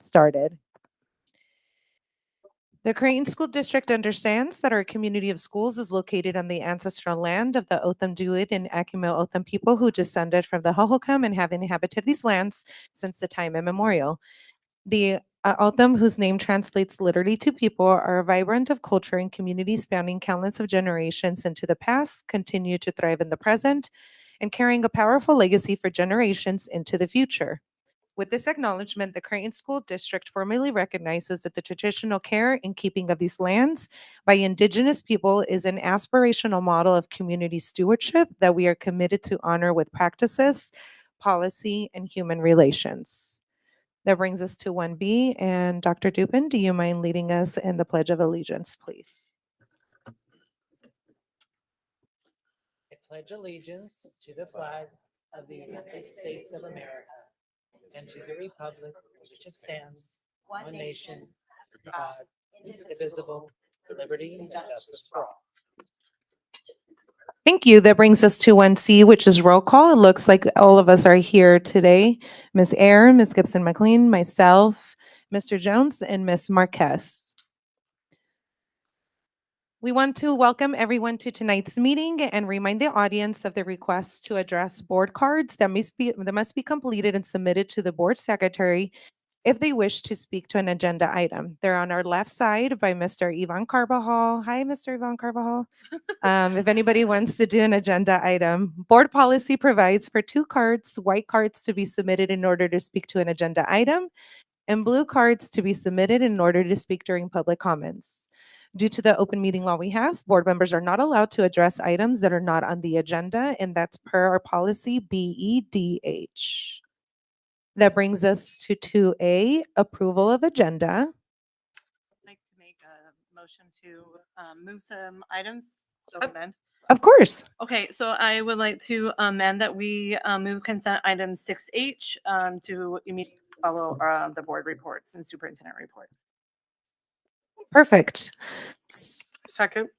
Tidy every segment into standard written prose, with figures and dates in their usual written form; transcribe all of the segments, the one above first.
started. The Creighton School District understands that our community of schools is located on the ancestral land of the Otham Druid and Akimel Otham people who descended from the Hohokam and have inhabited these lands since the time immemorial. The Otham, whose name translates literally to people, are vibrant of culture and community spanning countless of generations into the past, continue to thrive in the present, and carrying a powerful legacy for generations into the future. With this acknowledgement, the Creighton School District formally recognizes that the traditional care and keeping of these lands by Indigenous people is an aspirational model of community stewardship that we are committed to honor with practices, policy, and human relations. That brings us to 1B. And Dr. Dupin, do you mind leading us in the Pledge of Allegiance, please? I pledge allegiance to the flag of the United States of America and to the republic for which it stands, one nation, God, indivisible, liberty and justice for all. Thank you. That brings us to 1C, which is roll call. It looks like all of us are here today. Ms. Aaron, Ms. Gibson McLean, myself, Mr. Jones, and Ms. Marquez. We want to welcome everyone to tonight's meeting and remind the audience of the request to address board cards that must be completed and submitted to the board secretary if they wish to speak to an agenda item. They're on our left side by Mr. Ivan Carvajal. Hi, Mr. Ivan Carvajal. If anybody wants to do an agenda item, board policy provides for 2 cards, white cards to be submitted in order to speak to an agenda item, and blue cards to be submitted in order to speak during public comments. Due to the open meeting law we have, board members are not allowed to address items that are not on the agenda, and that's per our policy BEDH. That brings us to 2A, approval of agenda. I'd like to make a motion to move some items. So amend. Of course. Okay, so I would like to amend that we move consent item 6H to immediately follow the board reports and superintendent report. Perfect. Second.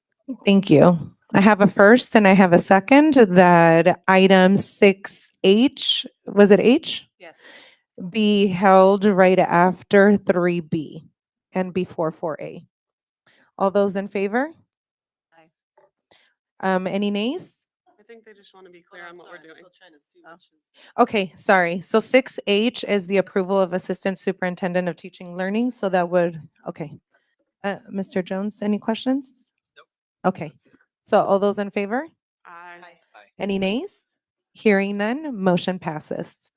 Thank you. I have a first and I have a second that item 6H, was it H? Yes. Be held right after 3B and before 4A. All those in favor? Aye. Any nays? I think they just want to be clear on what we're doing. Okay, sorry. So 6H is the approval of Assistant Superintendent of Teaching Learning. So that would, okay. Mr. Jones, any questions? Nope. Okay. So all those in favor? Aye. Any nays? Hearing none, motion passes.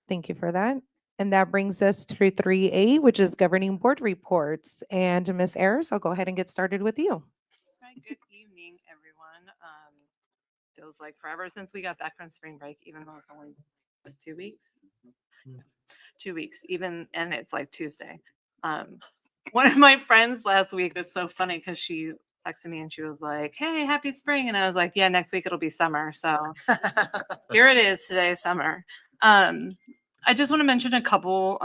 Thank you for that. And that brings us to 3A, which is governing board reports. And Ms. Ayers, I'll go ahead and get started with you. Right, good evening, everyone. Feels like forever since we got back from spring break, even though it's only 2 weeks. 2 weeks, even, and it's like Tuesday. One of my friends last week was so funny because she texted me and she was like, "Hey, happy spring." And I was like, "Yeah, next week it'll be summer." So here it is today, summer. I just want to mention a couple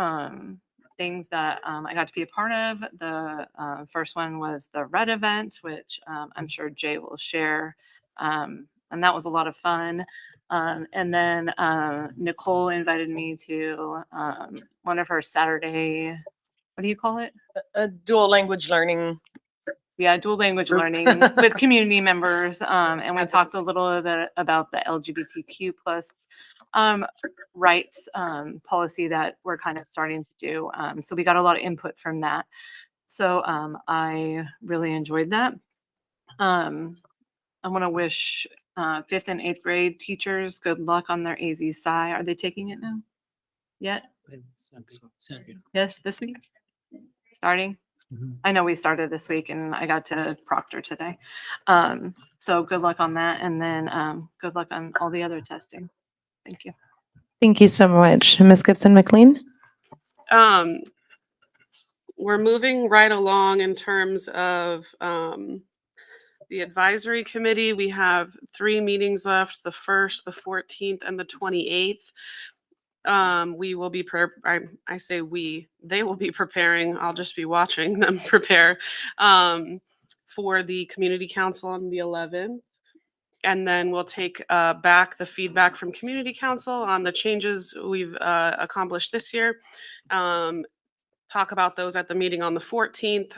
things that I got to be a part of. The first one was the Red event, which I'm sure Jay will share. And that was a lot of fun. And then Nicole invited me to one of her Saturday, what do you call it? A dual language learning. Yeah, dual language learning with community members. And we talked a little bit about the LGBTQ plus rights policy that we're kind of starting to do. So we got a lot of input from that. So I really enjoyed that. I want to wish 5th and 8th grade teachers good luck on their AZ Sci. Are they taking it now? Yet? Yes, this week? Starting? I know we started this week and I got to proctor today. So good luck on that. And then good luck on all the other testing. Thank you. Thank you so much. Ms. Gibson McLean? We're moving right along in terms of the advisory committee. We have 3 meetings left, the 1st, the 14th, and the 28th. We will be, I say we, they will be preparing, I'll just be watching them prepare for the community council on the 11th. And then we'll take back the feedback from community council on the changes we've accomplished this year. talk about those at the meeting on the 14th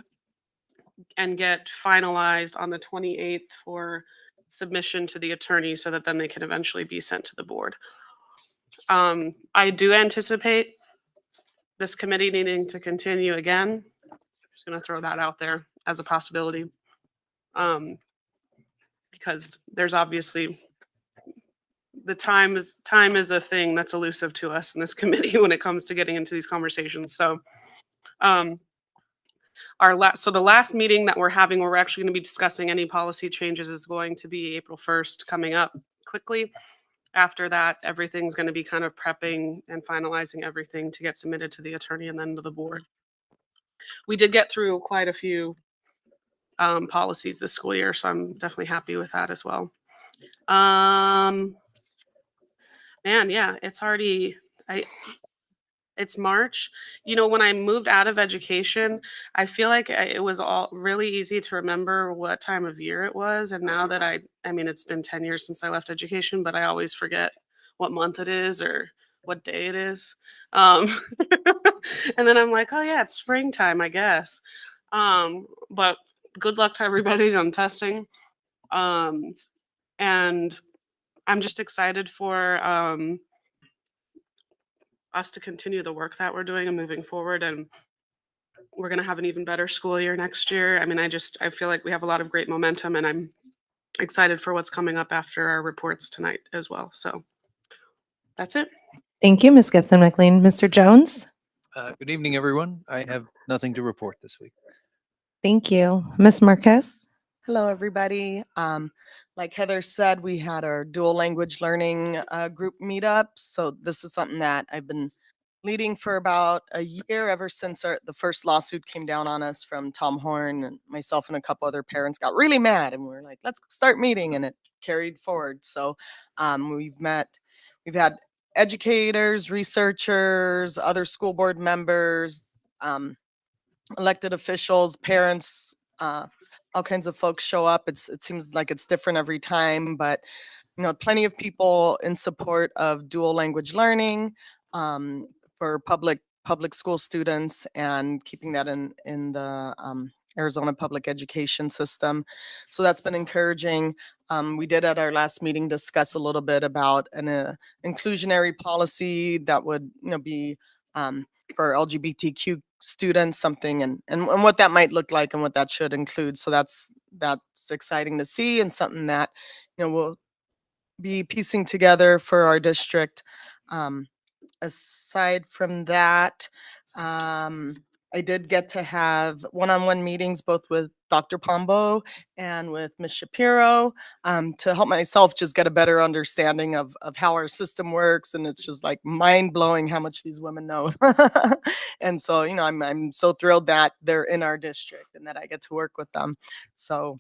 and get finalized on the 28th for submission to the attorney so that then they can eventually be sent to the board. I do anticipate this committee needing to continue again. So I'm just going to throw that out there as a possibility. Because there's obviously time is a thing that's elusive to us in this committee when it comes to getting into these conversations. So the last meeting that we're having where we're actually going to be discussing any policy changes is going to be April 1st, coming up quickly. After that, everything's going to be kind of prepping and finalizing everything to get submitted to the attorney and then to the board. We did get through quite a few policies this school year, so I'm definitely happy with that as well. Man, yeah, it's already, it's March. You know, when I moved out of education, I feel like it was all really easy to remember what time of year it was. And now that I mean, it's been 10 years since I left education, but I always forget what month it is or what day it is. And then I'm like, oh yeah, it's springtime, I guess. But good luck to everybody on testing. And I'm just excited for us to continue the work that we're doing and moving forward. And we're going to have an even better school year next year. I mean, I feel like we have a lot of great momentum, and I'm excited for what's coming up after our reports tonight as well. So that's it. Thank you, Ms. Gibson McLean. Mr. Jones? Good evening, everyone. I have nothing to report this week. Thank you. Ms. Marquez? Hello, everybody. Like Heather said, we had our dual language learning group meetup. So this is something that I've been leading for about a year, ever since the first lawsuit came down on us from Tom Horn, and myself and a couple other parents got really mad, and we were like, let's start meeting, and it carried forward. So we've had educators, researchers, other school board members, elected officials, parents, all kinds of folks show up. It seems like it's different every time, but you know, plenty of people in support of dual language learning for public school students and keeping that in the Arizona public education system. So that's been encouraging. We did at our last meeting discuss a little bit about an inclusionary policy that would, you know, be for LGBTQ students, something and what that might look like and what that should include. So that's exciting to see, and something that, you know, we'll be piecing together for our district. Aside from that, I did get to have one-on-one meetings both with Dr. Pombo and with Ms. Shapiro to help myself just get a better understanding of how our system works. And it's just like mind-blowing how much these women know. And so, you know, I'm so thrilled that they're in our district and that I get to work with them. So,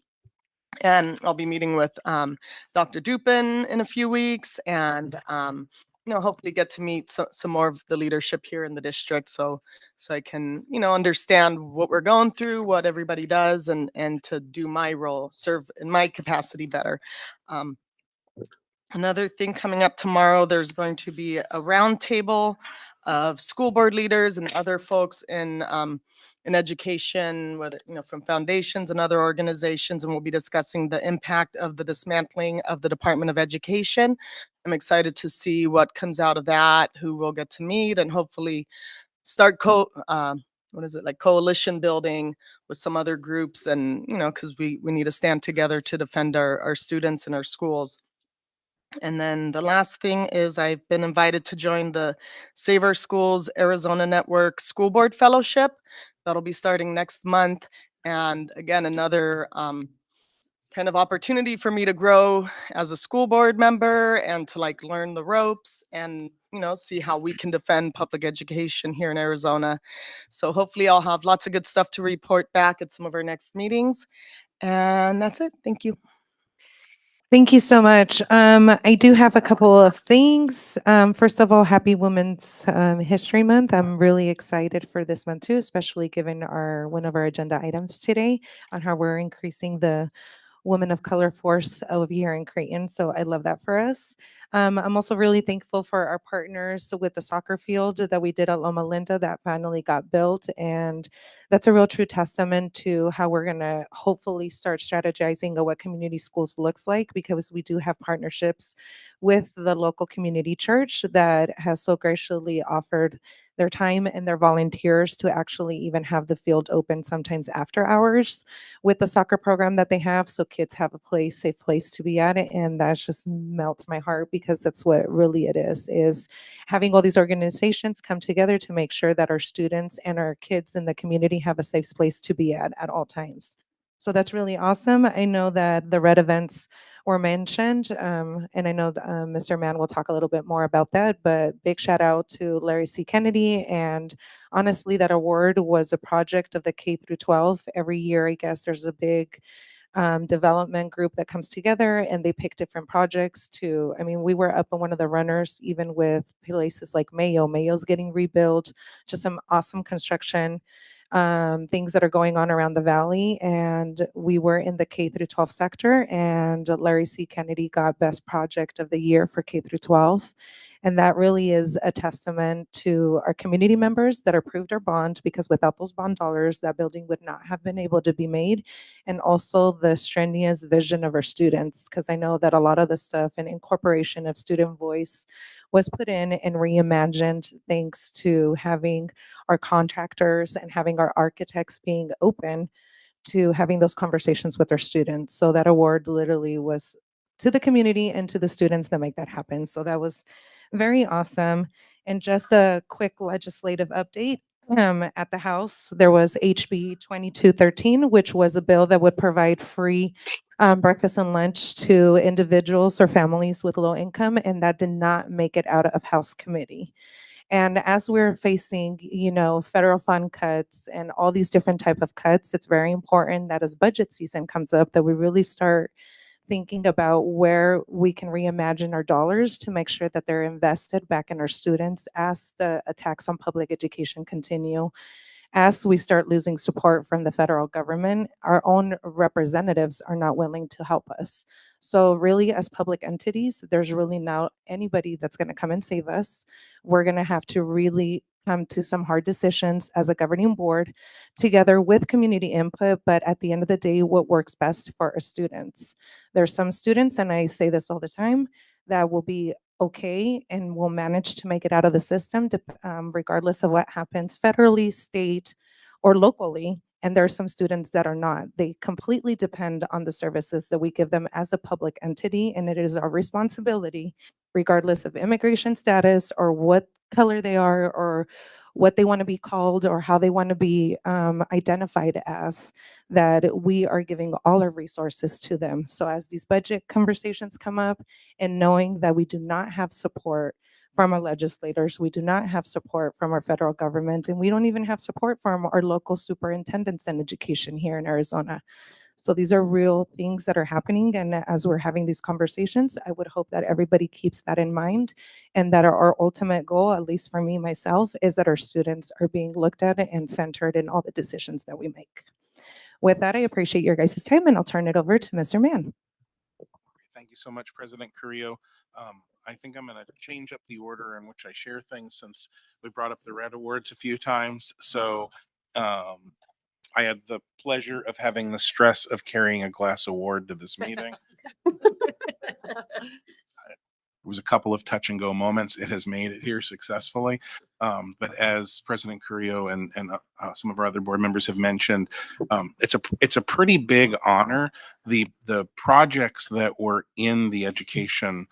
and I'll be meeting with Dr. Dupin in a few weeks, and you know, hopefully get to meet some more of the leadership here in the district, so I can, you know, understand what we're going through, what everybody does, and to do my role, serve in my capacity better. Another thing coming up tomorrow, there's going to be a roundtable of school board leaders and other folks in education, whether, you know, from foundations and other organizations, and we'll be discussing the impact of the dismantling of the Department of Education. I'm excited to see what comes out of that, who we'll get to meet, and hopefully start coalition building with some other groups, and, you know, because we need to stand together to defend our students and our schools. And then the last thing is I've been invited to join the Save Our Schools Arizona Network School Board Fellowship. That'll be starting next month. And again, another kind of opportunity for me to grow as a school board member and to like learn the ropes and, you know, see how we can defend public education here in Arizona. So hopefully I'll have lots of good stuff to report back at some of our next meetings. And that's it. Thank you. Thank you so much. I do have a couple of things. First of all, happy Women's History Month. I'm really excited for this month too, especially given one of our agenda items today on how we're increasing the woman of color force over here in Creighton. So I love that for us. I'm also really thankful for our partners with the soccer field that we did at Loma Linda that finally got built. And that's a real true testament to how we're going to hopefully start strategizing of what community schools looks like, because we do have partnerships with the local community church that has so graciously offered their time and their volunteers to actually even have the field open sometimes after hours with the soccer program that they have, so kids have a safe place to be at it. And that just melts my heart, because that's what really it is having all these organizations come together to make sure that our students and our kids in the community have a safe place to be at all times. So that's really awesome. I know that the red events were mentioned, and I know Mr. Mann will talk a little bit more about that, but big shout out to Larry C. Kennedy. And honestly, that award was a project of the K through 12. Every year, I guess there's a big development group that comes together and they pick different projects to, I mean, we were up on one of the runners, even with places like Mayo. Mayo's getting rebuilt, just some awesome construction things that are going on around the valley. And we were in the K through 12 sector, and Larry C. Kennedy got Best Project of the Year for K through 12. And that really is a testament to our community members that approved our bond, because without those bond dollars, that building would not have been able to be made. And also the strenuous vision of our students, because I know that a lot of the stuff and incorporation of student voice was put in and reimagined thanks to having our contractors and having our architects being open to having those conversations with our students. So that award literally was to the community and to the students that make that happen. So that was very awesome. And just a quick legislative update. At the House, there was HB 2213, which was a bill that would provide free breakfast and lunch to individuals or families with low income, and that did not make it out of House committee. And as we're facing, federal fund cuts and all these different type of cuts, it's very important that as budget season comes up, that we really start thinking about where we can reimagine our dollars to make sure that they're invested back in our students as the attacks on public education continue. As we start losing support from the federal government, our own representatives are not willing to help us. So really, as public entities, there's really not anybody that's going to come and save us. We're going to have to really come to some hard decisions as a governing board together with community input. But at the end of the day, what works best for our students? There's some students, and I say this all the time, that will be okay and will manage to make it out of the system regardless of what happens federally, state, or locally. And there are some students that are not. They completely depend on the services that we give them as a public entity, and it is our responsibility, regardless of immigration status or what color they are or what they want to be called or how they want to be identified as, that we are giving all our resources to them. So as these budget conversations come up, and knowing that we do not have support from our legislators, we do not have support from our federal government, and we don't even have support from our local superintendents in education here in Arizona. So these are real things that are happening. And as we're having these conversations, I would hope that everybody keeps that in mind, and that our ultimate goal, at least for me, myself, is that our students are being looked at and centered in all the decisions that we make. With that, I appreciate your guys' time, and I'll turn it over to Mr. Mann. Thank you so much, President Carrillo. I think I'm going to change up the order in which I share things, since we brought up the Red Awards a few times. So I had the pleasure of having the stress of carrying a glass award to this meeting. It was a couple of touch and go moments. It has made it here successfully. But as President Carrillo and some of our other board members have mentioned, it's a pretty big honor. The projects that were in the education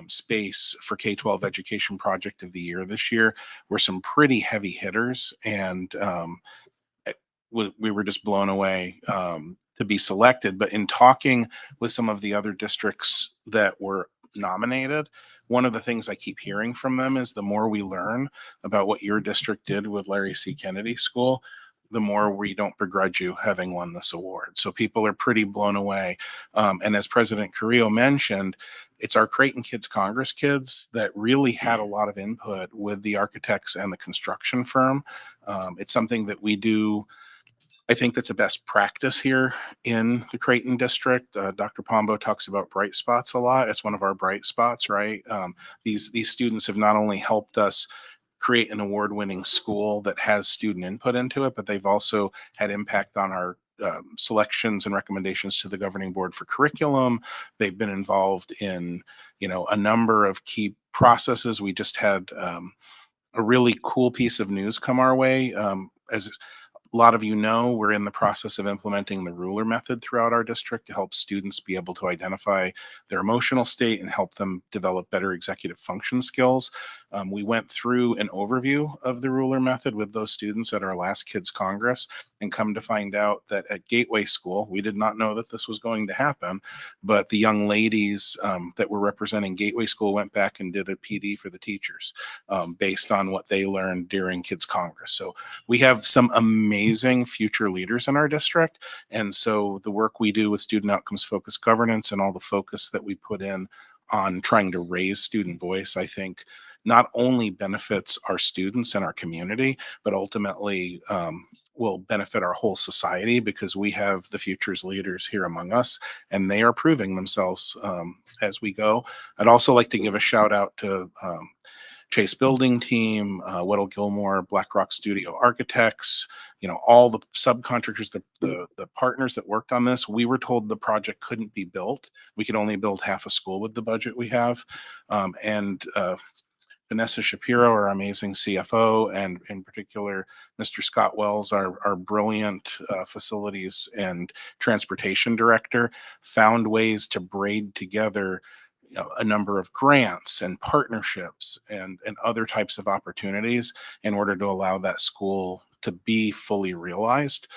space for K-12 Education Project of the Year this year were some pretty heavy hitters, and we were just blown away to be selected. But in talking with some of the other districts that were nominated, one of the things I keep hearing from them is the more we learn about what your district did with Larry C. Kennedy School, the more we don't begrudge you having won this award. So people are pretty blown away. And as President Carrillo mentioned, it's our Creighton Kids Congress kids that really had a lot of input with the architects and the construction firm. It's something that we do I think that's a best practice here in the Creighton district. Dr. Pombo talks about bright spots a lot. It's one of our bright spots, right? These students have not only helped us create an award-winning school that has student input into it, but they've also had impact on our selections and recommendations to the governing board for curriculum. They've been involved in, a number of key processes. We just had a really cool piece of news come our way. As a lot of you know, we're in the process of implementing the ruler method throughout our district to help students be able to identify their emotional state and help them develop better executive function skills. We went through an overview of the ruler method with those students at our last Kids Congress, and come to find out that at Gateway School, we did not know that this was going to happen, but the young ladies that were representing Gateway School went back and did a PD for the teachers based on what they learned during Kids Congress. So we have some amazing future leaders in our district. And so the work we do with student outcomes focused governance and all the focus that we put in on trying to raise student voice, I think not only benefits our students and our community, but ultimately will benefit our whole society, because we have the future's leaders here among us, and they are proving themselves as we go. I'd also like to give a shout out to Chase Building Team, Weddell Gilmore, BlackRock Studio Architects, all the subcontractors, the partners that worked on this. We were told the project couldn't be built. We could only build half a school with the budget we have. Vanessa Shapiro, our amazing CFO, and in particular, Mr. Scott Wells, our brilliant facilities and transportation director, found ways to braid together a number of grants and partnerships and other types of opportunities in order to allow that school to be fully realized.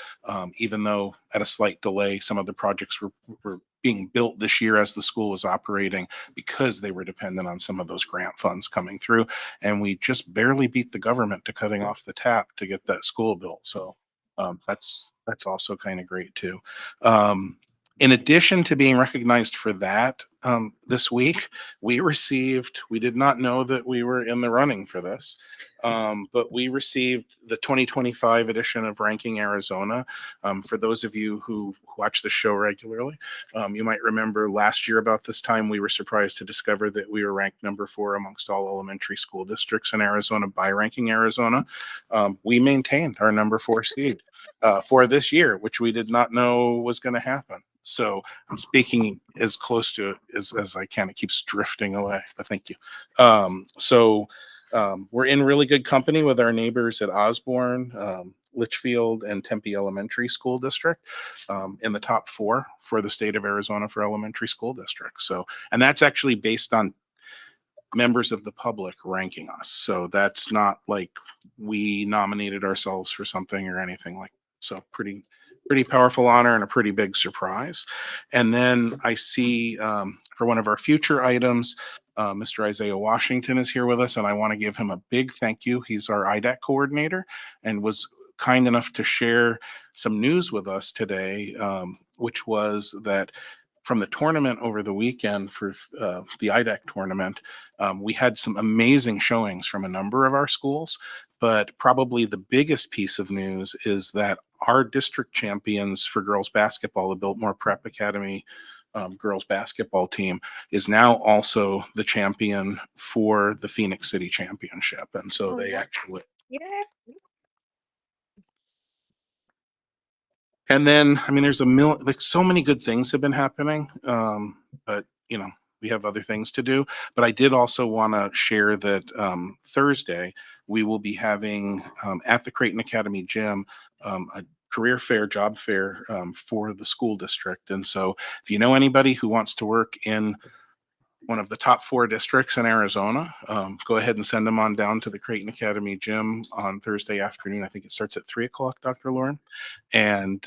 Even though at a slight delay, some of the projects were being built this year as the school was operating, because they were dependent on some of those grant funds coming through. And we just barely beat the government to cutting off the tap to get that school built. So that's also kind of great too. In addition to being recognized for that, this week, we did not know that we were in the running for this, but we received the 2025 edition of Ranking Arizona. For those of you who watch the show regularly, you might remember last year about this time, we were surprised to discover that we were ranked number 4 amongst all elementary school districts in Arizona by Ranking Arizona. We maintained our number 4 seed for this year, which we did not know was going to happen. So I'm speaking as close to as I can. It keeps drifting away, but thank you. We're in really good company with our neighbors at Osborne, Litchfield, and Tempe Elementary School District in the top 4 for the state of Arizona for elementary school districts. So, and that's actually based on members of the public ranking us. So that's not like we nominated ourselves for something or anything like that. So pretty powerful honor and a pretty big surprise. And then I see for one of our future items, Mr. Isaiah Washington is here with us, and I want to give him a big thank you. He's our IDAC coordinator and was kind enough to share some news with us today, which was that from the tournament over the weekend for the IDAC tournament, we had some amazing showings from a number of our schools. But probably the biggest piece of news is that our district champions for girls basketball, the Biltmore Prep Academy girls basketball team, is now also the champion for the Phoenix City Championship. And so they actually. And then, I mean, there's so many good things have been happening, but we have other things to do. But I did also want to share that Thursday we will be having at the Creighton Academy gym a career fair, job fair for the school district. And so if you know anybody who wants to work in one of the top 4 districts in Arizona, go ahead and send them on down to the Creighton Academy gym on Thursday afternoon. I think it starts at 3:00, Dr. Lauren, and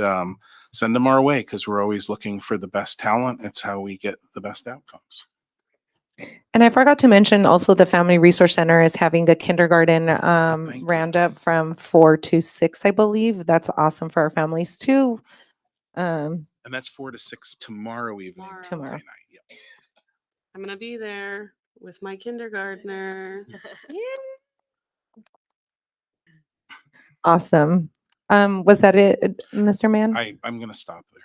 send them our way, because we're always looking for the best talent. It's how we get the best outcomes. And I forgot to mention also the Family Resource Center is having a kindergarten thank you. roundup from 4 to 6, I believe. That's awesome for our families too. And that's 4 to 6 tomorrow evening. Tomorrow. Wednesday night. Yep. I'm going to be there with my kindergartner. Awesome. Was that it, Mr. Mann? I'm going to stop there.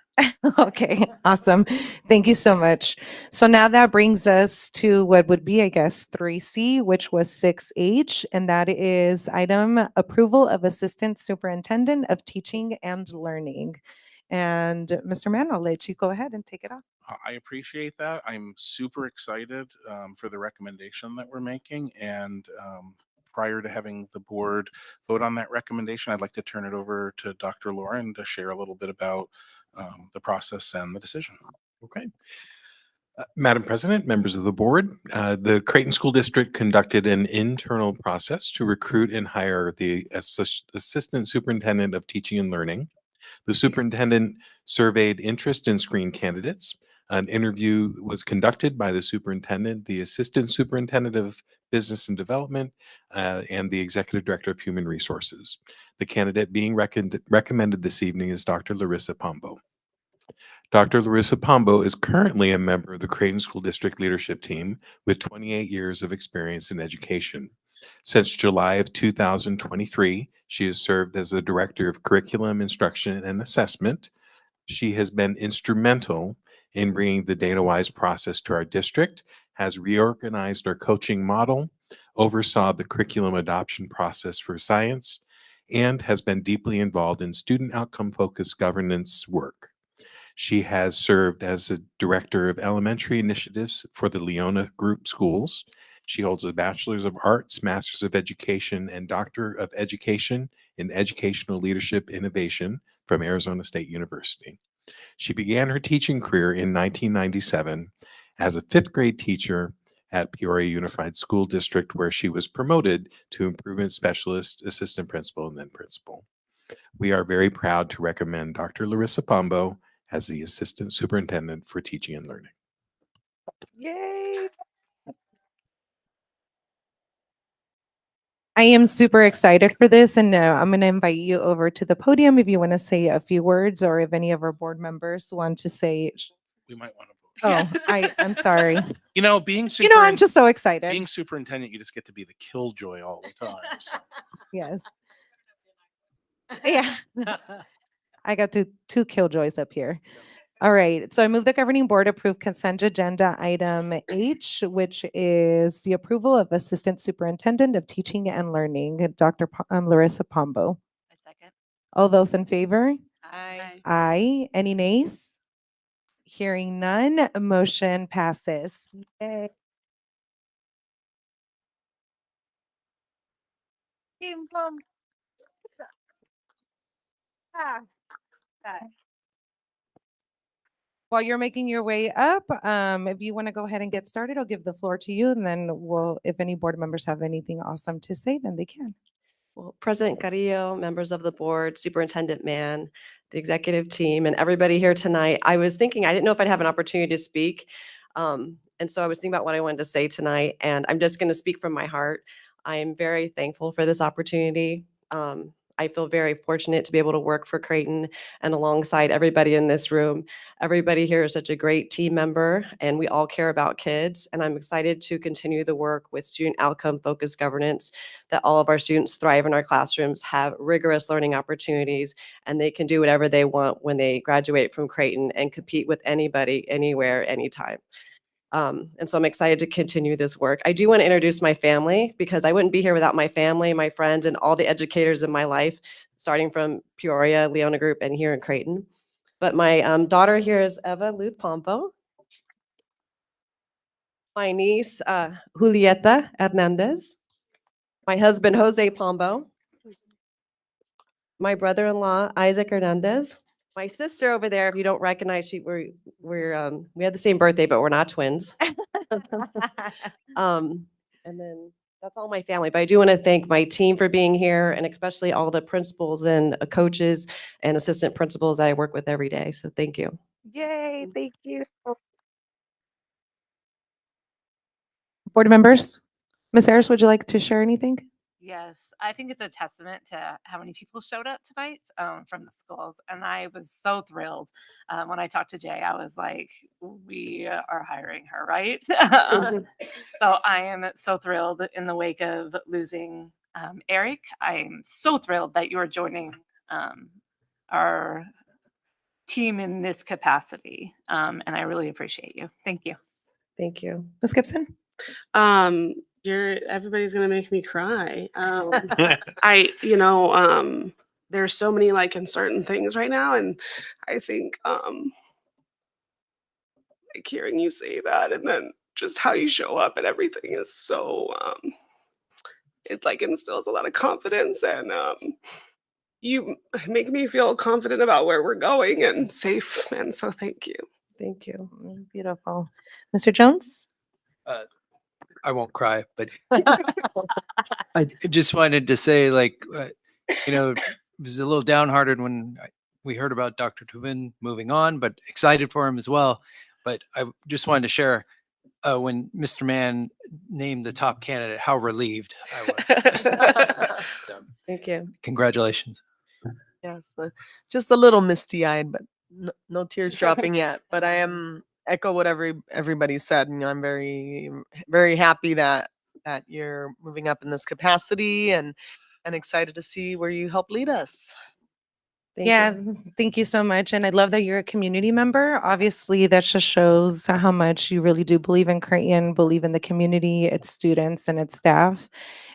Okay, awesome. Thank you so much. So now that brings us to what would be, I guess, 3C, which was 6H, and that is item approval of Assistant Superintendent of Teaching and Learning. And Mr. Mann, I'll let you go ahead and take it off. I appreciate that. I'm super excited for the recommendation that we're making. And prior to having the board vote on that recommendation, I'd like to turn it over to Dr. Lauren to share a little bit about the process and the decision. Okay. Madam President, members of the board, the Creighton School District conducted an internal process to recruit and hire the Assistant Superintendent of Teaching and Learning. The superintendent surveyed interest and screened candidates. An interview was conducted by the superintendent, the Assistant Superintendent of Business and Development, and the Executive Director of Human Resources. The candidate being recommended this evening is Dr. Larissa Pombo. Dr. Larissa Pombo is currently a member of the Creighton School District leadership team with 28 years of experience in education. Since July of 2023, she has served as the Director of Curriculum, Instruction, and Assessment. She has been instrumental in bringing the DataWise process to our district, has reorganized our coaching model, oversaw the curriculum adoption process for science, and has been deeply involved in student outcome-focused governance work. She has served as the Director of Elementary Initiatives for the Leona Group Schools. She holds a Bachelor's of Arts, Master's of Education, and Doctor of Education in Educational Leadership Innovation from Arizona State University. She began her teaching career in 1997 as a fifth grade teacher at Peoria Unified School District, where she was promoted to Improvement Specialist, Assistant Principal, and then Principal. We are very proud to recommend Dr. Larissa Pombo as the Assistant Superintendent for Teaching and Learning. Yay! I am super excited for this, and I'm going to invite you over to the podium if you want to say a few words, or if any of our board members want to say. We might want to vote. Oh, I'm sorry. You know, being I'm just so excited. being superintendent, you just get to be the killjoy all the time. So. Yes. Yeah. I got two killjoys up here. All right. So I move the governing board approve consent agenda item H, which is the approval of Assistant Superintendent of Teaching and Learning, Dr. Larissa Pombo. I second. All those in favor? Aye. Aye. Any nays? Hearing none, motion passes. Yay. Bing bong. While you're making your way up, if you want to go ahead and get started, I'll give the floor to you, and then if any board members have anything awesome to say, then they can. Well, President Carrillo, members of the board, Superintendent Mann, the executive team, and everybody here tonight, I was thinking, I didn't know if I'd have an opportunity to speak. And so I was thinking about what I wanted to say tonight, and I'm just going to speak from my heart. I am very thankful for this opportunity. I feel very fortunate to be able to work for Creighton and alongside everybody in this room. Everybody here is such a great team member, and we all care about kids. And I'm excited to continue the work with student outcome focused governance, that all of our students thrive in our classrooms, have rigorous learning opportunities, and they can do whatever they want when they graduate from Creighton and compete with anybody, anywhere, anytime. And so I'm excited to continue this work. I do want to introduce my family because I wouldn't be here without my family, my friends, and all the educators in my life, starting from Peoria, Leona Group, and here in Creighton. But my daughter here is Eva Luth Pompo. My niece, Julieta Hernandez. My husband, Jose Pombo. My brother-in-law, Isaac Hernandez. My sister over there, if you don't recognize, we have the same birthday, but we're not twins. And then that's all my family. But I do want to thank my team for being here, and especially all the principals and coaches and assistant principals that I work with every day. So thank you. Yay, thank you. Board members, Ms. Harris, would you like to share anything? Yes, I think it's a testament to how many people showed up tonight from the schools. And I was so thrilled. When I talked to Jay, I was like, we are hiring her, right? So I am so thrilled in the wake of losing Eric. I am so thrilled that you're joining our team in this capacity. And I really appreciate you. Thank you. Thank you. Ms. Gibson? Everybody's gonna make me cry. There's so many like uncertain things right now, and I think like hearing you say that, and then just how you show up and everything is so it like instills a lot of confidence, and you make me feel confident about where we're going and safe. And so thank you. Thank you. Beautiful. Mr. Jones? I won't cry, but I just wanted to say, like, it was a little downhearted when we heard about Dr. Tubin moving on, but excited for him as well. But I just wanted to share when Mr. Mann named the top candidate, how relieved I was. So, Thank you. congratulations. Yes, just a little misty-eyed, but no tears dropping yet. But I am echo what everybody said. I'm very happy that you're moving up in this capacity, and excited to see where you help lead us. Thank Yeah, you. thank you so much. And I love that you're a community member. Obviously, that just shows how much you really do believe in Creighton, believe in the community, its students, and its staff.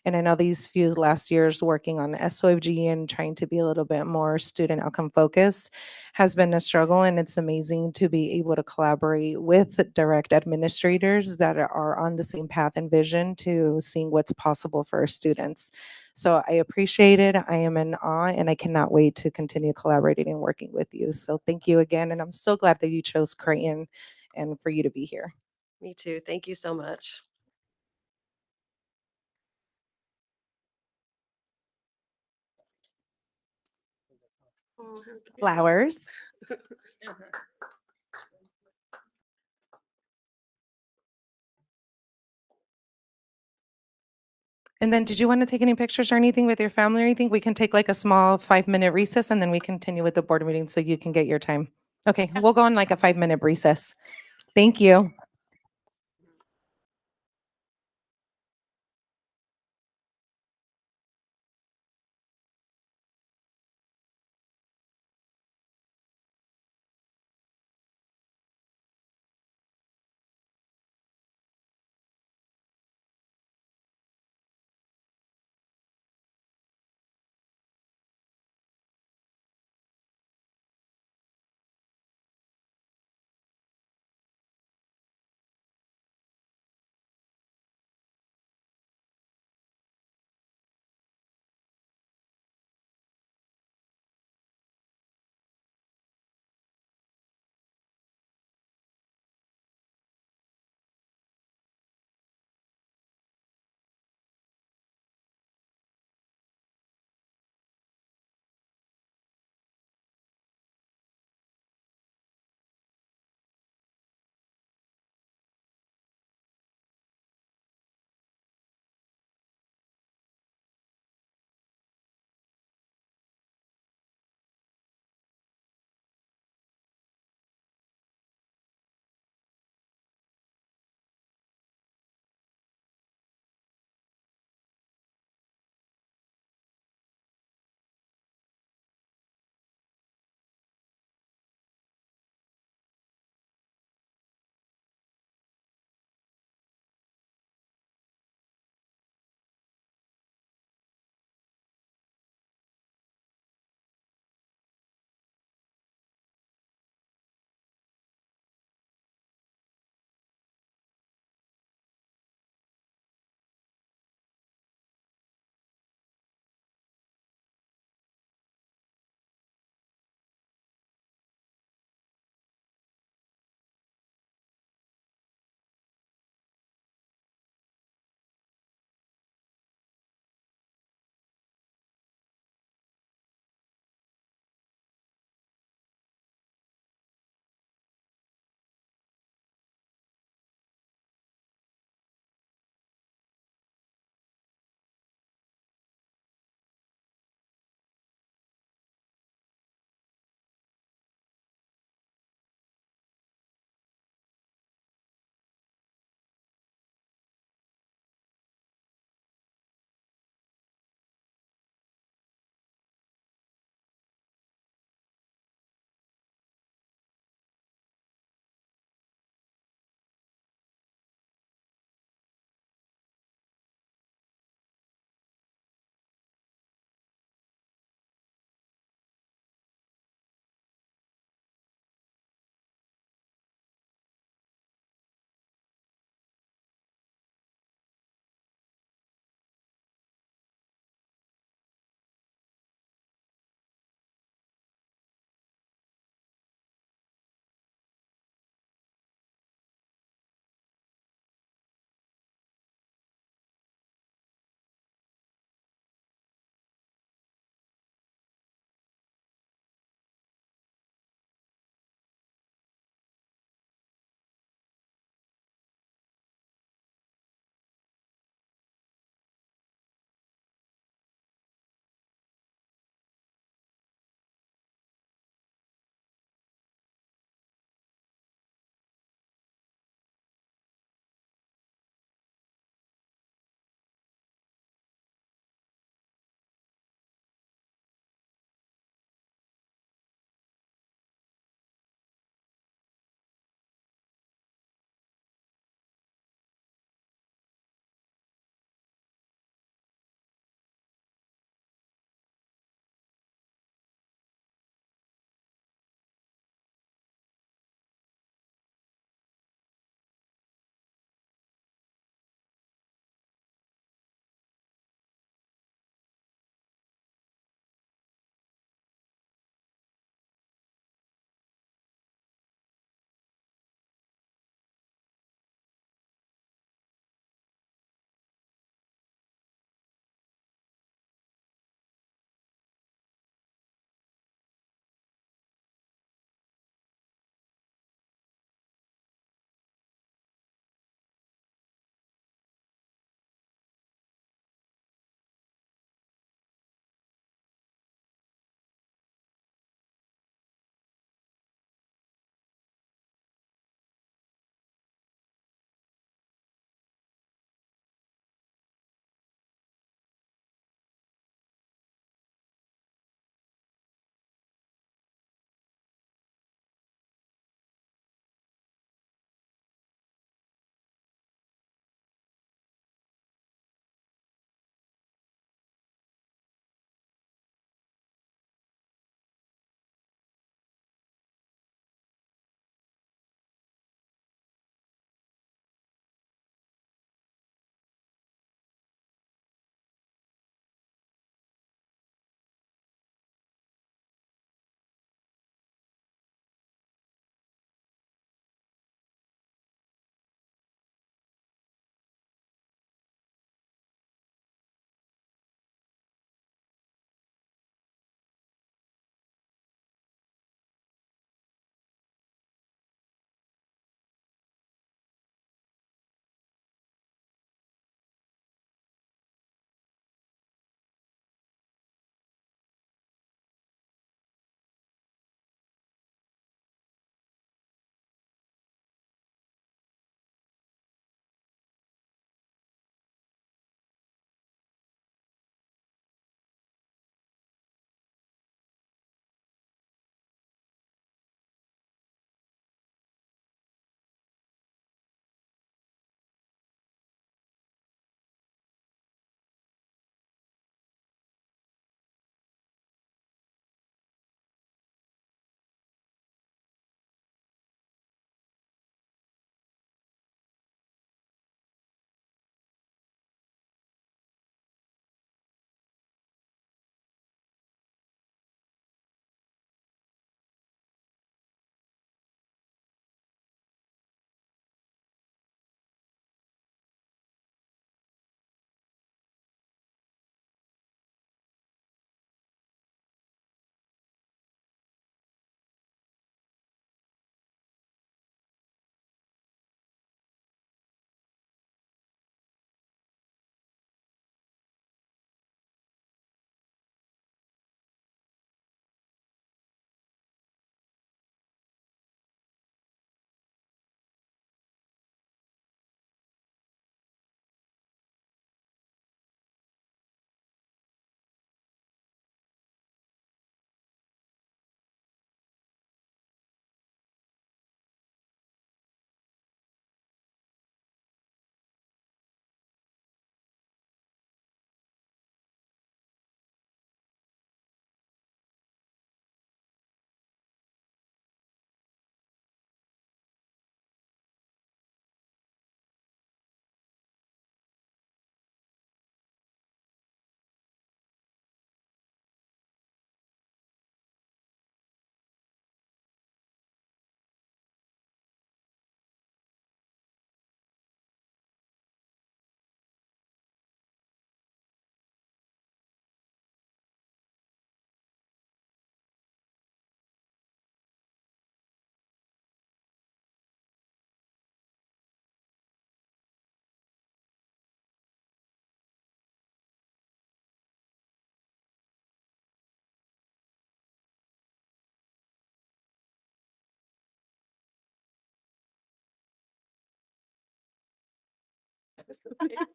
And I know these few last years working on SOFG and trying to be a little bit more student outcome focused has been a struggle. And it's amazing to be able to collaborate with direct administrators that are on the same path and vision to seeing what's possible for our students. So I appreciate it. I am in awe, and I cannot wait to continue collaborating and working with you. So thank you again. And I'm so glad that you chose Creighton and for you to be here. Me too. Thank you so much. Flowers. And then did you want to take any pictures or anything with your family or anything? We can take like a small 5-minute recess and then we continue with the board meeting so you can get your time. Okay, we'll go on like a 5-minute recess. Thank you.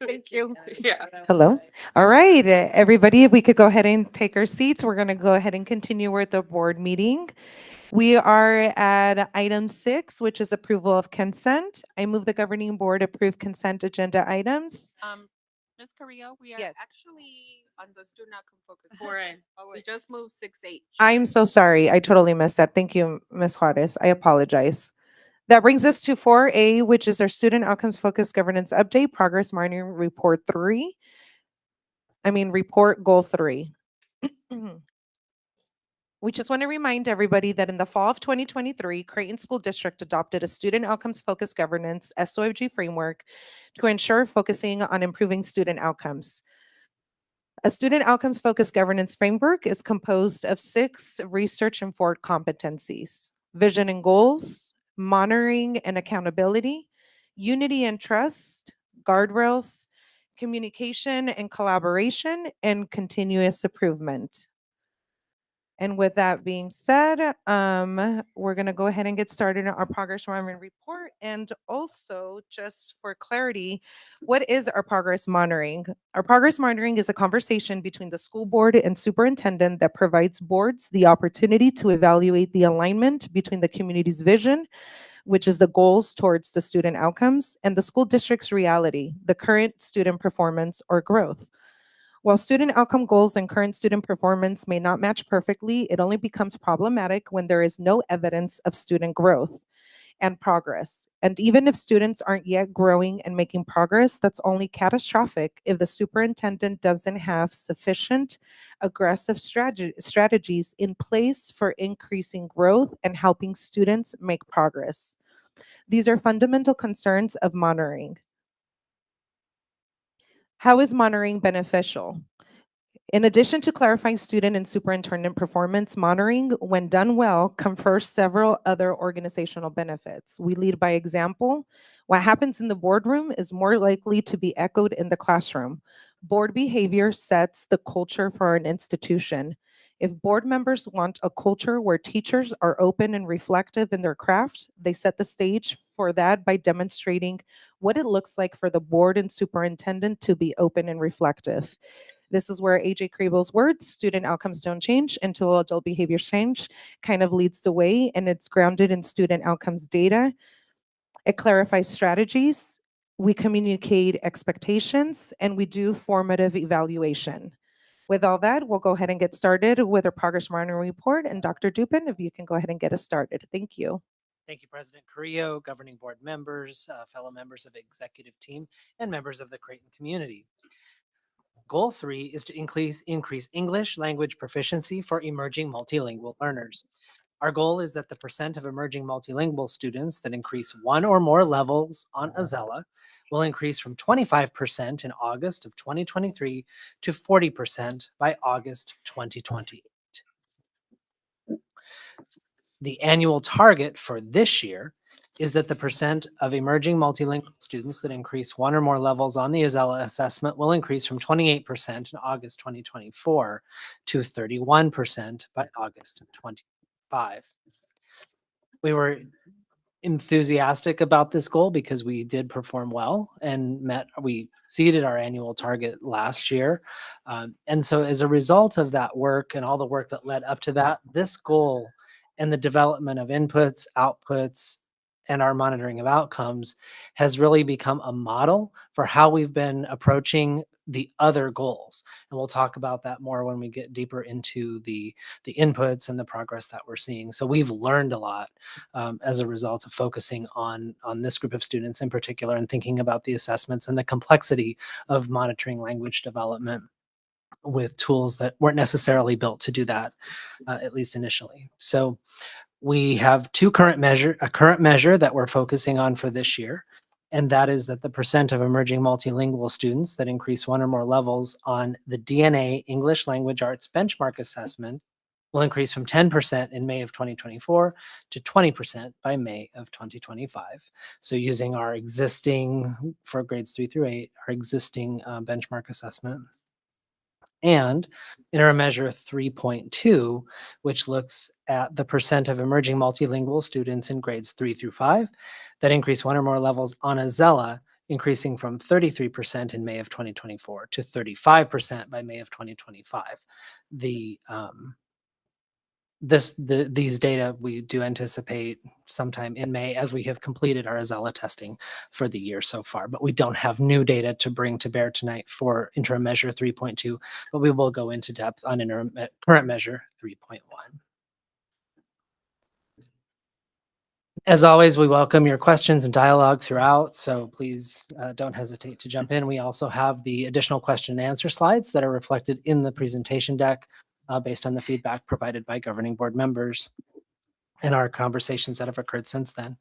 Thank you. Yeah. Hello. All right, everybody, if we could go ahead and take our seats, we're going to go ahead and continue with the board meeting. We are at item 6, which is approval of consent. I move the governing board approve consent agenda items. Ms. Carrillo, we are Yes. actually on the student outcome focus. 4A. Oh, We wait. just moved 6H. I'm so sorry. I totally missed that. Thank you, Ms. Juarez. I apologize. That brings us to 4A, which is our student outcomes focused governance update, progress monitoring report 3. Report goal 3. We just want to remind everybody that in the fall of 2023, Creighton School District adopted a student outcomes focused governance SOFG framework to ensure focusing on improving student outcomes. A student outcomes focused governance framework is composed of 6 research informed competencies: vision and goals, monitoring and accountability, unity and trust, guardrails, communication and collaboration, and continuous improvement. And with that being said, we're going to go ahead and get started on our progress monitoring report. And also, just for clarity, what is our progress monitoring? Our progress monitoring is a conversation between the school board and superintendent that provides boards the opportunity to evaluate the alignment between the community's vision, which is the goals towards the student outcomes, and the school district's reality, the current student performance or growth. While student outcome goals and current student performance may not match perfectly, it only becomes problematic when there is no evidence of student growth and progress. And even if students aren't yet growing and making progress, that's only catastrophic if the superintendent doesn't have sufficient aggressive strategies in place for increasing growth and helping students make progress. These are fundamental concerns of monitoring. How is monitoring beneficial? In addition to clarifying student and superintendent performance, monitoring, when done well, confers several other organizational benefits. We lead by example. What happens in the boardroom is more likely to be echoed in the classroom. Board behavior sets the culture for an institution. If board members want a culture where teachers are open and reflective in their craft, they set the stage for that by demonstrating what it looks like for the board and superintendent to be open and reflective. This is where AJ Kriebel's words, student outcomes don't change until adult behaviors change, kind of leads the way, and it's grounded in student outcomes data. It clarifies strategies, we communicate expectations, and we do formative evaluation. With all that, we'll go ahead and get started with our progress monitoring report. And Dr. Dupin, if you can go ahead and get us started. Thank you. Thank you, President Carrillo, governing board members, fellow members of the executive team, and members of the Creighton community. Goal 3 is to increase English language proficiency for emerging multilingual learners. Our goal is that the percent of emerging multilingual students that increase 1 or more levels on Azella will increase from 25% in August of 2023 to 40% by August 2028. The annual target for this year is that the percent of emerging multilingual students that increase 1 or more levels on the Azella assessment will increase from 28% in August 2024 to 31% by August 2025. We were enthusiastic about this goal because we did perform well and we exceeded our annual target last year. And so as a result of that work and all the work that led up to that, this goal and the development of inputs, outputs, and our monitoring of outcomes has really become a model for how we've been approaching the other goals. And we'll talk about that more when we get deeper into the inputs and the progress that we're seeing. So we've learned a lot as a result of focusing on this group of students in particular and thinking about the assessments and the complexity of monitoring language development with tools that weren't necessarily built to do that, at least initially. So we have a current measure that we're focusing on for this year, and that is that the percent of emerging multilingual students that increase 1 or more levels on the DNA English Language Arts benchmark assessment will increase from 10% in May of 2024 to 20% by May of 2025. So using our existing, for grades 3 through 8, our existing benchmark assessment. And in our measure 3.2, which looks at the percent of emerging multilingual students in grades 3 through 5 that increase 1 or more levels on Azella increasing from 33% in May of 2024 to 35% by May of 2025. These data we do anticipate sometime in May as we have completed our Azella testing for the year so far, but we don't have new data to bring to bear tonight for interim measure 3.2, but we will go into depth on current measure 3.1. As always, we welcome your questions and dialogue throughout, so please don't hesitate to jump in. We also have the additional question and answer slides that are reflected in the presentation deck based on the feedback provided by governing board members and our conversations that have occurred since then.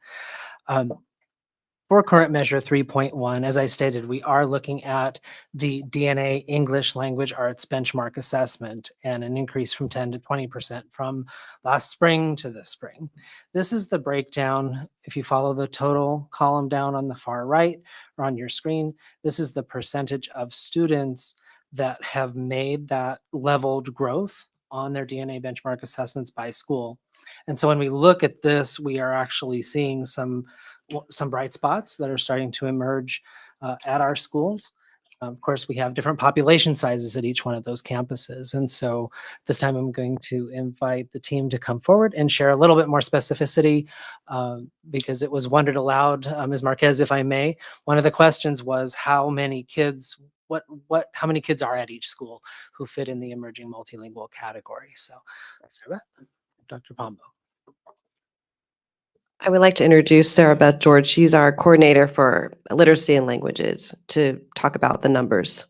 For current measure 3.1, as I stated, we are looking at the DNA English Language Arts benchmark assessment and an increase from 10 to 20% from last spring to this spring. This is the breakdown. If you follow the total column down on the far right or on your screen, this is the percentage of students that have made that leveled growth on their DNA benchmark assessments by school. And so when we look at this, we are actually seeing some bright spots that are starting to emerge at our schools. Of course, we have different population sizes at each one of those campuses. And so this time I'm going to invite the team to come forward and share a little bit more specificity because it was wondered aloud, Ms. Marquez, if I may. One of the questions was how many kids how many kids are at each school who fit in the emerging multilingual category? So, Sarah Beth, Dr. Pombo. I would like to introduce Sarah Beth George. She's our coordinator for literacy and languages to talk about the numbers.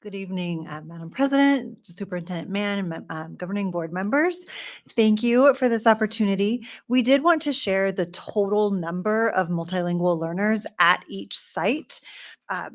Good evening, Madam President, Superintendent Mann, and governing board members. Thank you for this opportunity. We did want to share the total number of multilingual learners at each site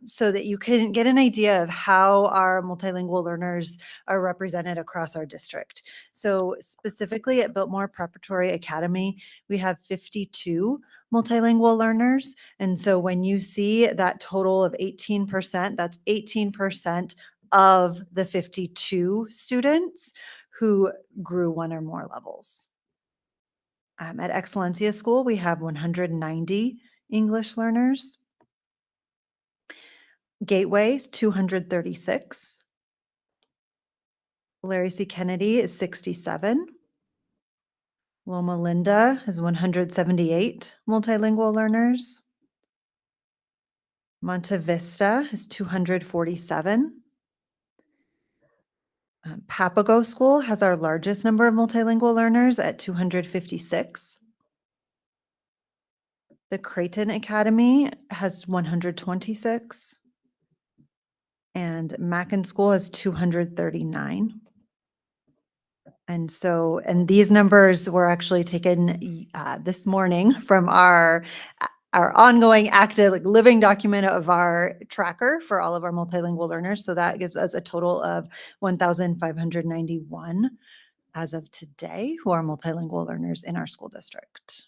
so that you can get an idea of how our multilingual learners are represented across our district. So specifically at Biltmore Preparatory Academy, we have 52 multilingual learners. And so when you see that total of 18%, that's 18% of the 52 students who grew one or more levels. At Excellencia School, we have 190 English learners. Gateway is 236. Larry C. Kennedy is 67. Loma Linda has 178 multilingual learners. Monte Vista has 247. Papago School has our largest number of multilingual learners at 256. The Creighton Academy has 126. And Mackin School has 239. And these numbers were actually taken this morning from our ongoing active living document of our tracker for all of our multilingual learners. So that gives us a total of 1,591 as of today who are multilingual learners in our school district.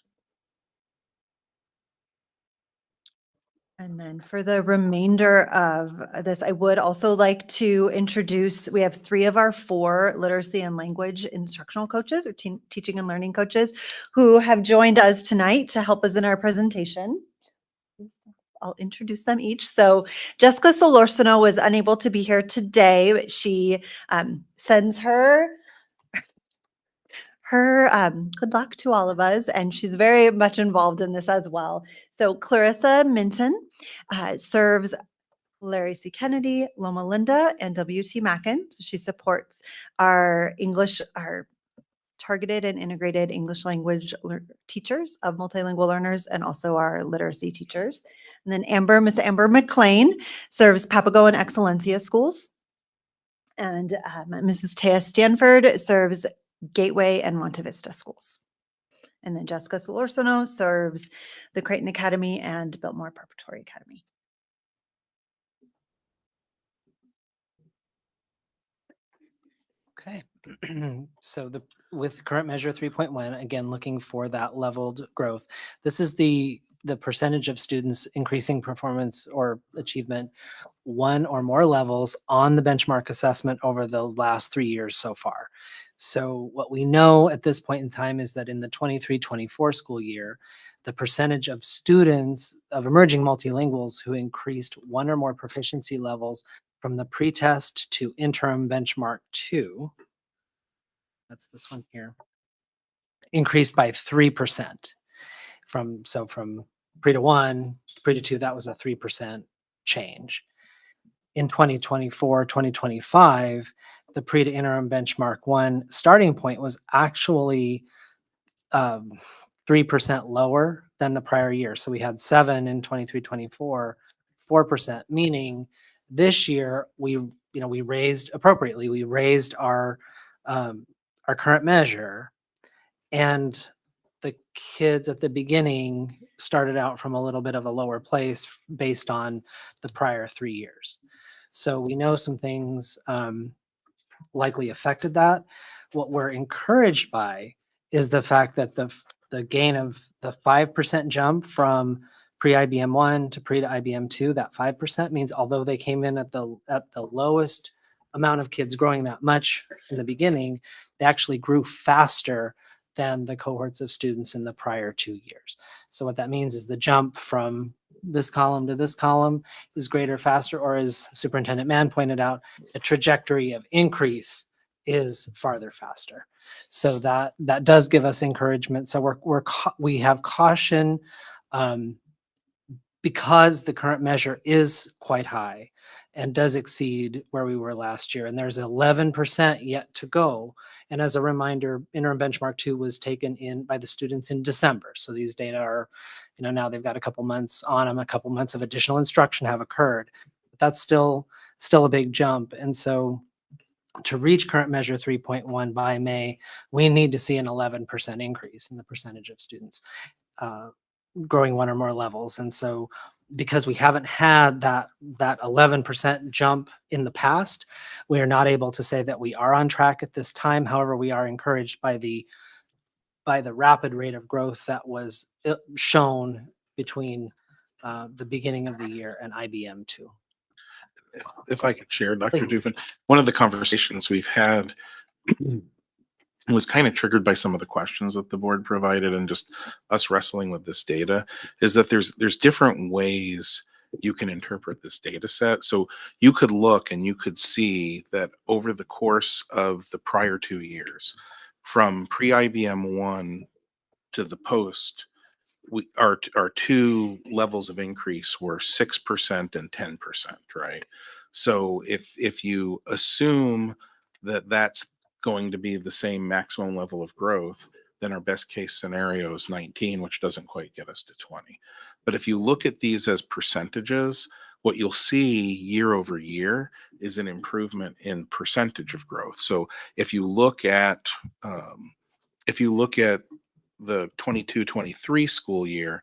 And then for the remainder of this, I would also like to introduce, we have 3 of our 4 literacy and language instructional coaches or teaching and learning coaches who have joined us tonight to help us in our presentation. I'll introduce them each. So Jessica Solorzano was unable to be here today, but she sends her good luck to all of us, and she's very much involved in this as well. So Clarissa Minton serves Larry C. Kennedy, Loma Linda, and W.T. Mackin. So she supports our targeted and integrated English language teachers of multilingual learners and also our literacy teachers. And then Miss Amber McLean serves Papago and Excellencia schools. And Mrs. Taya Stanford serves Gateway and Monte Vista schools. And then Jessica Solorzano serves the Creighton Academy and Biltmore Preparatory Academy. Okay, so with current measure 3.1, again, looking for that leveled growth. This is the percentage of students increasing performance or achievement 1 or more levels on the benchmark assessment over the last 3 years so far. So what we know at this point in time is that in the 23-24 school year, the percentage of students of emerging multilinguals who increased one or more proficiency levels from the pretest to interim benchmark 2, that's this one here, increased by 3%. From pre to 1, pre to 2, that was a 3% change. In 2024, 2025, the pre to interim benchmark 1 starting point was actually 3% lower than the prior year. So we had 7 in 23, 24, 4%, meaning this year we raised appropriately. We raised our current measure, and the kids at the beginning started out from a little bit of a lower place based on the prior 3 years. So we know some things likely affected that. What we're encouraged by is the fact that the gain of the 5% jump from pre-IBM 1 to pre-IBM 2, that 5% means although they came in at the lowest amount of kids growing that much in the beginning, they actually grew faster than the cohorts of students in the prior 2 years. So what that means is the jump from this column to this column is greater, faster, or as Superintendent Mann pointed out, the trajectory of increase is farther, faster. So that does give us encouragement. So we have caution because the current measure is quite high and does exceed where we were last year. And there's 11% yet to go. And as a reminder, interim benchmark 2 was taken in by the students in December. So these data are, now they've got a couple months on them, a couple months of additional instruction have occurred. But that's still a big jump. And so to reach current measure 3.1 by May, we need to see an 11% increase in the percentage of students growing one or more levels. And so because we haven't had that 11% jump in the past, we are not able to say that we are on track at this time. However, we are encouraged by the rapid rate of growth that was shown between the beginning of the year and IBM 2. If I could share, Dr. Please. Dufin, one of the conversations we've had was kind of triggered by some of the questions that the board provided and just us wrestling with this data, is that there's different ways you can interpret this data set. So you could look and you could see that over the course of the prior 2 years, from pre-IBM 1 to the post, our 2 levels of increase were 6% and 10%, right? So if you assume that that's going to be the same maximum level of growth, then our best case scenario is 19, which doesn't quite get us to 20. But if you look at these as percentages, what you'll see year over year is an improvement in percentage of growth. So if you look at the 22-23 school year,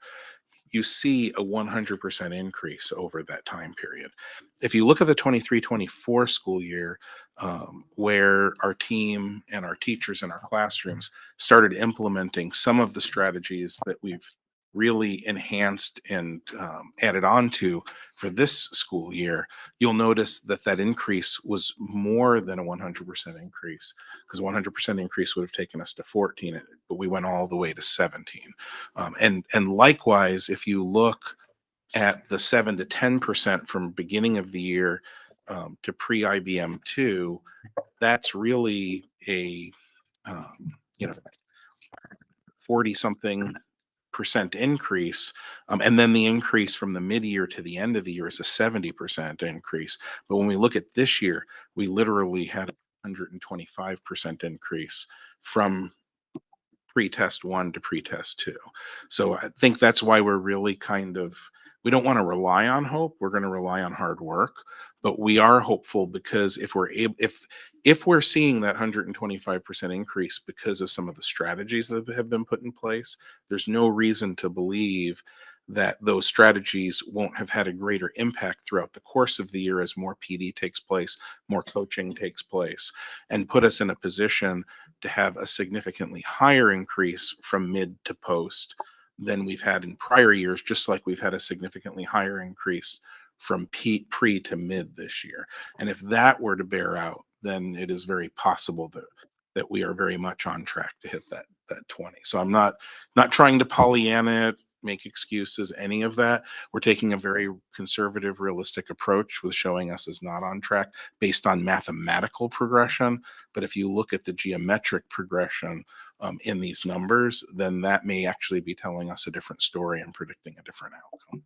you see a 100% increase over that time period. If you look at the 23-24 school year, where our team and our teachers in our classrooms started implementing some of the strategies that we've really enhanced and added on to for this school year, you'll notice that increase was more than a 100% increase, because 100% increase would have taken us to 14, but we went all the way to 17. And likewise, if you look at the 7 to 10% from beginning of the year to pre-IBM 2, that's really a 40-something % increase, and then the increase from the mid-year to the end of the year is a 70% increase. But when we look at this year, we literally had a 125% increase from pre-test 1 to pre-test 2. So I think that's why we're really we don't want to rely on hope. We're going to rely on hard work, but we are hopeful, because if we're seeing that 125% increase because of some of the strategies that have been put in place, there's no reason to believe that those strategies won't have had a greater impact throughout the course of the year as more PD takes place, more coaching takes place, and put us in a position to have a significantly higher increase from mid to post than we've had in prior years, just like we've had a significantly higher increase from pre to mid this year. And if that were to bear out, then it is very possible that that we are very much on track to hit that 20. So I'm not trying to Pollyanna it, make excuses, any of that. We're taking a very conservative, realistic approach with showing us as not on track based on mathematical progression. But if you look at the geometric progression in these numbers, then that may actually be telling us a different story and predicting a different outcome.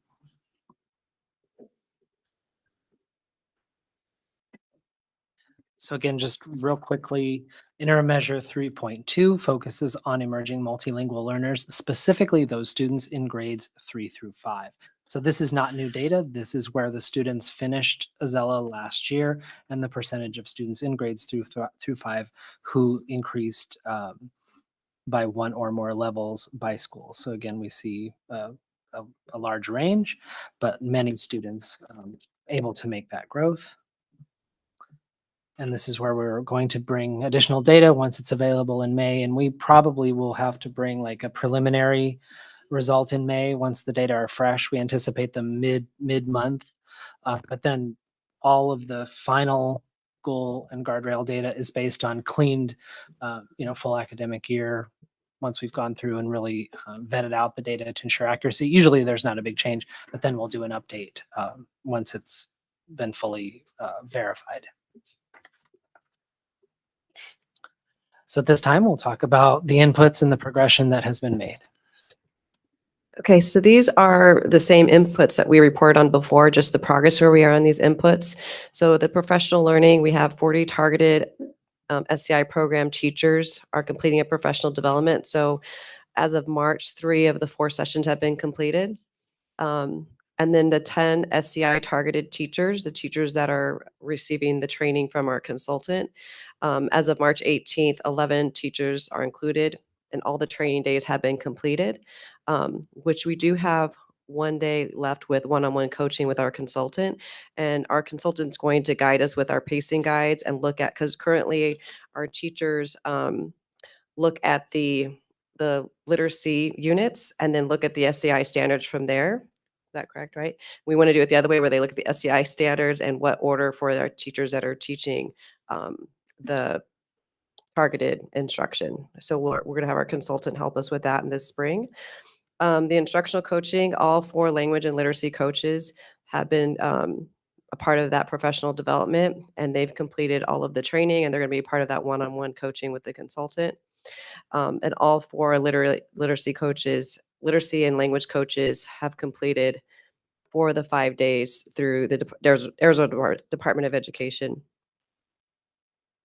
So again, just real quickly, interim measure 3.2 focuses on emerging multilingual learners, specifically those students in grades 3 through 5. So this is not new data. This is where the students finished Azella last year and the percentage of students in grades through 5 who increased by one or more levels by school. So again, we see a large range, but many students able to make that growth. And this is where we're going to bring additional data once it's available in May. And we probably will have to bring like a preliminary result in May once the data are fresh. We anticipate them mid-month. But then all of the final goal and guardrail data is based on cleaned, full academic year. Once we've gone through and really vetted out the data to ensure accuracy, usually there's not a big change, but then we'll do an update once it's been fully verified. So at this time, we'll talk about the inputs and the progression that has been made. Okay, so these are the same inputs that we reported on before, just the progress where we are on these inputs. So the professional learning, we have 40 targeted SCI program teachers are completing a professional development. So as of March, 3 of the 4 sessions have been completed. And then the 10 SCI targeted teachers, the teachers that are receiving the training from our consultant. As of March 18th, 11 teachers are included and all the training days have been completed, which we do have 1 day left with one-on-one coaching with our consultant. And our consultant's going to guide us with our pacing guides and look at, because currently our teachers look at the literacy units and then look at the SCI standards from there. Is that correct, right? We want to do it the other way where they look at the SCI standards and what order for our teachers that are teaching the targeted instruction. So we're going to have our consultant help us with that in this spring. The instructional coaching, all 4 language and literacy coaches have been a part of that professional development, and they've completed all of the training, and they're going to be part of that one-on-one coaching with the consultant. And all 4 literacy coaches, literacy and language coaches have completed for the 5 days through the Arizona Department of Education.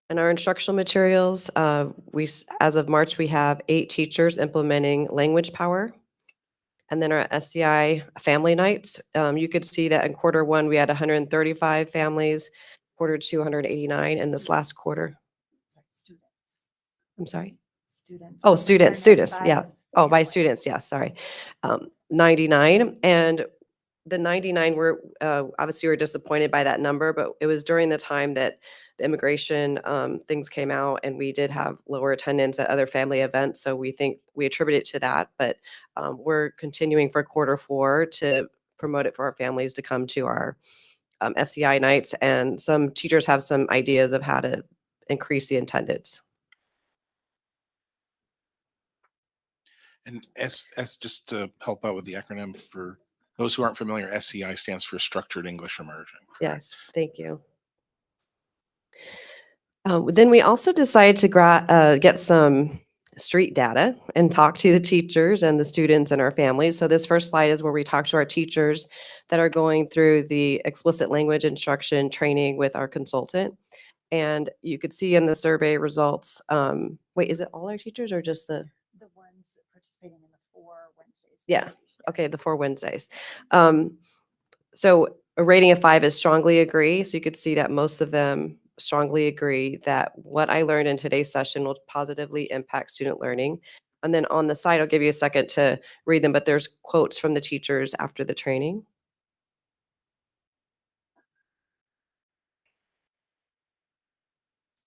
And our instructional materials, as of March, we have 8 teachers implementing Language Power. And then our SCI family nights, you could see that in Q1, we had 135 families, Q2, 189, and this last quarter. I'm sorry? Students. Oh, students, yeah. Oh, by students, yeah, sorry. 99, and the 99 were, obviously we're disappointed by that number, but it was during the time that the immigration things came out and we did have lower attendance at other family events. So we think we attribute it to that, but we're continuing for Q4 to promote it for our families to come to our SCI nights. And some teachers have some ideas of how to increase the attendance. And S just to help out with the acronym for those who aren't familiar, SCI stands for Structured English Immersion. Yes, thank you. Then we also decided to get some street data and talk to the teachers and the students and our families. So this first slide is where we talk to our teachers that are going through the explicit language instruction training with our consultant. And you could see in the survey results, wait, is it all our teachers or just the ones participating in the 4 Wednesdays? Yeah. Okay, the 4 Wednesdays. So a rating of 5 is strongly agree. So you could see that most of them strongly agree that what I learned in today's session will positively impact student learning. And then on the side, I'll give you a second to read them, but there's quotes from the teachers after the training.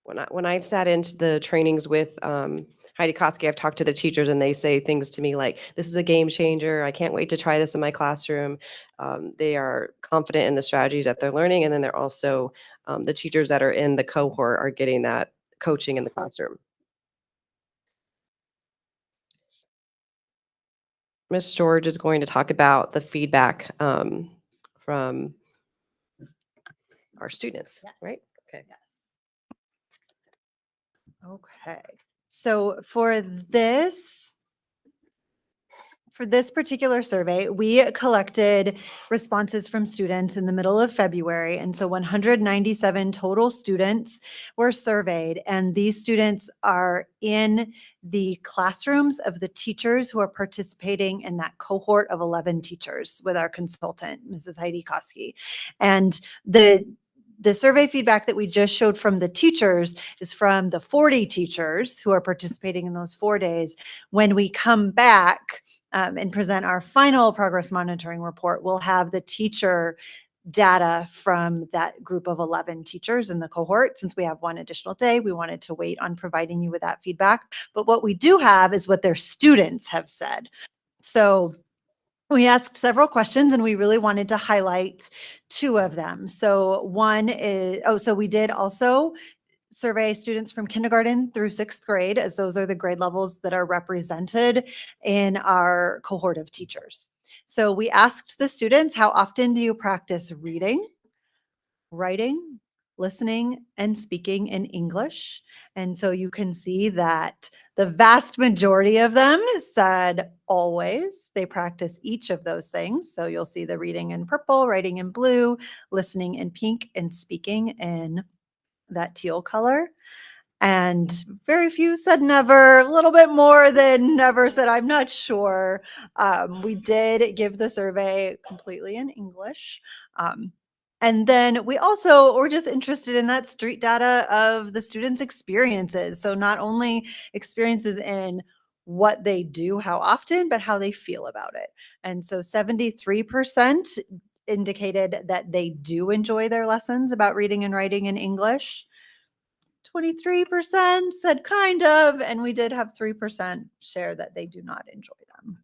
When I've sat into the trainings with Heidi Kotsky, I've talked to the teachers and they say things to me like, this is a game changer. I can't wait to try this in my classroom. They are confident in the strategies that they're learning. And then they're also, the teachers that are in the cohort are getting that coaching in the classroom. Ms. George is going to talk about the feedback from our students, right? Okay. Okay. So for this particular survey, we collected responses from students in the middle of February. And so 197 total students were surveyed. And these students are in the classrooms of the teachers who are participating in that cohort of 11 teachers with our consultant, Mrs. Heidi Koski. And the survey feedback that we just showed from the teachers is from the 40 teachers who are participating in those 4 days. When we come back and present our final progress monitoring report, we'll have the teacher data from that group of 11 teachers in the cohort. Since we have one additional day, we wanted to wait on providing you with that feedback. But what we do have is what their students have said. So we asked several questions and we really wanted to highlight 2 of them. So one is, so we did also survey students from kindergarten through 6th grade, as those are the grade levels that are represented in our cohort of teachers. So we asked the students, how often do you practice reading, writing, listening, and speaking in English? And so you can see that the vast majority of them said always. They practice each of those things. So you'll see the reading in purple, writing in blue, listening in pink, and speaking in that teal color. And very few said never. A little bit more than never said I'm not sure. We did give the survey completely in English. And then we also were just interested in that street data of the students' experiences. So not only experiences in what they do, how often, but how they feel about it. And so 73% indicated that they do enjoy their lessons about reading and writing in English. 23% said kind of, and we did have 3% share that they do not enjoy them.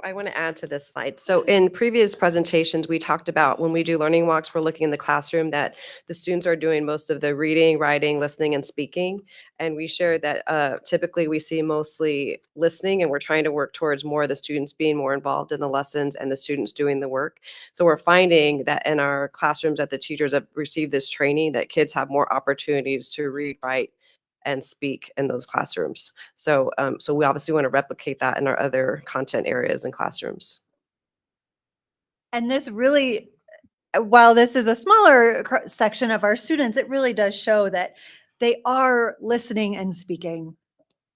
I want to add to this slide. So in previous presentations, we talked about when we do learning walks, we're looking in the classroom that the students are doing most of the reading, writing, listening, and speaking. And we shared that typically we see mostly listening, and we're trying to work towards more of the students being more involved in the lessons and the students doing the work. So we're finding that in our classrooms that the teachers have received this training, that kids have more opportunities to read, write, and speak in those classrooms. So, so we obviously want to replicate that in our other content areas and classrooms. And this really, while this is a smaller section of our students, it really does show that they are listening and speaking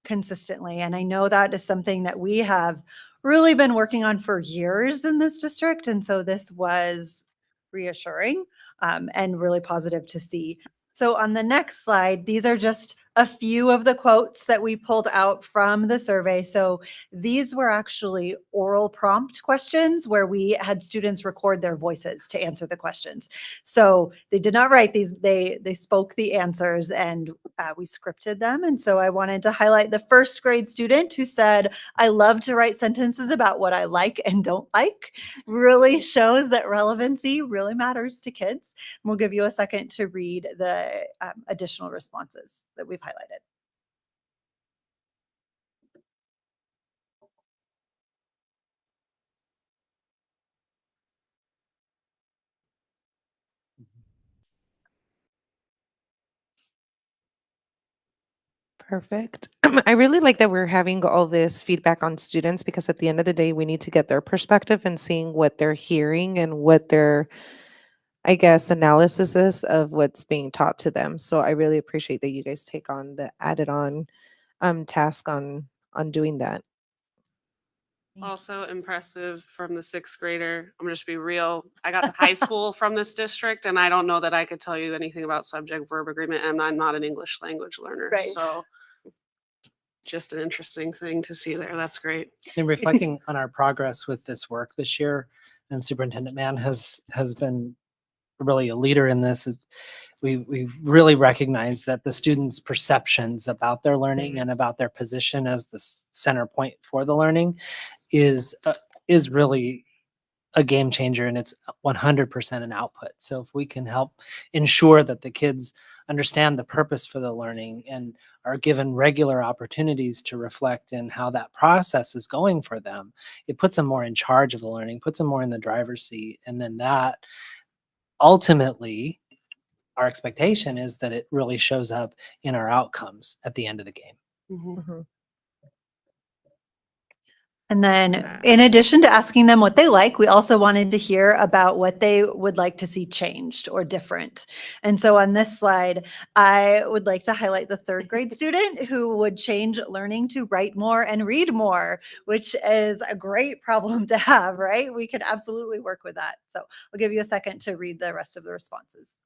consistently. And I know that is something that we have really been working on for years in this district. And so this was reassuring and really positive to see. So on the next slide, these are just a few of the quotes that we pulled out from the survey. So these were actually oral prompt questions where we had students record their voices to answer the questions. So they did not write these, they spoke the answers, and we scripted them. And so I wanted to highlight the 1st grade student who said, "I love to write sentences about what I like and don't like." Really shows that relevancy really matters to kids. And we'll give you a second to read the additional responses that we've highlighted. Perfect. I really like that we're having all this feedback on students, because at the end of the day, we need to get their perspective and seeing what they're hearing and what their, I guess, analysis is of what's being taught to them. So I really appreciate that you guys take on the added on task on doing that. Also impressive from the 6th grader. I'm just be real. I got to high school from this district, and I don't know that I could tell you anything about subject verb agreement, and I'm not an English language learner. Right. So just an interesting thing to see there. That's great. In reflecting on our progress with this work this year, and Superintendent Mann has been really a leader in this. We've really recognized that the students' perceptions about their learning and about their position as the center point for the learning is really a game changer, and it's 100% an output. So if we can help ensure that the kids understand the purpose for the learning and are given regular opportunities to reflect in how that process is going for them, it puts them more in charge of the learning, puts them more in the driver's seat. And then that ultimately, our expectation is that it really shows up in our outcomes at the end of the game. Mhm. And then in addition to asking them what they like, we also wanted to hear about what they would like to see changed or different. And so on this slide, I would like to highlight the third grade student who would change learning to write more and read more, which is a great problem to have, right? We could absolutely work with that. So I'll give you a second to read the rest of the responses.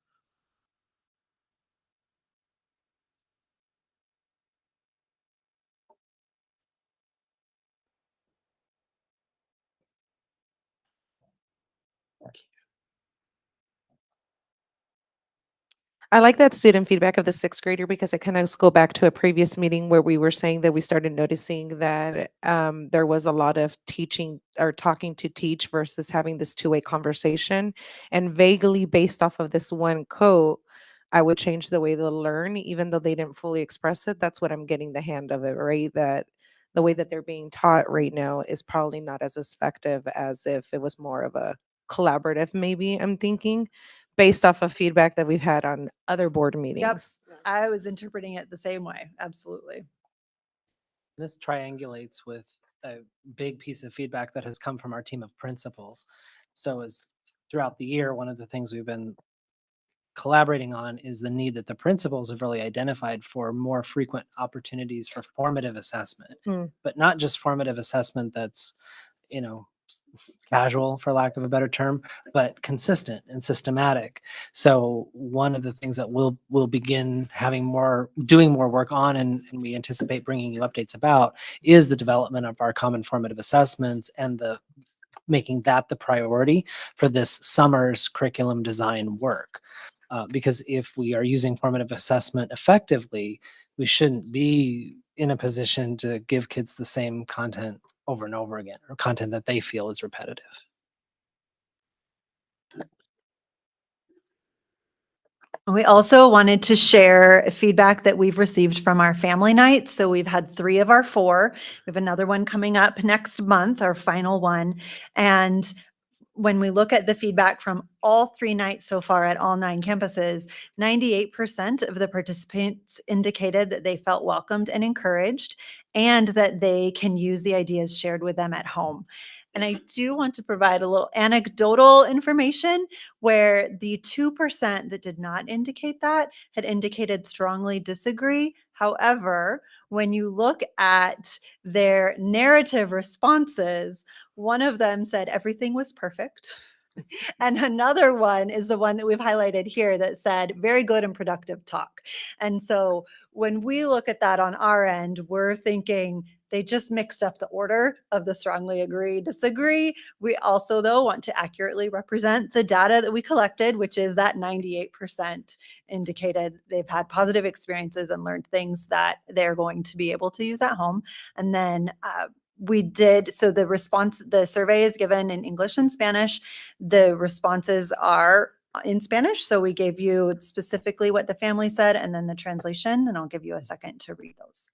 I like that student feedback of the sixth grader because it kind of go back to a previous meeting where we were saying that we started noticing that there was a lot of teaching or talking to teach versus having this two-way conversation. And vaguely based off of this one quote, I would change the way they learn, even though they didn't fully express it. That's what I'm getting the hand of it, right? That the way that they're being taught right now is probably not as effective as if it was more of a collaborative, maybe I'm thinking based off of feedback that we've had on other board Yep. meetings. I was interpreting it the same way. Absolutely. This triangulates with a big piece of feedback that has come from our team of principals. So as throughout the year, one of the things we've been collaborating on is the need that the principals have really identified for more frequent opportunities for formative assessment, Mm. but not just formative assessment that's, you know, casual for lack of a better term, but consistent and systematic. So one of the things that we'll begin doing more work on, and we anticipate bringing you updates about, is the development of our common formative assessments and the making that the priority for this summer's curriculum design work. Because if we are using formative assessment effectively, we shouldn't be in a position to give kids the same content over and over again, or content that they feel is repetitive. We also wanted to share feedback that we've received from our family nights. So we've had 3 of our 4. We have another one coming up next month, our final one. And when we look at the feedback from all 3 nights so far at all 9 campuses, 98% of the participants indicated that they felt welcomed and encouraged, and that they can use the ideas shared with them at home. And I do want to provide a little anecdotal information where the 2% that did not indicate that had indicated strongly disagree. However, when you look at their narrative responses, one of them said everything was perfect. And another one is the one that we've highlighted here that said very good and productive talk. And so when we look at that on our end, we're thinking they just mixed up the order of the strongly agree, disagree. We also, though, want to accurately represent the data that we collected, which is that 98% indicated they've had positive experiences and learned things that they're going to be able to use at home. And then so the survey is given in English and Spanish. The responses are in Spanish. So we gave you specifically what the family said and then the translation, and I'll give you a second to read those.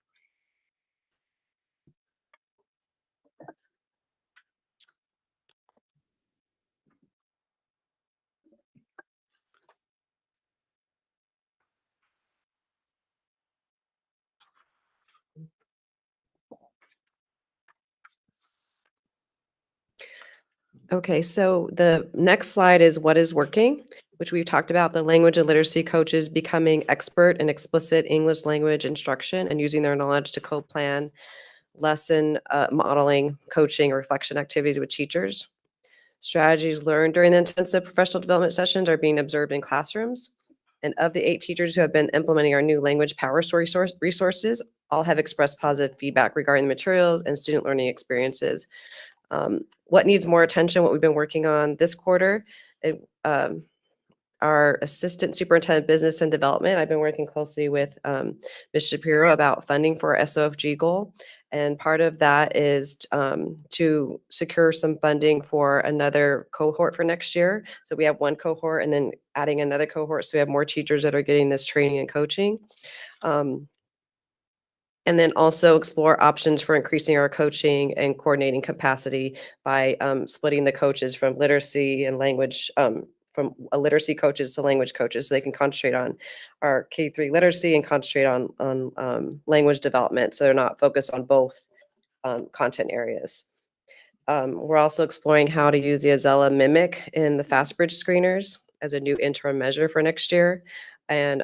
Okay, so the next slide is what is working, which we've talked about, the language and literacy coaches becoming expert in explicit English language instruction and using their knowledge to co-plan lesson modeling, coaching, or reflection activities with teachers. Strategies learned during the intensive professional development sessions are being observed in classrooms. And of the 8 teachers who have been implementing our new language power story resources, all have expressed positive feedback regarding the materials and student learning experiences. What needs more attention, what we've been working on this quarter, our assistant superintendent business and development. I've been working closely with Ms. Shapiro about funding for our SOFG goal. And part of that is to secure some funding for another cohort for next year. So we have one cohort and then adding another cohort. So we have more teachers that are getting this training and coaching. And then also explore options for increasing our coaching and coordinating capacity by splitting the coaches from literacy and language, from literacy coaches to language coaches, so they can concentrate on our K-3 literacy and concentrate on language development, so they're not focused on both content areas. We're also exploring how to use the Azella Mimic in the FastBridge screeners as a new interim measure for next year. And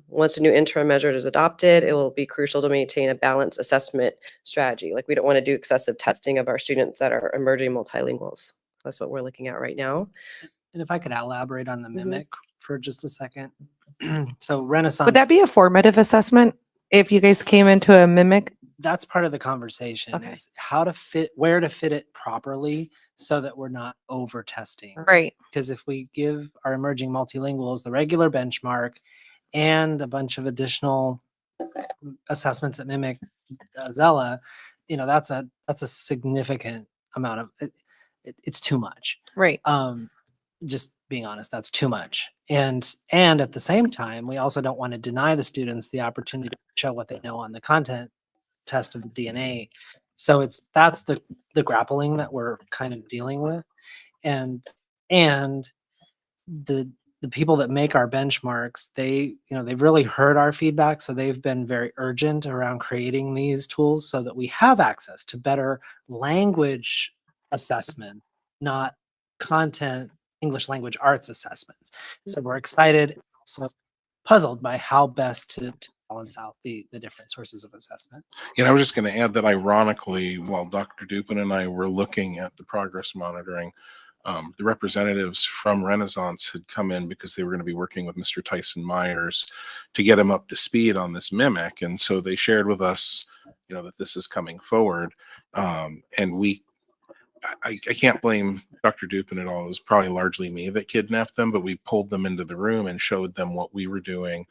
once a new interim measure is adopted, it will be crucial to maintain a balanced assessment strategy. Like, we don't want to do excessive testing of our students that are emerging multilinguals. That's what we're looking at right now. And if I could elaborate on the Mhm. mimic for just a second. So Renaissance. Would that be a formative assessment if you guys came into a mimic? That's part of the conversation, Okay. is how to fit, where to fit it properly so that we're not over testing. Right. Because if we give our emerging multilinguals the regular benchmark and a bunch of additional assessments that mimic Zella, that's a significant amount of it. It's too much. Right. Just being honest, that's too much. And at the same time, we also don't want to deny the students the opportunity to show what they know on the content test of the DNA. So that's the grappling that we're kind of dealing with. And the people that make our benchmarks, they've really heard our feedback. So they've been very urgent around creating these tools so that we have access to better language assessment, not content English language arts assessments. So we're excited, also puzzled by how best to balance out the different sources of assessment. And I was just going to add that ironically, while Dr. Dupin and I were looking at the progress monitoring, the representatives from Renaissance had come in because they were going to be working with Mr. Tyson Myers to get him up to speed on this mimic. And so they shared with us, that this is coming forward. And I can't blame Dr. Dupin at all. It was probably largely me that kidnapped them, but we pulled them into the room and showed them what we were doing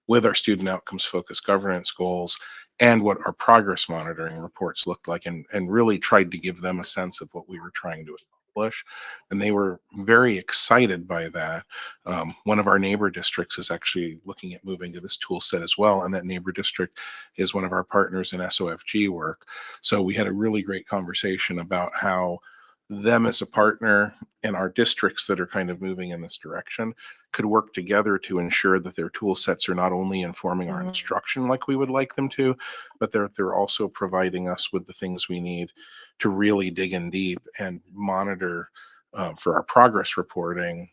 with our student outcomes focused governance goals and what our progress monitoring reports looked like, and really tried to give them a sense of what we were trying to accomplish. And they were very excited by that. One of our neighbor districts is actually looking at moving to this tool set as well. And that neighbor district is one of our partners in SOFG work. So we had a really great conversation about how them as a partner and our districts that are kind of moving in this direction could work together to ensure that their tool sets are not only informing our instruction like we would like them to, but they're also providing us with the things we need to really dig in deep and monitor for our progress reporting,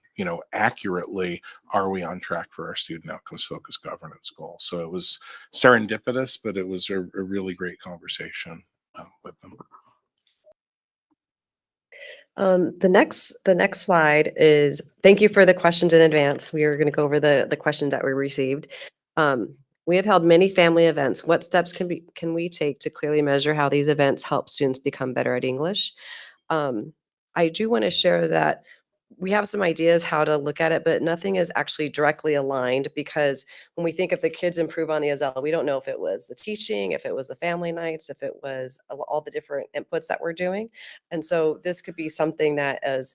accurately, are we on track for our student outcomes focused governance goal? So it was serendipitous, but it was a really great conversation with them. The next slide is, thank you for the questions in advance. We are going to go over the questions that we received. We have held many family events. What steps can we take to clearly measure how these events help students become better at English? I do want to share that we have some ideas how to look at it, but nothing is actually directly aligned, because when we think if the kids improve on the Azella, we don't know if it was the teaching, if it was the family nights, if it was all the different inputs that we're doing. And so this could be something that as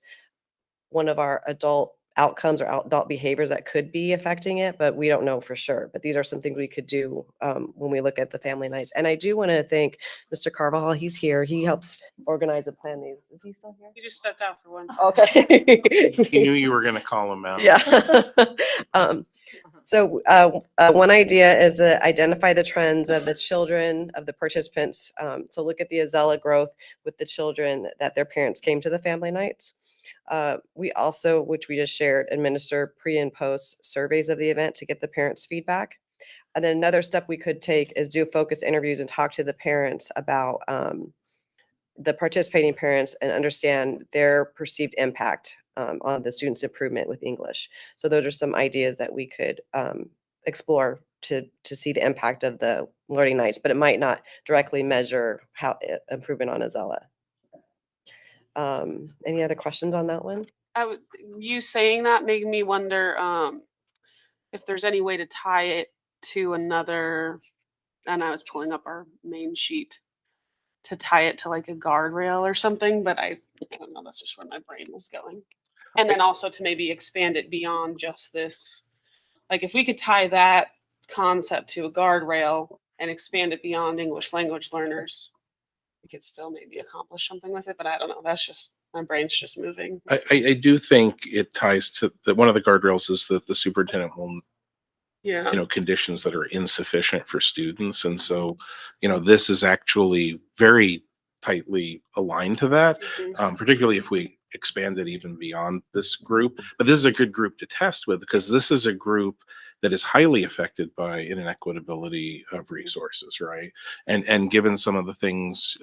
one of our adult outcomes or adult behaviors that could be affecting it, but we don't know for sure. But these are some things we could do when we look at the family nights. And I do want to thank Mr. Carvajal. He's here. He helps organize and plan these. Is he still here? You just stepped out for 1 second. Okay. He knew you were going to call him out. Yeah. So one idea is to identify the trends of the children of the participants. So look at the Azella growth with the children that their parents came to the family nights. We also, which we just shared, administer pre and post surveys of the event to get the parents' feedback. And then another step we could take is do focus interviews and talk to the parents about the participating parents and understand their perceived impact on the students' improvement with English. So those are some ideas that we could explore to see the impact of the learning nights, but it might not directly measure how improvement on Azella. Any other questions on that one? You saying that made me wonder if there's any way to tie it to another, and I was pulling up our main sheet. to tie it to like a guardrail or something, but I don't know, that's just where my brain was going. And then also to maybe expand it beyond just this, like if we could tie that concept to a guardrail and expand it beyond English language learners, we could still maybe accomplish something with it, but I don't know. That's just, my brain's just moving. I do think it ties to that one of the guardrails is that the superintendent will, Yeah. conditions that are insufficient for students. And so, this is actually very tightly aligned to that, Mhm. particularly if we expand it even beyond this group. But this is a good group to test with because this is a group that is highly affected by inequitability of resources, right? And given some of the things,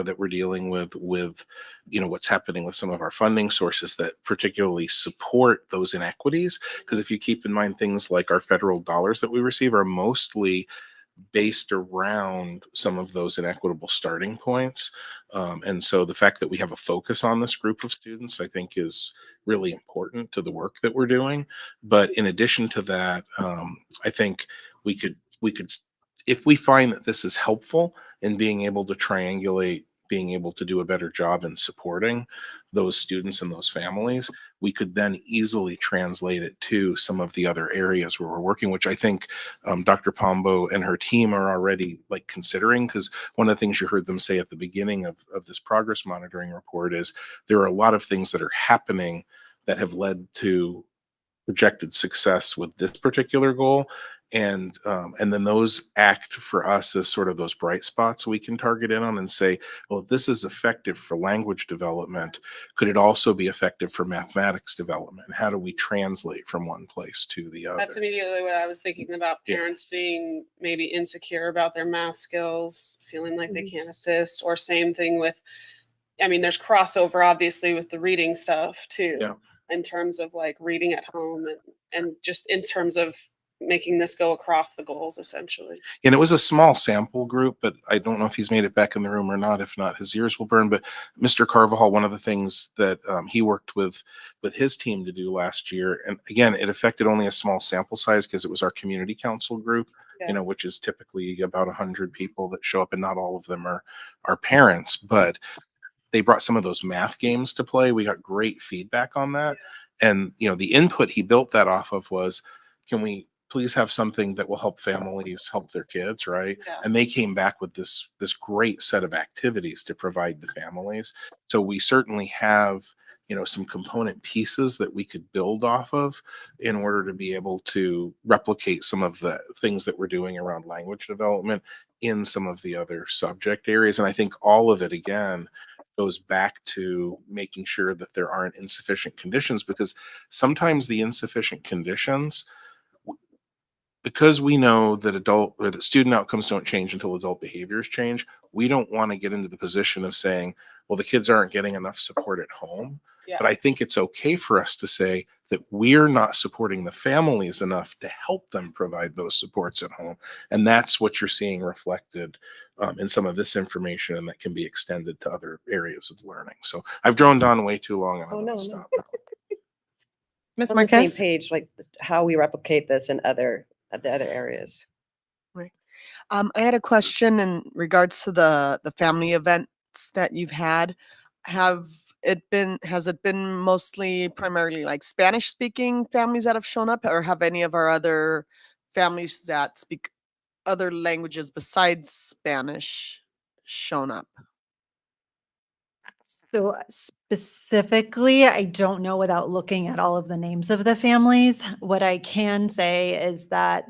that we're dealing with what's happening with some of our funding sources that particularly support those inequities, because if you keep in mind things like our federal dollars that we receive are mostly based around some of those inequitable starting points. And so the fact that we have a focus on this group of students, I think, is really important to the work that we're doing. But in addition to that, I think we could, if we find that this is helpful in being able to triangulate, being able to do a better job in supporting those students and those families, we could then easily translate it to some of the other areas where we're working, which I think Dr. Pombo and her team are already like considering, because one of the things you heard them say at the beginning of this progress monitoring report is there are a lot of things that are happening that have led to projected success with this particular goal. And then those act for us as sort of those bright spots we can target in on and say, well, if this is effective for language development, could it also be effective for mathematics development? How do we translate from one place to the other? That's immediately what I was thinking about, Yeah. parents being maybe insecure about their math skills, feeling like they Mm-hmm. can't assist, or same thing with, I mean, there's crossover obviously with the reading stuff too, Yeah. in terms of like reading at home and just in terms of making this go across the goals essentially. And it was a small sample group, but I don't know if he's made it back in the room or not. If not, his ears will burn. But Mr. Carvajal, one of the things that he worked with his team to do last year, and again, it affected only a small sample size because it was our community council group, Yeah. which is typically about 100 people that show up, and not all of them are parents, but they brought some of those math games to play. We got great feedback on that. And, the input he built that off of was, can we please have something that will help families help their kids, right? Yeah. And they came back with this great set of activities to provide to families. So we certainly have, some component pieces that we could build off of in order to be able to replicate some of the things that we're doing around language development in some of the other subject areas. And I think all of it, again, goes back to making sure that there aren't insufficient conditions, because sometimes the insufficient conditions, because we know that that student outcomes don't change until adult behaviors change, we don't want to get into the position of saying, well, the kids aren't getting enough support at home. Yeah. But I think it's okay for us to say that we're not supporting the families enough to help them provide those supports at home. And that's what you're seeing reflected in some of this information, and that can be extended to other areas of learning. So I've droned on way too long, and I'm Oh, going no, to no. stop. Ms. On the same Marquez? page, like how we replicate this in the other areas. I had a question in regards to the family events that you've had. Has it been mostly primarily like Spanish speaking families that have shown up, or have any of our other families that speak other languages besides Spanish shown up? So specifically, I don't know without looking at all of the names of the families. What I can say is that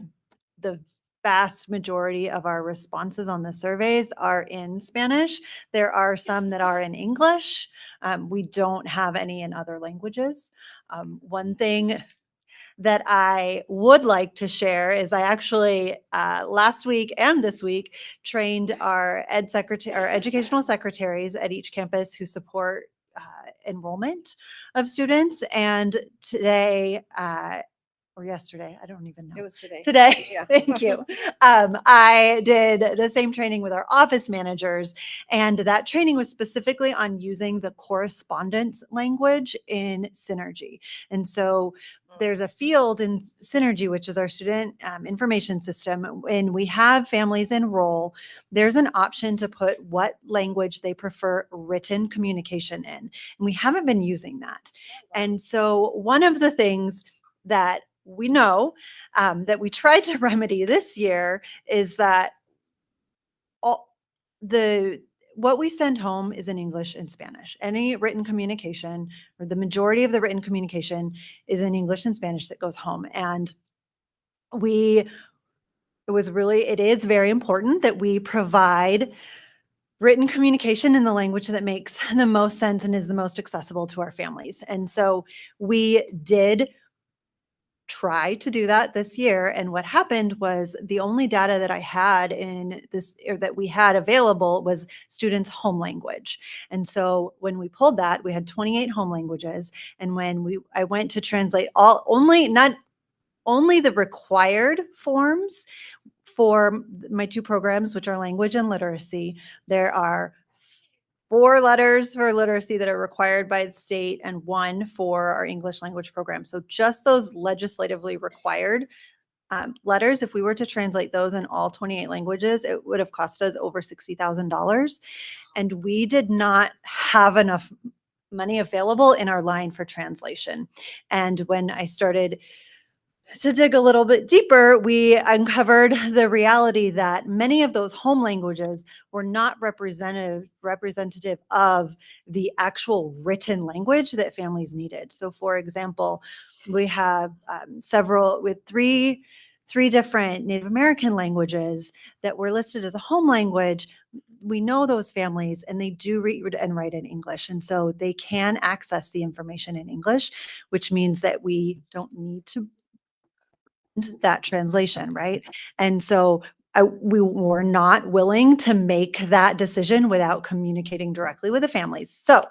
the vast majority of our responses on the surveys are in Spanish. There are some that are in English. We don't have any in other languages. One thing that I would like to share is I actually last week and this week trained our educational secretaries at each campus who support enrollment of students. And today or yesterday. I don't even know. It was today. Today. Yeah. Thank you. I did the same training with our office managers, and that training was specifically on using the correspondence language in Synergy. And so there's a field in Synergy, which is our student information system. When we have families enroll, there's an option to put what language they prefer written communication in. And we haven't been using that. And so one of the things that we know that we tried to remedy this year is that what we send home is in English and Spanish. Any written communication, or the majority of the written communication, is in English and Spanish that goes home. And it is very important that we provide written communication in the language that makes the most sense and is the most accessible to our families. And so we did try to do that this year. And what happened was the only data that I had in this, or that we had available, was students' home language. And so when we pulled that, we had 28 home languages. And when I went to translate not only the required forms for my two programs, which are language and literacy, there are 4 letters for literacy that are required by the state and 1 for our English language program. So just those legislatively required letters, if we were to translate those in all 28 languages, it would have cost us over $60,000. And we did not have enough money available in our line for translation. And when I started to dig a little bit deeper, we uncovered the reality that many of those home languages were not representative of the actual written language that families needed. So for example, we have three different Native American languages that were listed as a home language. We know those families, and they do read and write in English. And so they can access the information in English, which means that we don't need to that translation, right? And so we were not willing to make that decision without communicating directly with the families. So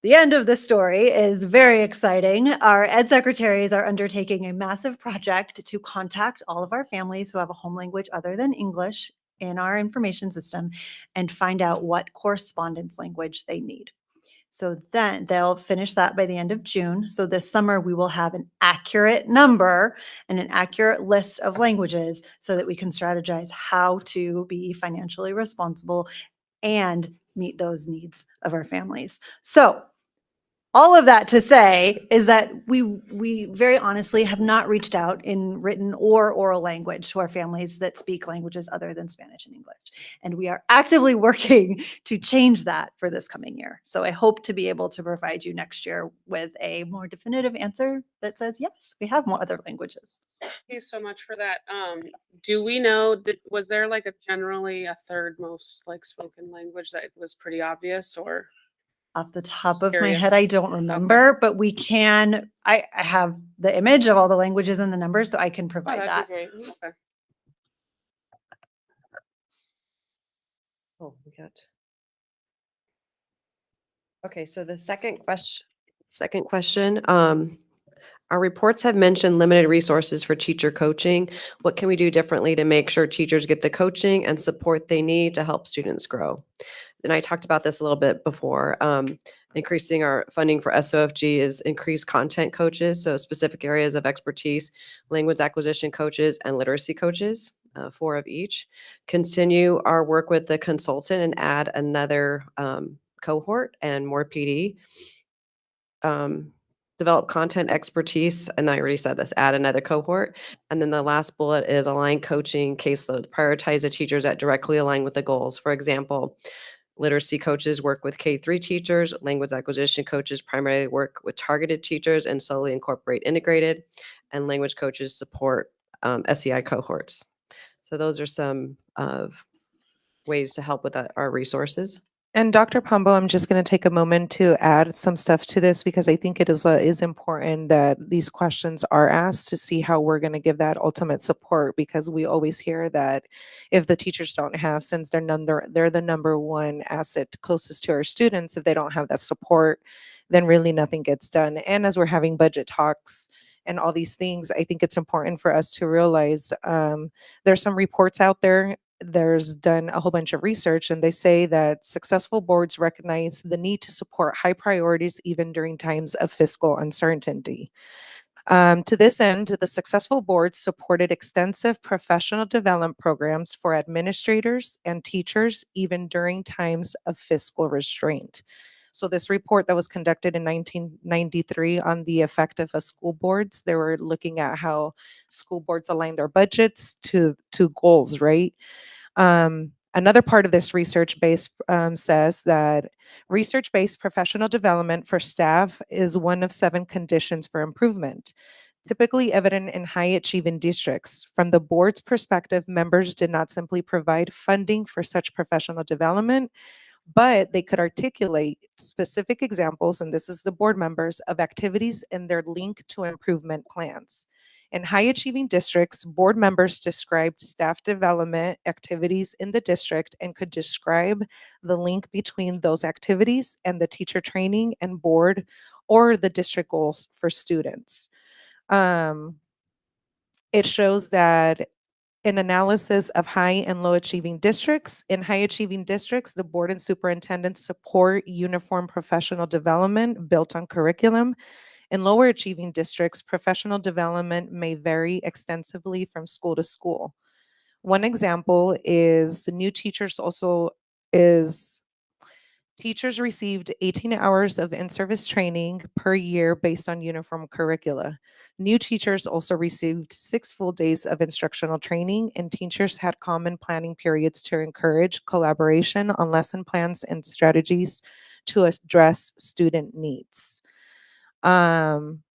the end of the story is very exciting. Our ed secretaries are undertaking a massive project to contact all of our families who have a home language other than English in our information system and find out what correspondence language they need. So then they'll finish that by the end of June. So this summer we will have an accurate number and an accurate list of languages so that we can strategize how to be financially responsible and meet those needs of our families. So all of that to say is that we very honestly have not reached out in written or oral language to our families that speak languages other than Spanish and English. And we are actively working to change that for this coming year. So I hope to be able to provide you next year with a more definitive answer that says, yes, we have more other languages. Thank you so much for that. Do we know, was there like generally a third most like spoken language that was pretty obvious, or? Off the top of my Curious. head, I don't remember, but we can, I have the image of all the languages and the numbers, so I can Oh, provide that'd that. be great. Okay. Oh, we got. Okay, so the second question, our reports have mentioned limited resources for teacher coaching. What can we do differently to make sure teachers get the coaching and support they need to help students grow? And I talked about this a little bit before. Increasing our funding for SOFG is increased content coaches, so specific areas of expertise, language acquisition coaches, and literacy coaches, 4 of each. Continue our work with the consultant and add another cohort and more PD. Develop content expertise, and I already said this, add another cohort. And then the last bullet is align coaching caseload, prioritize the teachers that directly align with the goals. For example, literacy coaches work with K-3 teachers, language acquisition coaches primarily work with targeted teachers and solely incorporate integrated, and language coaches support SEI cohorts. So those are some of ways to help with our resources. And Dr. Pombo, I'm just going to take a moment to add some stuff to this because I think it is important that these questions are asked to see how we're going to give that ultimate support, because we always hear that if the teachers don't have, since they're the number one asset closest to our students, if they don't have that support, then really nothing gets done. And as we're having budget talks and all these things, I think it's important for us to realize there's some reports out there. There's done a whole bunch of research, and they say that successful boards recognize the need to support high priorities even during times of fiscal uncertainty. To this end, the successful board supported extensive professional development programs for administrators and teachers, even during times of fiscal restraint. So this report that was conducted in 1993 on the effect of school boards, they were looking at how school boards align their budgets to goals, right? Another part of this research base says that research-based professional development for staff is one of 7 conditions for improvement, typically evident in high-achieving districts. From the board's perspective, members did not simply provide funding for such professional development, but they could articulate specific examples, and this is the board members, of activities and their link to improvement plans. In high-achieving districts, board members described staff development activities in the district and could describe the link between those activities and the teacher training and board or the district goals for students. It shows that an analysis of high and low achieving districts. In high achieving districts, the board and superintendent support uniform professional development built on curriculum. In lower achieving districts, professional development may vary extensively from school to school. One example is teachers received 18 hours of in-service training per year based on uniform curricula. New teachers also received 6 full days of instructional training, and teachers had common planning periods to encourage collaboration on lesson plans and strategies to address student needs.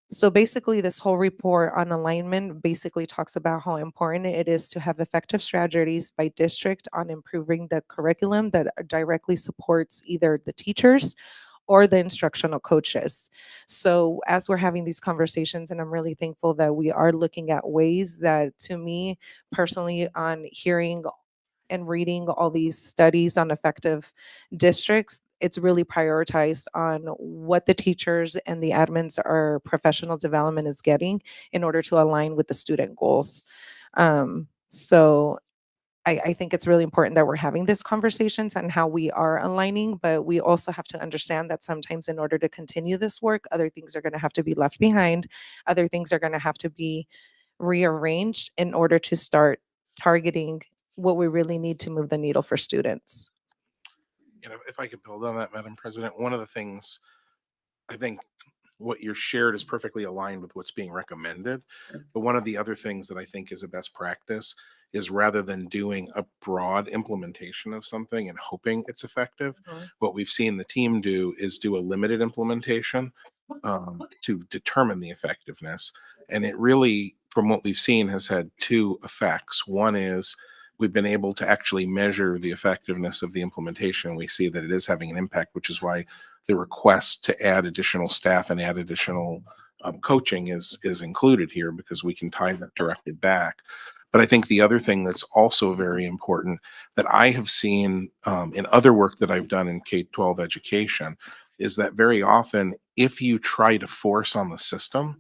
So basically, this whole report on alignment basically talks about how important it is to have effective strategies by district on improving the curriculum that directly supports either the teachers or the instructional coaches. So as we're having these conversations, and I'm really thankful that we are looking at ways that, to me personally, on hearing and reading all these studies on effective districts, it's really prioritized on what the teachers and the admins or professional development is getting in order to align with the student goals. So I think it's really important that we're having these conversations and how we are aligning, but we also have to understand that sometimes in order to continue this work, other things are going to have to be left behind. Other things are going to have to be rearranged in order to start targeting what we really need to move the needle for students. You know, if I could build on that, Madam President, one of the things I think what you're shared is perfectly aligned with what's being recommended. But one of the other things that I think is a best practice is rather than doing a broad implementation of something and hoping it's effective, what we've seen the team do is do a limited implementation to determine the effectiveness. And it really, from what we've seen, has had 2 effects. One is we've been able to actually measure the effectiveness of the implementation. We see that it is having an impact, which is why the request to add additional staff and add additional coaching is included here, because we can tie that directly back. But I think the other thing that's also very important that I have seen in other work that I've done in K-12 education is that very often, if you try to force on the system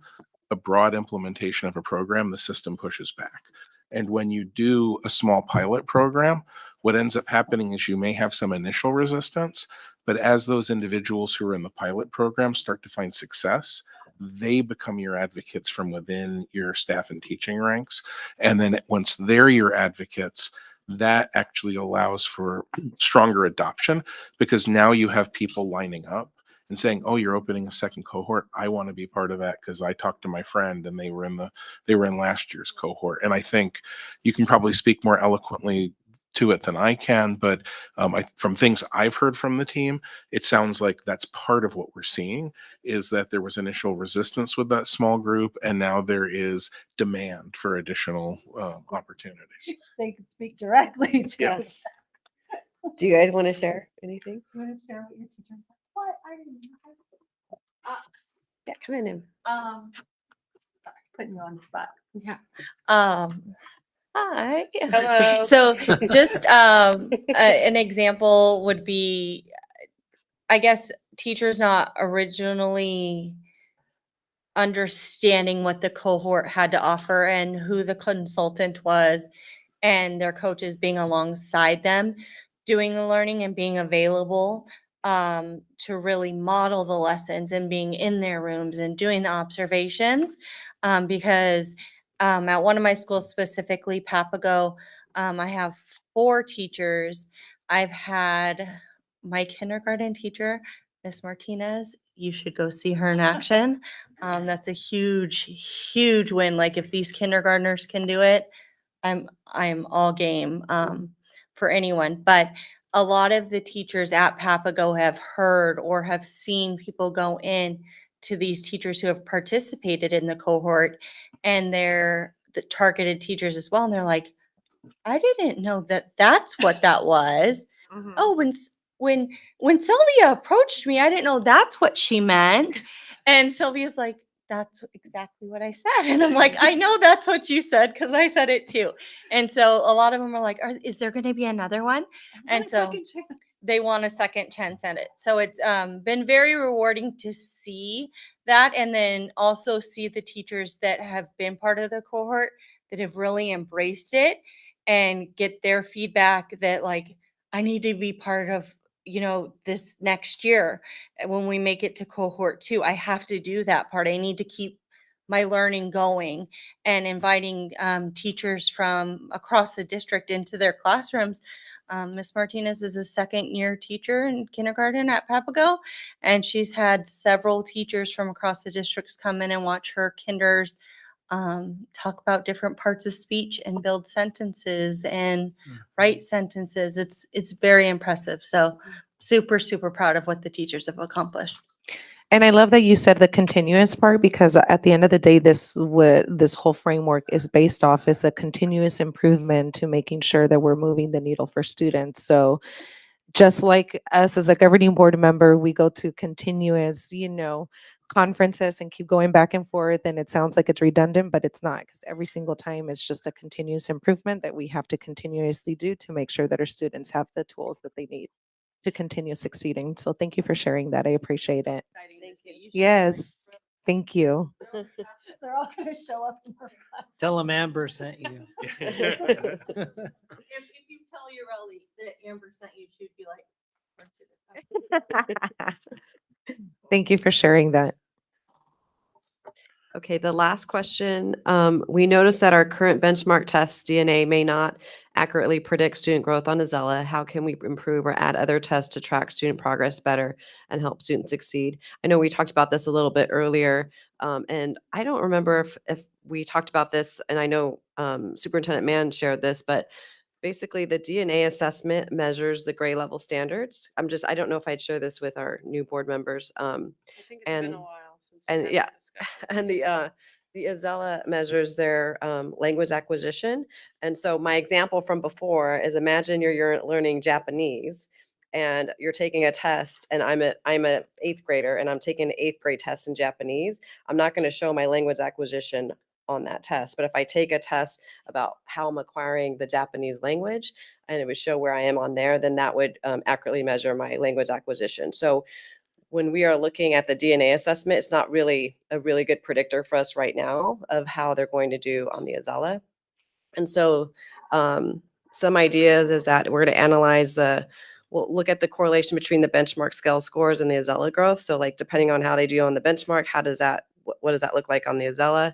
a broad implementation of a program, the system pushes back. And when you do a small pilot program, what ends up happening is you may have some initial resistance, but as those individuals who are in the pilot program start to find success, they become your advocates from within your staff and teaching ranks. And then once they're your advocates, that actually allows for stronger adoption, because now you have people lining up and saying, oh, you're opening a second cohort. I want to be part of that because I talked to my friend and they were in last year's cohort. And I think you can probably speak more eloquently to it than I can, but from things I've heard from the team, it sounds like that's part of what we're seeing, is that there was initial resistance with that small group, and now there is demand for additional opportunities. They could speak directly to. Yeah. Do you guys want to share anything? You want to share what your teacher said? What? I didn't know. Yeah, come in. Sorry, putting you on the spot. Yeah. Hi. Hello. So just an example would be, I guess, teachers not originally understanding what the cohort had to offer and who the consultant was, and their coaches being alongside them, doing the learning and being available to really model the lessons and being in their rooms and doing the observations. Because at one of my schools, specifically Papago, I have 4 teachers. I've had my kindergarten teacher, Miss Martinez. You should go see her in action. That's a huge, huge win. Like if these kindergartners can do it, I'm all game for anyone. But a lot of the teachers at Papago have heard or have seen people go in to these teachers who have participated in the cohort, and they're the targeted teachers as well. And they're like, I didn't know that that's what that was. Oh, when Sylvia approached me, I didn't know that's what she meant. And Sylvia's like, that's exactly what I said. And I'm like, I know that's what you said because I said it too. And so a lot of them are like, is there going to be another one? And so they want a second chance at it. So it's been very rewarding to see that, and then also see the teachers that have been part of the cohort that have really embraced it and get their feedback that like, I need to be part of, this next year. When we make it to cohort 2, I have to do that part. I need to keep my learning going, and inviting teachers from across the district into their classrooms. Miss Martinez is a 2nd-year teacher in kindergarten at Papago, and she's had several teachers from across the districts come in and watch her kinders talk about different parts of speech and build sentences and write sentences. It's very impressive. So super, super proud of what the teachers have accomplished. And I love that you said the continuous part, because at the end of the day, this whole framework is based off is a continuous improvement to making sure that we're moving the needle for students. So just like us as a governing board member, we go to continuous, conferences and keep going back and forth, and it sounds like it's redundant, but it's not, because every single time it's just a continuous improvement that we have to continuously do to make sure that our students have the tools that they need to continue succeeding. So thank you for sharing that. I appreciate it. Yes, thank you. They're all going to show up in her class. Tell them Amber sent you. If you tell your Ellie that Amber sent you, she'd be like, Thank you for sharing that. Okay, the last question. We noticed that our current benchmark test, DNA, may not accurately predict student growth on Azella. How can we improve or add other tests to track student progress better and help students succeed? I know we talked about this a little bit earlier, and I don't remember if we talked about this, and I know Superintendent Mann shared this, but basically the DNA assessment measures the grade level standards. I don't know if I'd share this with our new board members. I think it's been And a while since we've and had yeah, that discussion. and the Azella measures their language acquisition. And so my example from before is, imagine you're learning Japanese and you're taking a test, and I'm a 8th grader and I'm taking an 8th grade test in Japanese. I'm not going to show my language acquisition on that test. But if I take a test about how I'm acquiring the Japanese language, and it would show where I am on there, then that would accurately measure my language acquisition. So when we are looking at the DNA assessment, it's not really a really good predictor for us right now of how they're going to do on the Azella. And so some ideas is that we're going to analyze we'll look at the correlation between the benchmark scale scores and the Azella growth. So like, depending on how they do on the benchmark, what does that look like on the Azella?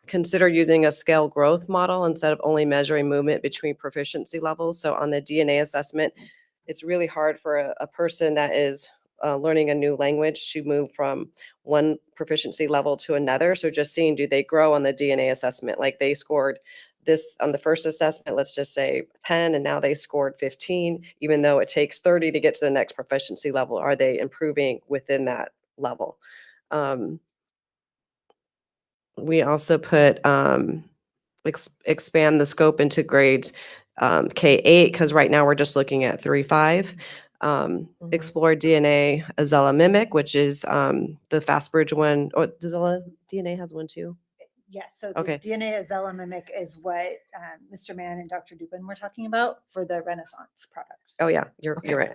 Consider using a scale growth model instead of only measuring movement between proficiency levels. So on the DNA assessment, it's really hard for a person that is learning a new language to move from one proficiency level to another. So just seeing, do they grow on the DNA assessment? Like they scored this on the first assessment, let's just say 10, and now they scored 15, even though it takes 30 to get to the next proficiency level. Are they improving within that level? We also put expand the scope into grades K8, because right now we're just looking at 3-5. Explore DNA Azella Mimic, which is the FastBridge one. Or does Azella DNA has one too? Yes, so Okay. the DNA Azella Mimic is what Mr. Mann and Dr. Dubin were talking about for the Renaissance product. Oh yeah, you're right.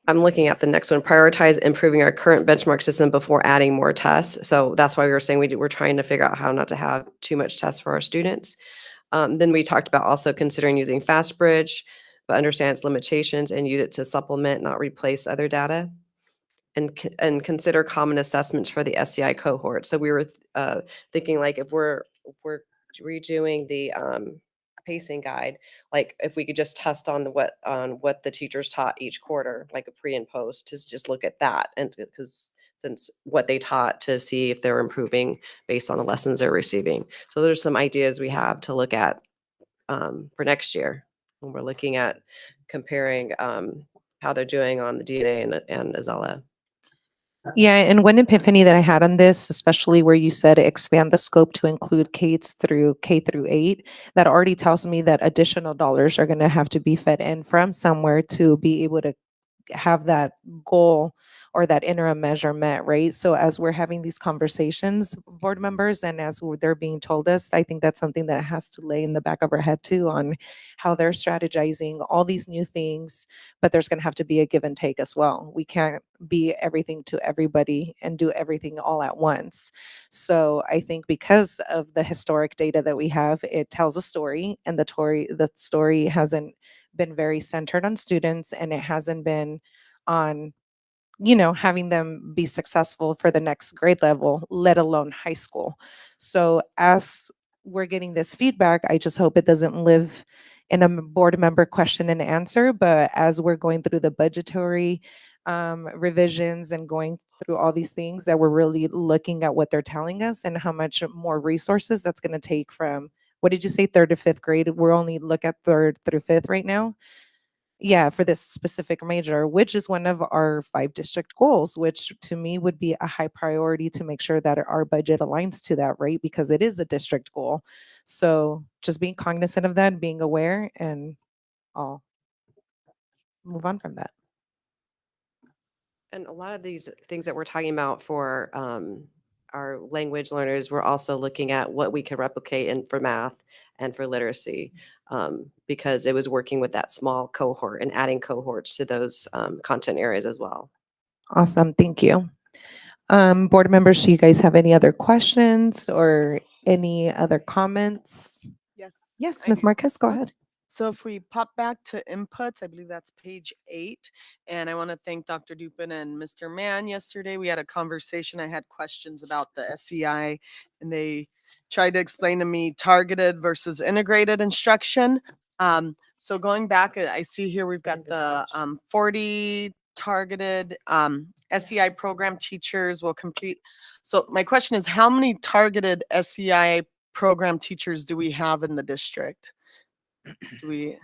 I'm looking at the next one, prioritize improving our current benchmark system before adding more tests. So that's why we were saying we're trying to figure out how not to have too much tests for our students. Then we talked about also considering using FastBridge, but understand its limitations and use it to supplement, not replace other data. And consider common assessments for the SCI cohort. So we were thinking like if we're redoing the pacing guide, like if we could just test on what the teachers taught each quarter, like a pre and post, to just look at that, and because since what they taught, to see if they're improving based on the lessons they're receiving. So there's some ideas we have to look at for next year when we're looking at comparing how they're doing on the DNA and Azella. Yeah, and one epiphany that I had on this, especially where you said expand the scope to include K through 8, that already tells me that additional dollars are going to have to be fed in from somewhere to be able to have that goal or that interim measure met, right? So as we're having these conversations, board members, and as they're being told us, I think that's something that has to lay in the back of our head too, on how they're strategizing all these new things, but there's going to have to be a give and take as well. We can't be everything to everybody and do everything all at once. So I think because of the historic data that we have, it tells a story, and the story hasn't been very centered on students, and it hasn't been on having them be successful for the next grade level, let alone high school. So as we're getting this feedback, I just hope it doesn't live in a board member question and answer, but as we're going through the budgetary revisions and going through all these things, that we're really looking at what they're telling us and how much more resources that's going to take from, what did you say, 3rd to 5th grade? We're only look at 3rd through 5th right now. Yeah, for this specific major, which is one of our 5 district goals, which to me would be a high priority to make sure that our budget aligns to that, right? Because it is a district goal. So just being cognizant of that, being aware, and I'll move on from that. And a lot of these things that we're talking about for our language learners, we're also looking at what we can replicate for math and for literacy, because it was working with that small cohort and adding cohorts to those content areas as well. Awesome, thank you. Board members, do you guys have any other questions or any other comments? Yes, I Ms. do. Marquez, go ahead. So if we pop back to inputs, I believe that's page 8. And I want to thank Dr. Dupin and Mr. Mann. Yesterday, we had a conversation. I had questions about the SEI, and they tried to explain to me targeted versus integrated instruction. So going back, I see here we've got the 40 targeted SEI program teachers will complete. So my question is, how many targeted SEI program teachers do we have in the district? Do we?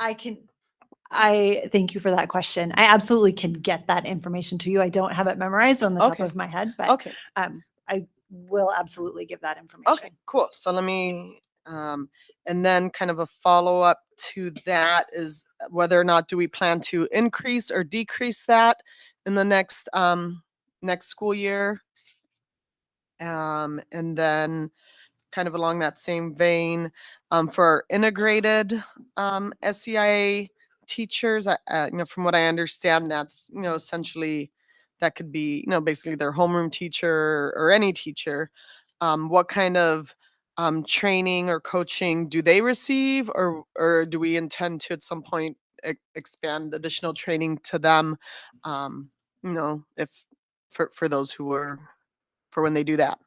I thank you for that question. I absolutely can get that information to you. I don't have it memorized on the top Okay. of my head, but Okay. I will absolutely give that information. Okay, cool. So let me, and then kind of a follow-up to that is whether or not do we plan to increase or decrease that in the next school year? And then kind of along that same vein, for our integrated SEIA teachers, from what I understand, that's, essentially that could be, basically their homeroom teacher or any teacher. What kind of training or coaching do they receive, or do we intend to at some point expand additional training to them? If for those who are, for when they do that.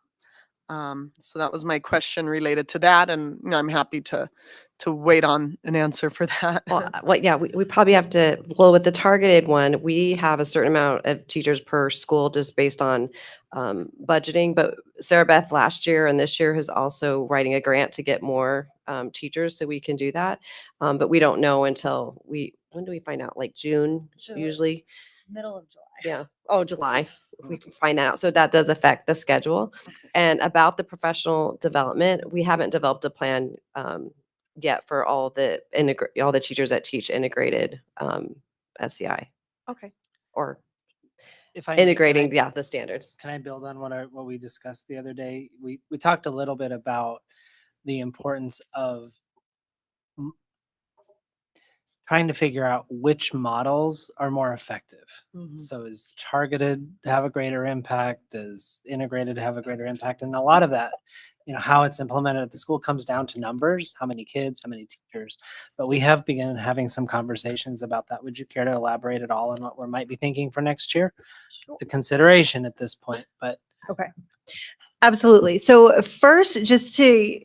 So that was my question related to that, and I'm happy to wait on an answer for that. Yeah, we probably have to, well, with the targeted one, we have a certain amount of teachers per school just based on budgeting. But Sarah Beth last year and this year is also writing a grant to get more teachers so we can do that. But we don't know until when do we find out? Like June, usually? Middle of July. Yeah. Oh, July. We can find that out. So that does affect the schedule. And about the professional development, we haven't developed a plan yet for all the teachers that teach integrated SCI. Okay. Or If I integrating, the standards. Can I build on what we discussed the other day? We talked a little bit about the importance of trying to figure out which models are more effective. Mhm. So is targeted have a greater impact? Does integrated have a greater impact? And a lot of that, how it's implemented at the school comes down to numbers, how many kids, how many teachers. But we have begun having some conversations about that. Would you care to elaborate at all on what we might be thinking for next year? It's a consideration at this point, but Okay. Absolutely. So first, just to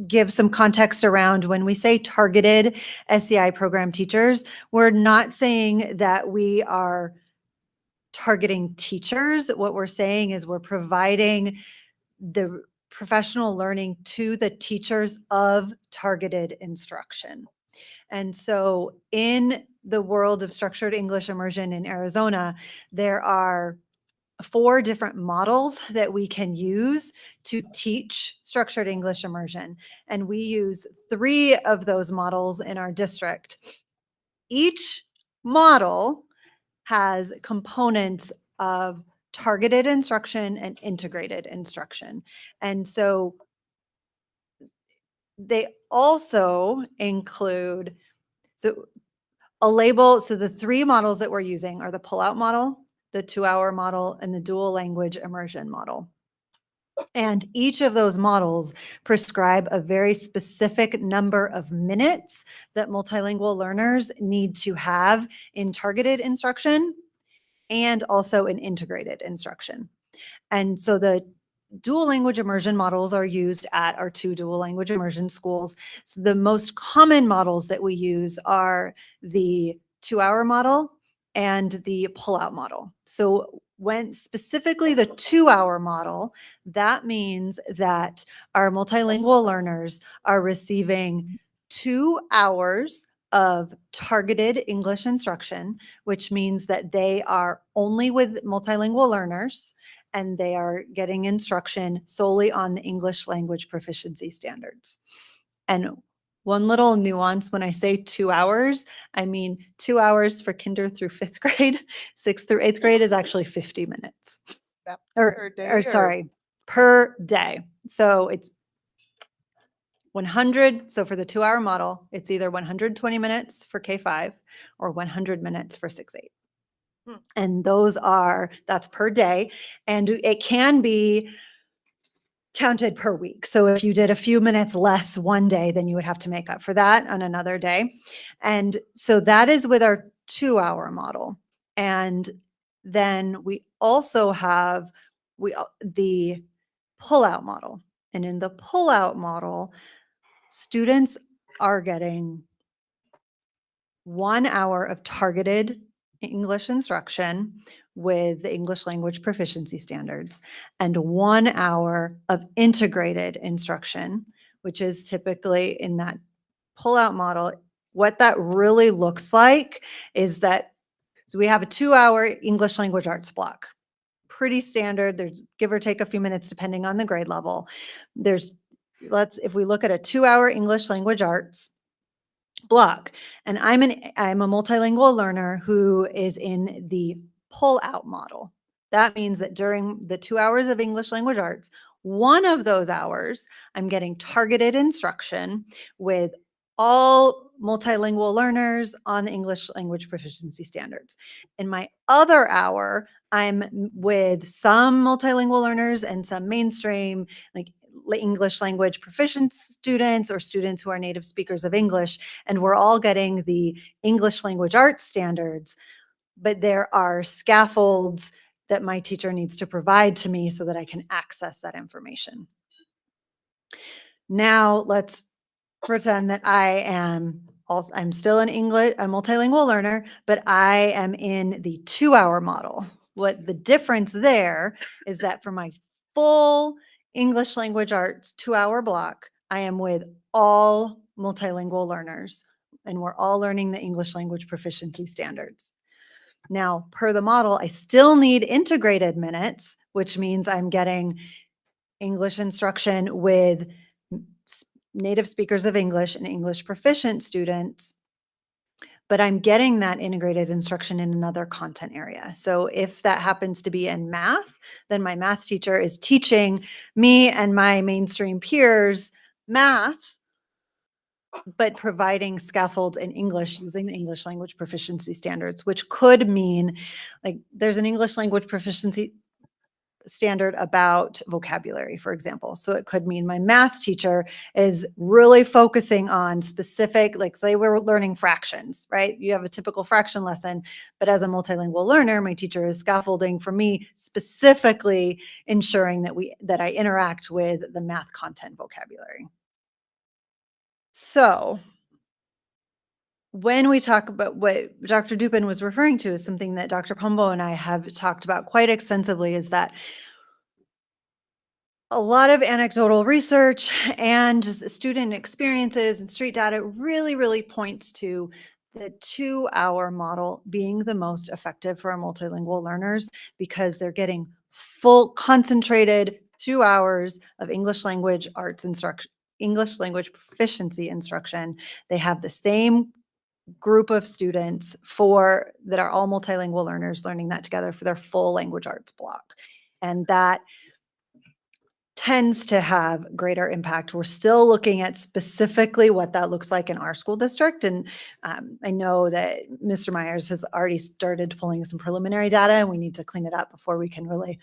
give some context around when we say targeted SEI program teachers, we're not saying that we are targeting teachers. What we're saying is we're providing the professional learning to the teachers of targeted instruction. And so in the world of structured English immersion in Arizona, there are 4 different models that we can use to teach structured English immersion. And we use 3 of those models in our district. Each model has components of targeted instruction and integrated instruction. And so they also include, so a label. So the 3 models that we're using are the pull-out model, the 2-hour model, and the dual language immersion model. And each of those models prescribe a very specific number of minutes that multilingual learners need to have in targeted instruction and also in integrated instruction. And so the dual language immersion models are used at our 2 dual language immersion schools. So the most common models that we use are the 2-hour model and the pull-out model. So when specifically the 2-hour model, that means that our multilingual learners are receiving 2 hours of targeted English instruction, which means that they are only with multilingual learners and they are getting instruction solely on the English language proficiency standards. And one little nuance, when I say 2 hours, I mean 2 hours for kinder through 5th grade. 6th through 8th grade is actually 50 minutes. That Or, per day or sorry, per day. So it's 100. So for the 2-hour model, it's either 120 minutes for K5 or 100 minutes for 6-8. And that's per day. And it can be counted per week. So if you did a few minutes less one day, then you would have to make up for that on another day. And so that is with our 2-hour model. And then we also have the pull-out model. And in the pull-out model, students are getting 1 hour of targeted English instruction with the English language proficiency standards and 1 hour of integrated instruction, which is typically in that pull-out model. What that really looks like is that, so we have a 2-hour English language arts block. Pretty standard. There's give or take a few minutes depending on the grade level. If we look at a 2-hour English language arts block, and I'm a multilingual learner who is in the pull-out model. That means that during the 2 hours of English language arts, 1 of those hours, I'm getting targeted instruction with all multilingual learners on the English language proficiency standards. In my other hour, I'm with some multilingual learners and some mainstream, like English language proficient students or students who are native speakers of English, and we're all getting the English language arts standards, but there are scaffolds that my teacher needs to provide to me so that I can access that information. Now let's pretend that I'm still an English, a multilingual learner, but I am in the 2-hour model. What the difference there is that for my full English language arts 2-hour block, I am with all multilingual learners, and we're all learning the English language proficiency standards. Now, per the model, I still need integrated minutes, which means I'm getting English instruction with native speakers of English and English proficient students, but I'm getting that integrated instruction in another content area. So if that happens to be in math, then my math teacher is teaching me and my mainstream peers math but providing scaffolds in English using the English language proficiency standards, which could mean like there's an English language proficiency standard about vocabulary, for example. So it could mean my math teacher is really focusing on specific, like say we're learning fractions, right? You have a typical fraction lesson, but as a multilingual learner, my teacher is scaffolding for me, specifically ensuring that I interact with the math content vocabulary. So when we talk about what Dr. Dupin was referring to is something that Dr. Pombo and I have talked about quite extensively, is that a lot of anecdotal research and just student experiences and street data really, really points to the 2-hour model being the most effective for our multilingual learners, because they're getting full concentrated 2 hours of English language arts instruction, English language proficiency instruction. They have the same group of students that are all multilingual learners learning that together for their full language arts block. And that tends to have greater impact. We're still looking at specifically what that looks like in our school district. And I know that Mr. Myers has already started pulling some preliminary data, and we need to clean it up before we can really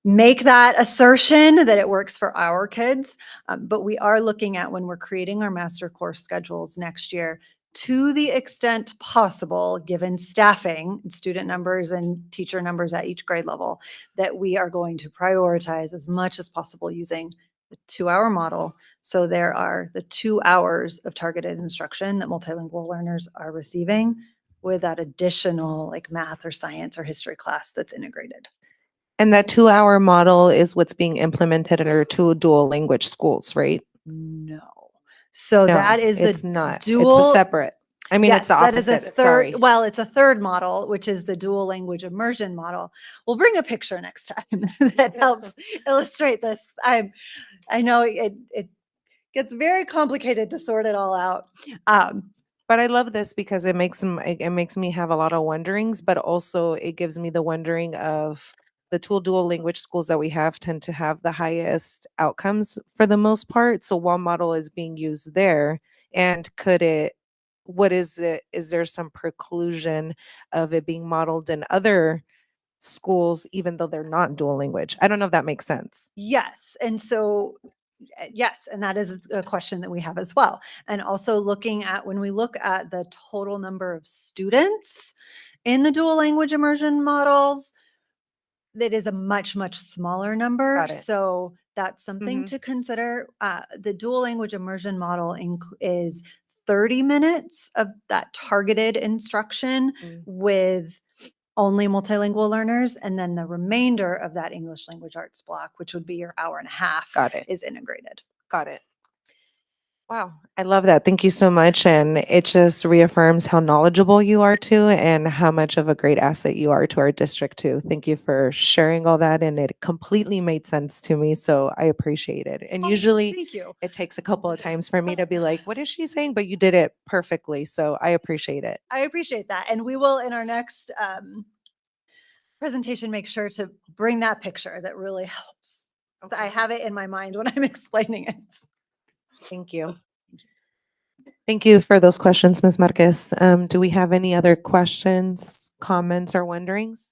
make that assertion that it works for our kids. But we are looking at, when we're creating our master course schedules next year, to the extent possible, given staffing, student numbers and teacher numbers at each grade level, that we are going to prioritize as much as possible using the 2-hour model. So there are the 2 hours of targeted instruction that multilingual learners are receiving, with that additional like math or science or history class that's integrated. And that 2-hour model is what's being implemented in our 2 dual language schools, right? No. So No, that is it's a not. It's dual. a separate. I mean, it's the That is a opposite. Sorry. third. Well, it's a third model, which is the dual language immersion model. We'll bring a picture next time that helps illustrate this. I know it gets very complicated to sort it all out. But I love this because it makes me have a lot of wonderings, but also it gives me the wondering of the 2 dual language schools that we have tend to have the highest outcomes for the most part. So one model is being used there, and what is it? Is there some preclusion of it being modeled in other schools, even though they're not dual language? I don't know if that makes sense. Yes. And so, yes, and that is a question that we have as well. And also looking at, when we look at the total number of students in the dual language immersion models, that is a much, much smaller number. Got it. So that's something Mhm. to consider. The dual language immersion model is 30 minutes of that targeted instruction Mm. with only multilingual learners. And then the remainder of that English language arts block, which would be your hour and a half, Got it. is integrated. Got it. Wow, I love that. Thank you so much. And it just reaffirms how knowledgeable you are too, and how much of a great asset you are to our district too. Thank you for sharing all that. And it completely made sense to me. So I appreciate it. And usually Thank you. it takes a couple of times for me to be like, what is she saying? But you did it perfectly. So I appreciate it. I appreciate that. And we will, in our next presentation, make sure to bring that picture. That really helps. So I have it in my mind when I'm explaining it. Thank you. Thank you for those questions, Ms. Marquez. Do we have any other questions, comments, or wonderings?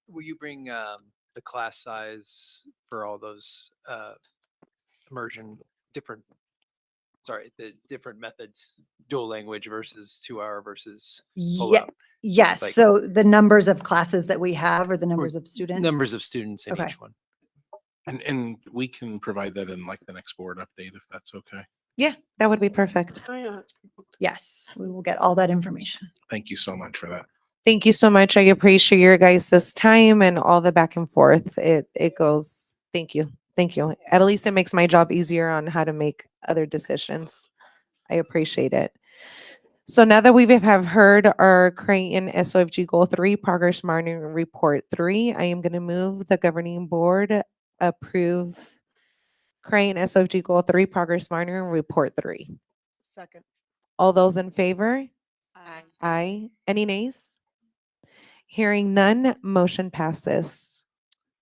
Will you bring the class size for all those immersion the different methods, dual language versus 2-hour versus pull Yeah. out? Yes. Like- So the numbers of classes that we have, or the numbers of students. Numbers of students in Okay. each one. And we can provide that in like the next board update, if that's okay. Yeah, that would be perfect. Oh, yeah. Yes, we will get all that information. Thank you so much for that. Thank you so much. I appreciate your guys' time and all the back and forth. It goes. Thank you. Thank you. At least it makes my job easier on how to make other decisions. I appreciate it. So now that we have heard our Creighton SOFG Goal 3 Progress Monitoring Report 3, I am going to move the governing board approve Creighton SOFG Goal 3 Progress Monitoring Report 3. Second. All those in favor? Aye. Aye. Any nays? Hearing none, motion passes.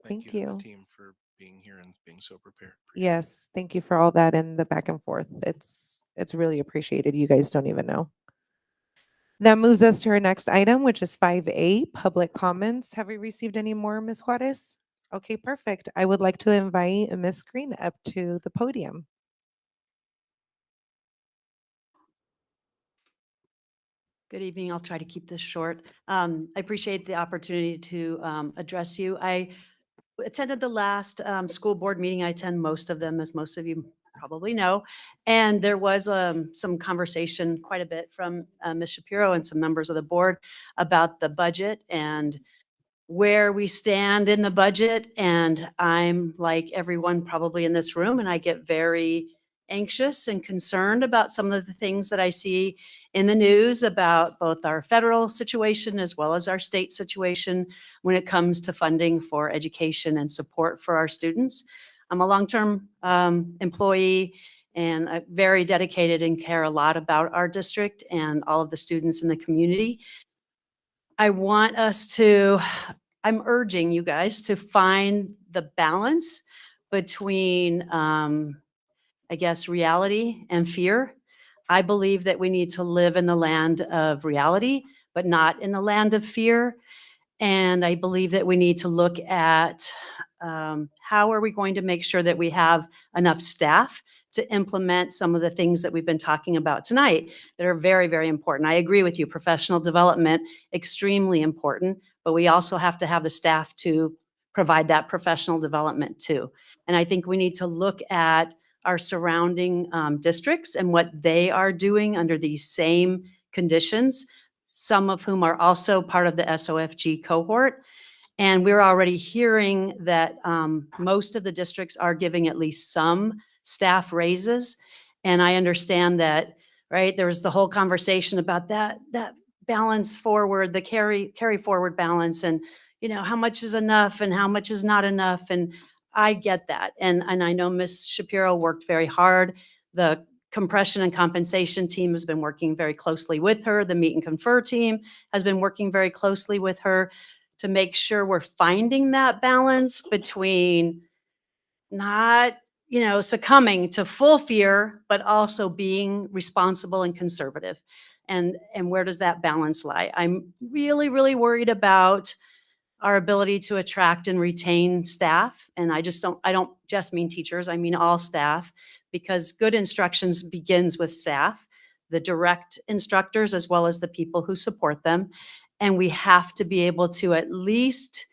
Thank to the you. team for being here and being so prepared. Appreciate it. Yes, thank you for all that and the back and forth. It's It's really appreciated. You guys don't even know. That moves us to our next item, which is 5A, public comments. Have we received any more, Ms. Juarez? Okay, perfect. I would like to invite Ms. Green up to the podium. Good evening. I'll try to keep this short. I appreciate the opportunity to address you. I attended the last school board meeting. I attend most of them, as most of you probably know. And there was some conversation, quite a bit, from Ms. Shapiro and some members of the board about the budget and where we stand in the budget. And I'm like everyone probably in this room, and I get very anxious and concerned about some of the things that I see in the news about both our federal situation as well as our state situation when it comes to funding for education and support for our students. I'm a long-term employee and very dedicated and care a lot about our district and all of the students in the community. I'm urging you guys to find the balance between, I guess, reality and fear. I believe that we need to live in the land of reality, but not in the land of fear. And I believe that we need to look at how are we going to make sure that we have enough staff to implement some of the things that we've been talking about tonight that are very, very important. I agree with you, professional development, extremely important, but we also have to have the staff to provide that professional development too. And I think we need to look at our surrounding districts and what they are doing under these same conditions, some of whom are also part of the SOFG cohort. And we're already hearing that most of the districts are giving at least some staff raises. And I understand that, right, there was the whole conversation about that balance forward, the carry forward balance, and how much is enough and how much is not enough. And I get that. And I know Ms. Shapiro worked very hard. The compression and compensation team has been working very closely with her. The meet and confer team has been working very closely with her to make sure we're finding that balance between not, succumbing to full fear, but also being responsible and conservative. And where does that balance lie? I'm really, really worried about our ability to attract and retain staff. And I don't just mean teachers, I mean all staff, because good instructions begins with staff, the direct instructors, as well as the people who support them. And we have to be able to at least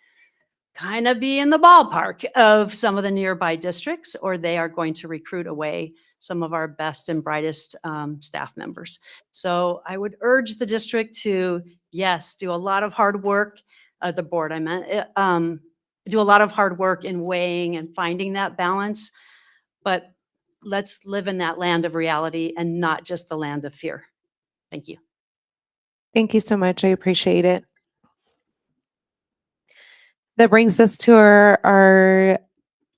kind of be in the ballpark of some of the nearby districts, or they are going to recruit away some of our best and brightest staff members. So I would urge the district to, yes, do a lot of hard work, the board I meant, do a lot of hard work in weighing and finding that balance, but let's live in that land of reality and not just the land of fear. Thank you. Thank you so much. I appreciate it. That brings us to our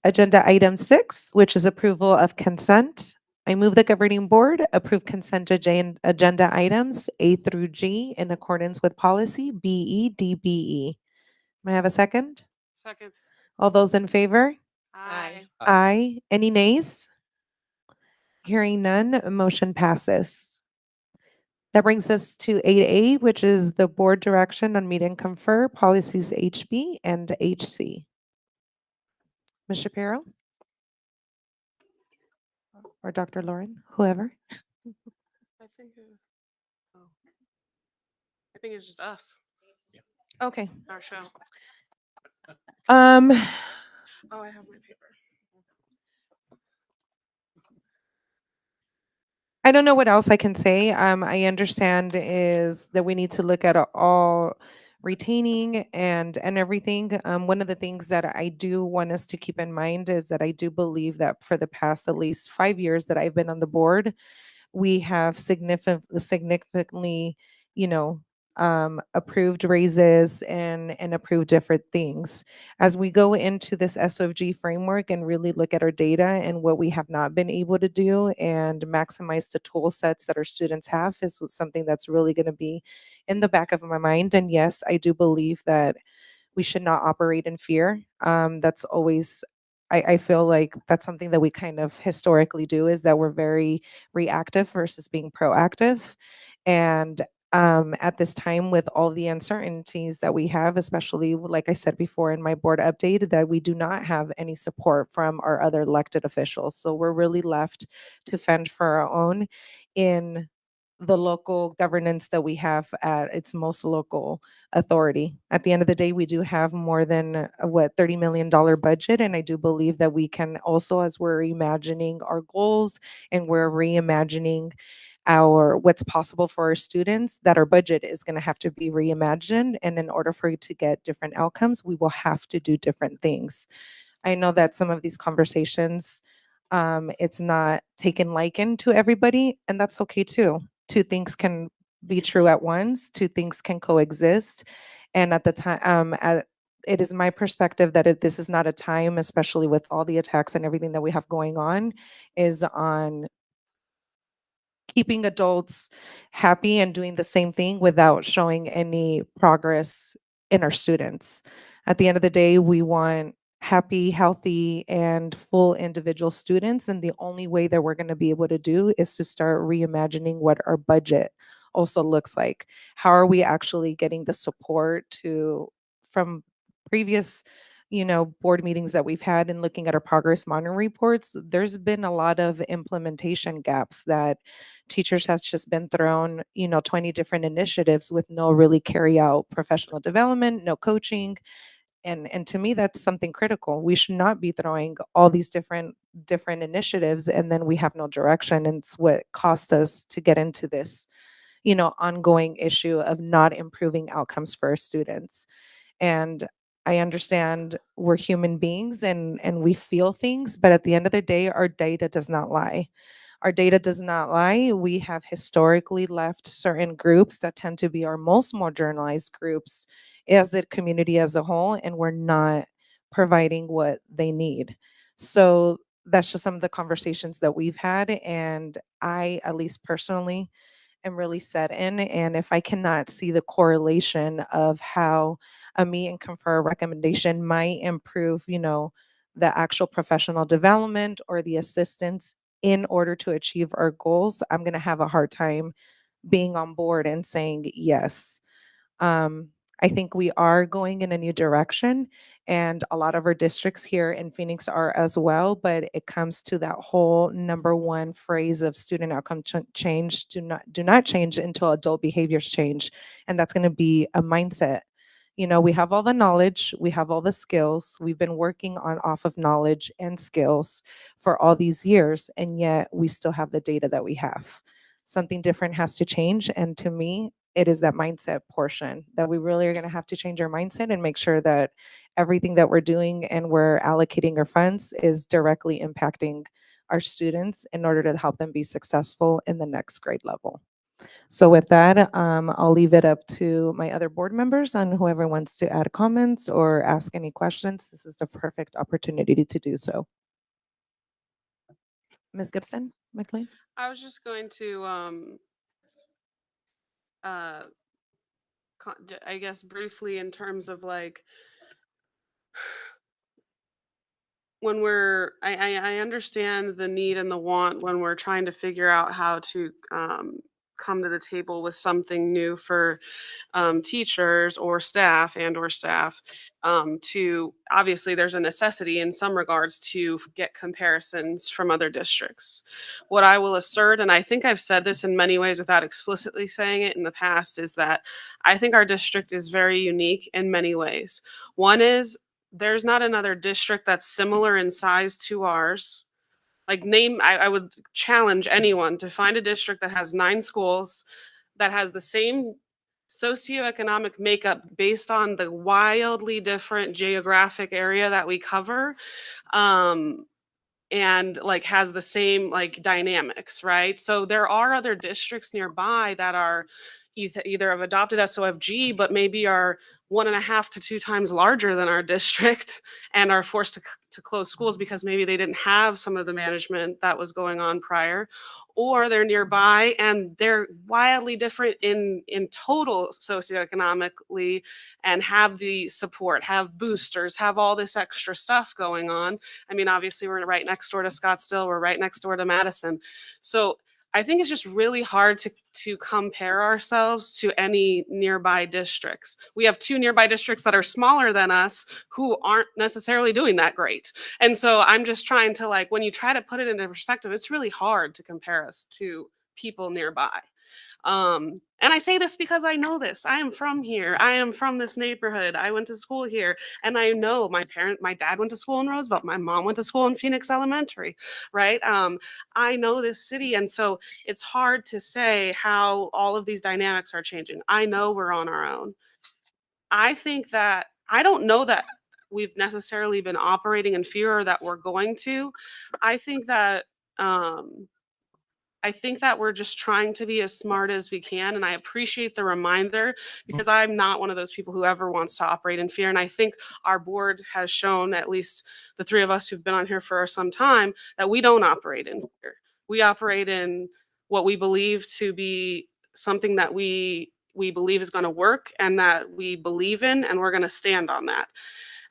agenda item 6, which is approval of consent. I move the governing board approve consent agenda items A through G in accordance with policy BEDBE. May I have a second? Second. All those in favor? Aye. Aye. Any nays? Hearing none, motion passes. That brings us to 8A, which is the board direction on meet and confer policies HB and HC. Ms. Shapiro? Or Dr. Lauren, whoever. I think it's just us, Okay. our show. Um, Oh, I have my paper. I don't know what else I can say. I understand is that we need to look at all retaining and everything. One of the things that I do want us to keep in mind is that I do believe that for the past at least 5 years that I've been on the board, we have significantly, approved raises and approved different things. As we go into this SOFG framework and really look at our data and what we have not been able to do and maximize the tool sets that our students have is something that's really going to be in the back of my mind. And yes, I do believe that we should not operate in fear. That's always I feel like that's something that we kind of historically do, is that we're very reactive versus being proactive. And at this time, with all the uncertainties that we have, especially like I said before in my board update, that we do not have any support from our other elected officials. So we're really left to fend for our own in the local governance that we have at its most local authority. At the end of the day, we do have more than what $30 million budget, and I do believe that we can also, as we're reimagining our goals and we're reimagining our what's possible for our students, that our budget is going to have to be reimagined, and in order for it to get different outcomes, we will have to do different things. I know that some of these conversations, it's not taken liken to everybody, and that's okay too. Two things can be true at once, two things can coexist. And at the time, it is my perspective that this is not a time, especially with all the attacks and everything that we have going on, is on keeping adults happy and doing the same thing without showing any progress in our students. At the end of the day, we want happy, healthy, and full individual students. And the only way that we're going to be able to do is to start reimagining what our budget also looks like. How are we actually getting the support to from previous board meetings that we've had and looking at our progress monitoring reports? There's been a lot of implementation gaps that teachers has just been thrown 20 different initiatives with no really carry out professional development, no coaching. And to me, that's something critical. We should not be throwing all these different initiatives and then we have no direction. And it's what cost us to get into this ongoing issue of not improving outcomes for our students. And I understand we're human beings and we feel things, but at the end of the day, our data does not lie. Our data does not lie. We have historically left certain groups that tend to be our most marginalized groups as a community as a whole, and we're not providing what they need. So that's just some of the conversations that we've had. And I, at least personally, am really set in. And if I cannot see the correlation of how a meet and confer recommendation might improve, the actual professional development or the assistance in order to achieve our goals, I'm going to have a hard time being on board and saying yes. I think we are going in a new direction, and a lot of our districts here in Phoenix are as well. But it comes to that whole number one phrase of student outcome change: do not change until adult behaviors change, and that's going to be a mindset. We have all the knowledge, we have all the skills. We've been working on off of knowledge and skills for all these years, and yet we still have the data that we have. Something different has to change, and to me, it is that mindset portion that we really are going to have to change our mindset and make sure that everything that we're doing and we're allocating our funds is directly impacting our students in order to help them be successful in the next grade level. So with that, I'll leave it up to my other board members and whoever wants to add comments or ask any questions. This is the perfect opportunity to do so. Ms. Gibson, McLean? I was just going to, I guess briefly in terms of like, when I understand the need and the want when we're trying to figure out how to come to the table with something new for teachers or staff to obviously there's a necessity in some regards to get comparisons from other districts. What I will assert, and I think I've said this in many ways without explicitly saying it in the past, is that I think our district is very unique in many ways. One is there's not another district that's similar in size to ours. Like I would challenge anyone to find a district that has 9 schools, that has the same socioeconomic makeup based on the wildly different geographic area that we cover, and like has the same like dynamics, right? So there are other districts nearby that are, either have adopted SOFG, but maybe are 1.5 to 2 times larger than our district and are forced to close schools because maybe they didn't have some of the management that was going on prior, or they're nearby and they're wildly different in total socioeconomically and have the support, have boosters, have all this extra stuff going on. I mean, obviously we're right next door to Scottsdale, we're right next door to Madison. So I think it's just really hard to compare ourselves to any nearby districts. We have 2 nearby districts that are smaller than us who aren't necessarily doing that great. And so I'm just trying to, like, when you try to put it into perspective, it's really hard to compare us to people nearby. And I say this because I know this. I am from here. I am from this neighborhood. I went to school here, and I know my dad went to school in Roosevelt. My mom went to school in Phoenix Elementary, right? I know this city, and so it's hard to say how all of these dynamics are changing. I know we're on our own. I don't know that we've necessarily been operating in fear or that we're going to. I think that we're just trying to be as smart as we can. And I appreciate the reminder because I'm not one of those people who ever wants to operate in fear. And I think our board has shown, at least the 3 of us who've been on here for some time, that we don't operate in fear. We operate in what we believe to be something that we believe is going to work and that we believe in, and we're going to stand on that.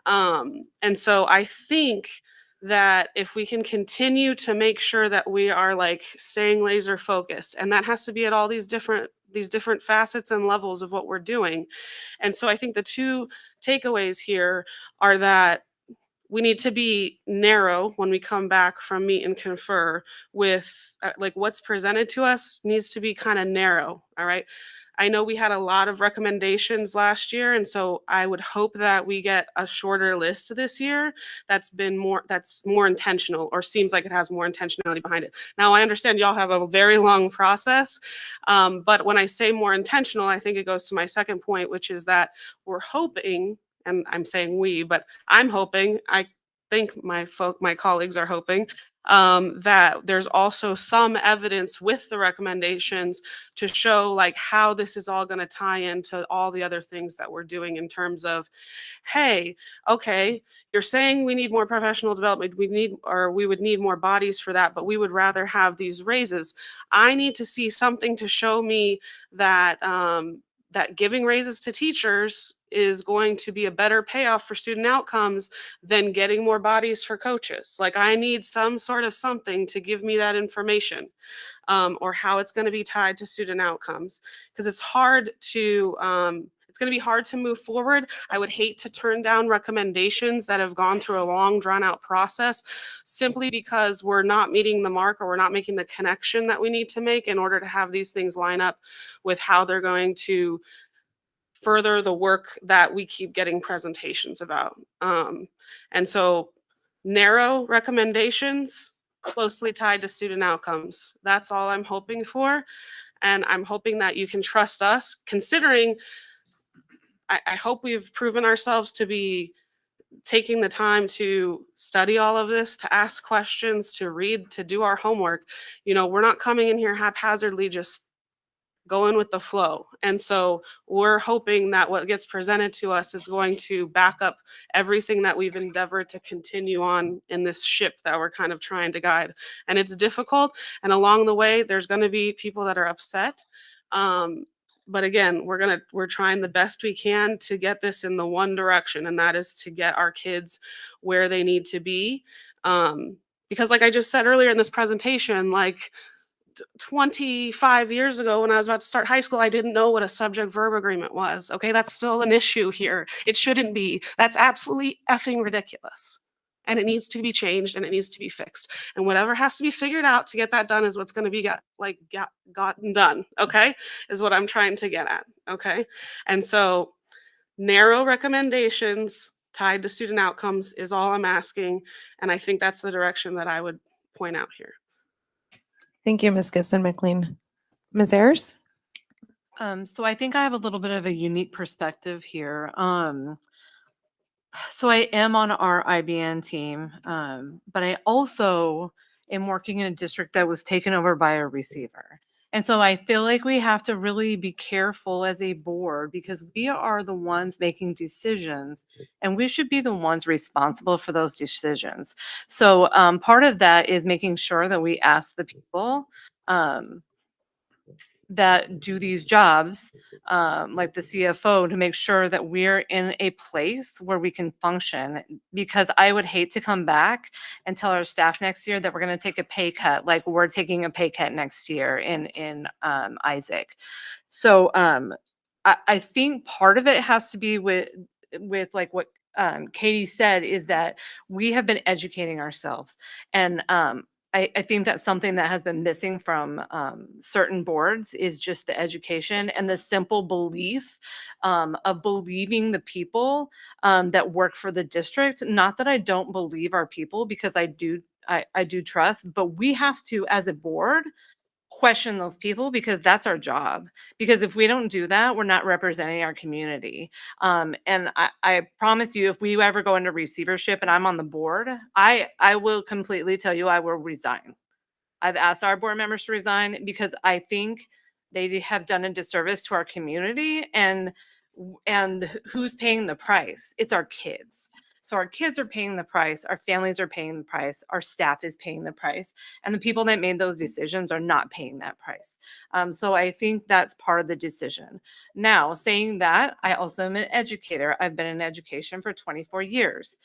And so I think that if we can continue to make sure that we are, like, staying laser focused, and that has to be at all these different facets and levels of what we're doing. And so I think the 2 takeaways here are that we need to be narrow when we come back from meet and confer with, like, what's presented to us needs to be kind of narrow. All right. I know we had a lot of recommendations last year, and so I would hope that we get a shorter list this year that's more intentional, or seems like it has more intentionality behind it. Now, I understand y'all have a very long process, but when I say more intentional, I think it goes to my second point, which is that we're hoping, and I'm saying we, but I'm hoping, I think my colleagues are hoping, that there's also some evidence with the recommendations to show, like, how this is all going to tie into all the other things that we're doing in terms of, hey, okay, you're saying we need more professional development, we would need more bodies for that, but we would rather have these raises. I need to see something to show me that that giving raises to teachers is going to be a better payoff for student outcomes than getting more bodies for coaches. Like, I need some sort of something to give me that information, or how it's going to be tied to student outcomes, because it's hard to it's going to be hard to move forward. I would hate to turn down recommendations that have gone through a long, drawn out process simply because we're not meeting the mark, or we're not making the connection that we need to make in order to have these things line up with how they're going to further the work that we keep getting presentations about. And so narrow recommendations closely tied to student outcomes. That's all I'm hoping for. And I'm hoping that you can trust us, considering I hope we've proven ourselves to be taking the time to study all of this, to ask questions, to read, to do our homework. You know, we're not coming in here haphazardly, just going with the flow. And so we're hoping that what gets presented to us is going to back up everything that we've endeavored to continue on in this ship that we're kind of trying to guide. And it's difficult. And along the way, there's going to be people that are upset. But again, we're trying the best we can to get this in the one direction, and that is to get our kids where they need to be. Because, like I just said earlier in this presentation, like, 25 years ago when I was about to start high school, I didn't know what a subject-verb agreement was. Okay, that's still an issue here. It shouldn't be. That's absolutely effing ridiculous. And it needs to be changed, and it needs to be fixed. And whatever has to be figured out to get that done is what's going to be gotten done, okay? Is what I'm trying to get at, okay? And so narrow recommendations tied to student outcomes is all I'm asking. And I think that's the direction that I would point out here. Thank you, Ms. Gibson McLean. Ms. Ayers? So I think I have a little bit of a unique perspective here. So I am on our IBN team, but I also am working in a district that was taken over by a receiver. And so I feel like we have to really be careful as a board because we are the ones making decisions and we should be the ones responsible for those decisions. So part of that is making sure that we ask the people that do these jobs, like the CFO, to make sure that we're in a place where we can function. Because I would hate to come back and tell our staff next year that we're going to take a pay cut, like we're taking a pay cut next year in Isaac. So I think part of it has to be with like what Katie said, is that we have been educating ourselves, and I think that's something that has been missing from certain boards, is just the education and the simple belief of believing the people that work for the district. Not that I don't believe our people, because I do. I do trust, but we have to, as a board, question those people, because that's our job. Because if we don't do that, we're not representing our community. And I promise you, if we ever go into receivership and I'm on the board, I will completely tell you I will resign. I've asked our board members to resign because I think they have done a disservice to our community, and who's paying the price? It's our kids. So our kids are paying the price, our families are paying the price, our staff is paying the price, and the people that made those decisions are not paying that price. So I think that's part of the decision. Now, saying that, I also am an educator. I've been in education for 24 years.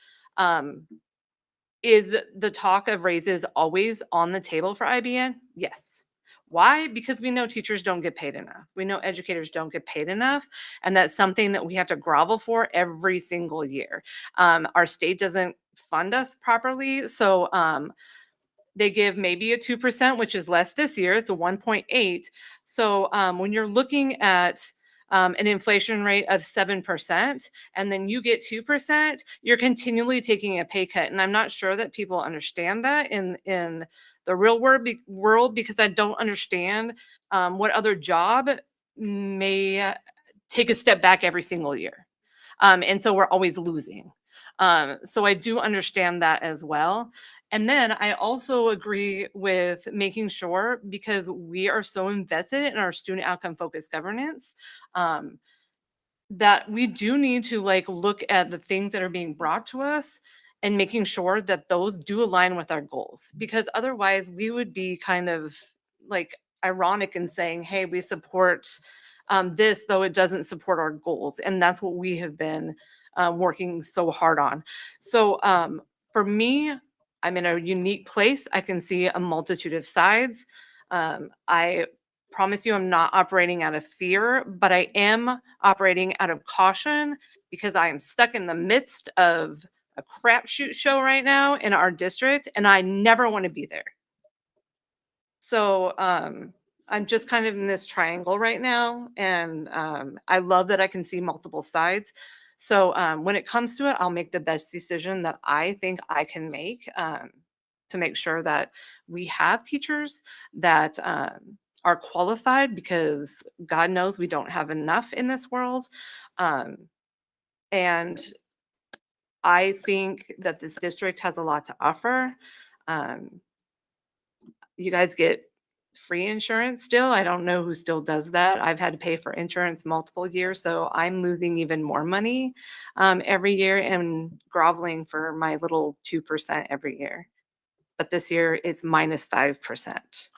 Is the talk of raises always on the table for IBN? Yes. Why? Because we know teachers don't get paid enough. We know educators don't get paid enough. And that's something that we have to grovel for every single year. Our state doesn't fund us properly. So they give maybe a 2%, which is less this year. It's a 1.8. So when you're looking at an inflation rate of 7%, and then you get 2%, you're continually taking a pay cut. And I'm not sure that people understand that in the real world, because I don't understand what other job may take a step back every single year. And so we're always losing. So I do understand that as well. And then I also agree with making sure, because we are so invested in our student outcome focused governance, that we do need to like look at the things that are being brought to us and making sure that those do align with our goals, because otherwise we would be kind of like ironic in saying, hey, we support this, though it doesn't support our goals. And that's what we have been working so hard on. So for me, I'm in a unique place. I can see a multitude of sides. I promise you I'm not operating out of fear, but I am operating out of caution, because I am stuck in the midst of a crapshoot show right now in our district, and I never want to be there. So I'm just kind of in this triangle right now, and I love that I can see multiple sides. So when it comes to it, I'll make the best decision that I think I can make to make sure that we have teachers that are qualified, because God knows we don't have enough in this world. And I think that this district has a lot to offer. You guys get free insurance still. I don't know who still does that. I've had to pay for insurance multiple years, so I'm losing even more money every year and groveling for my little 2% every year. But this year it's minus 5%.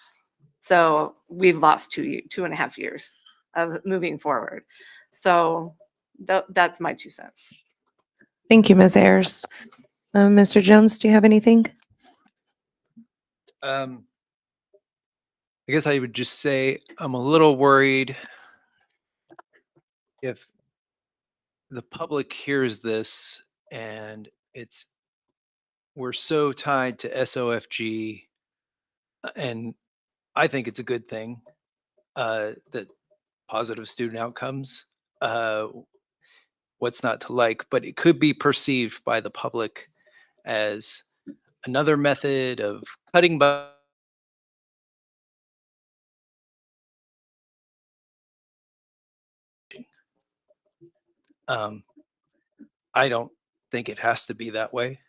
So we've lost 2.5 years of moving forward. So that's my 2 cents. Thank you, Ms. Ayers. Mr. Jones, do you have anything? I guess I would just say I'm a little worried if the public hears this and we're so tied to SOFG, and I think it's a good thing that positive student outcomes, what's not to like, but it could be perceived by the public as another method of cutting budget. I don't think it has to be that way.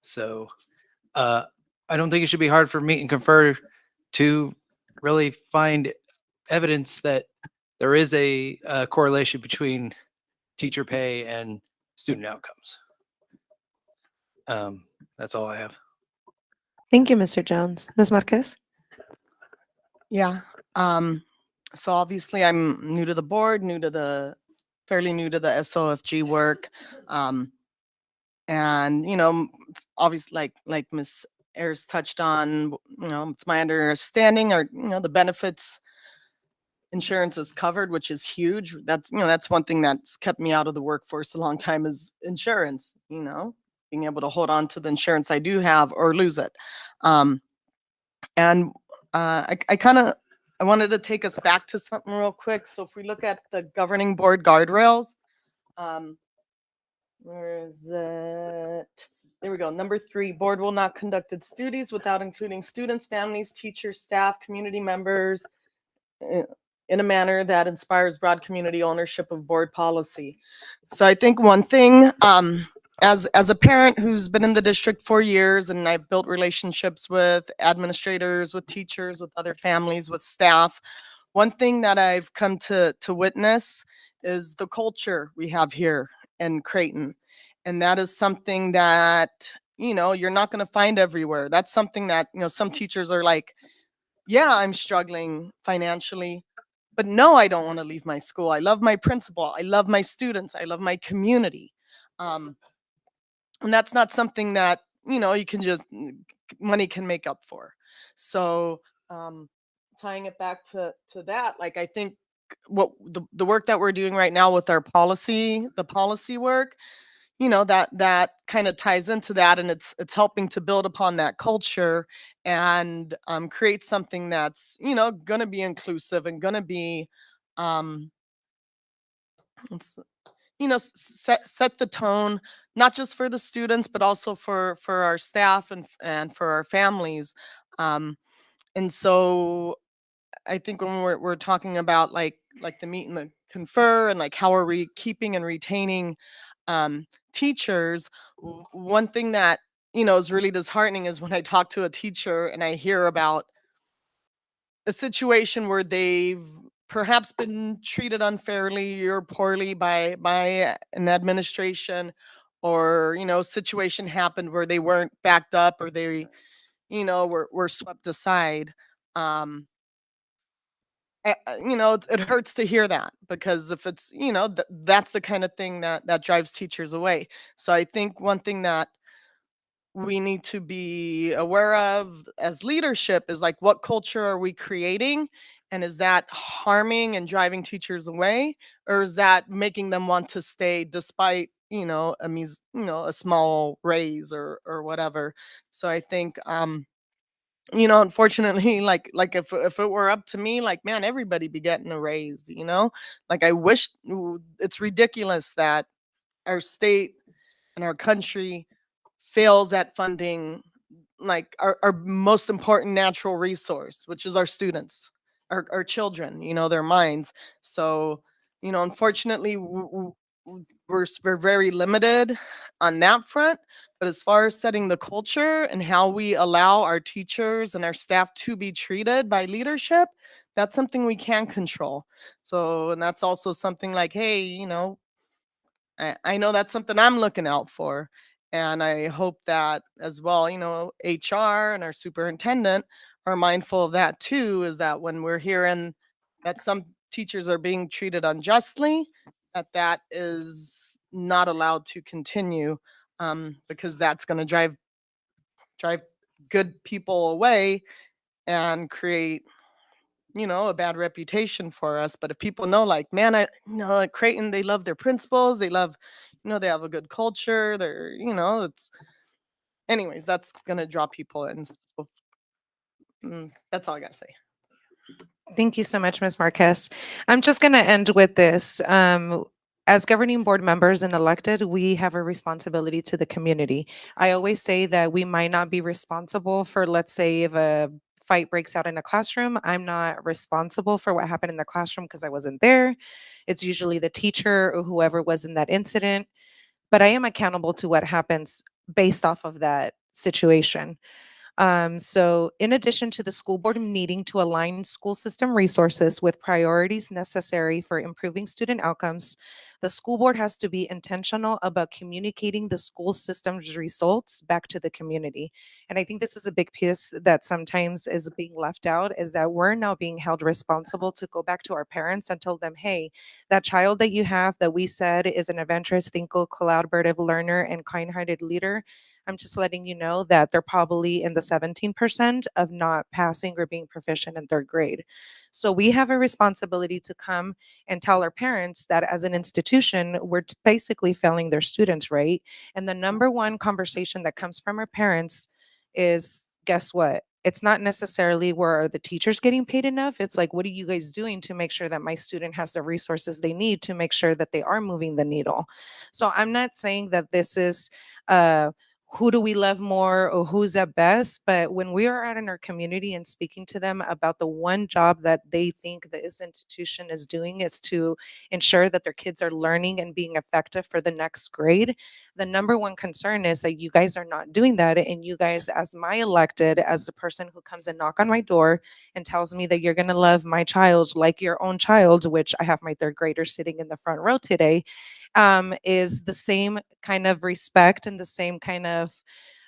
So I don't think it should be hard for Meet and Confer to really find evidence that there is a correlation between teacher pay and student outcomes. That's all I have. Thank you, Mr. Jones. Ms. Marquez? Yeah. So obviously I'm new to the board, fairly new to the SOFG work. And, it's obviously like Ms. Ayers touched on, it's my understanding or, the benefits insurance is covered, which is huge. That's one thing that's kept me out of the workforce a long time is insurance, being able to hold on to the insurance I do have or lose it. And I wanted to take us back to something real quick. So if we look at the governing board guardrails, where is it? There we go. Number 3, board will not conduct its duties without including students, families, teachers, staff, community members in a manner that inspires broad community ownership of board policy. So I think one thing, as a parent who's been in the district for years, and I've built relationships with administrators, with teachers, with other families, with staff, one thing that I've come to witness is the culture we have here in Creighton. And that is something that, you're not going to find everywhere. That's something that, some teachers are like, yeah, I'm struggling financially, but no, I don't want to leave my school. I love my principal. I love my students. I love my community. And that's not something that, you can just, money can make up for. So tying it back to that, like, I think what the work that we're doing right now with our policy, the policy work, that kind of ties into that, and it's helping to build upon that culture and create something that's, going to be inclusive and going to be, set the tone, not just for the students, but also for our staff and for our families. And so I think when we're talking about like the meet and the confer and like how are we keeping and retaining teachers, one thing that is really disheartening is when I talk to a teacher and I hear about a situation where they've perhaps been treated unfairly or poorly by an administration, or situation happened where they weren't backed up or they were swept aside. It hurts to hear that, because if it's, that's the kind of thing that drives teachers away. So I think one thing that we need to be aware of as leadership is like, what culture are we creating? And is that harming and driving teachers away? Or is that making them want to stay despite, a small raise or whatever? So I think, unfortunately, like if it were up to me, like, man, everybody be getting a raise, like I wish. It's ridiculous that our state and our country fails at funding like our most important natural resource, which is our students, our children, their minds. So, unfortunately, we're very limited on that front. But as far as setting the culture and how we allow our teachers and our staff to be treated by leadership, that's something we can control. So, and that's also something like, hey, I know that's something I'm looking out for. And I hope that as well, HR and our superintendent are mindful of that too, is that when we're hearing that some teachers are being treated unjustly, that is not allowed to continue, because that's going to drive good people away and create, a bad reputation for us. But if people know, like, man, at Creighton, they love their principals, they love, they have a good culture, they're, it's, anyways, that's gonna draw people in. So, that's all I gotta say. Thank you so much, Ms. Marquez. I'm just going to end with this. As governing board members and elected, we have a responsibility to the community. I always say that we might not be responsible for, let's say, if a fight breaks out in a classroom, I'm not responsible for what happened in the classroom because I wasn't there. It's usually the teacher or whoever was in that incident. But I am accountable to what happens based off of that situation. So in addition to the school board needing to align school system resources with priorities necessary for improving student outcomes, the school board has to be intentional about communicating the school system's results back to the community. And I think this is a big piece that sometimes is being left out, is that we're now being held responsible to go back to our parents and tell them, hey, that child that you have that we said is an adventurous, thinker, collaborative learner, and kind-hearted leader, I'm just letting you know that they're probably in the 17% of not passing or being proficient in third grade. So we have a responsibility to come and tell our parents that as an institution, we're basically failing their students, right? And the number one conversation that comes from our parents is, guess what? It's not necessarily where are the teachers getting paid enough. It's like, what are you guys doing to make sure that my student has the resources they need to make sure that they are moving the needle? So I'm not saying that this is who do we love more or who's at best, but when we are out in our community and speaking to them about the one job that they think this institution is doing is to ensure that their kids are learning and being effective for the next grade, the number one concern is that you guys are not doing that. And you guys, as my elected, as the person who comes and knock on my door and tells me that you're going to love my child like your own child, which I have my third grader sitting in the front row today, is the same kind of respect and the same kind of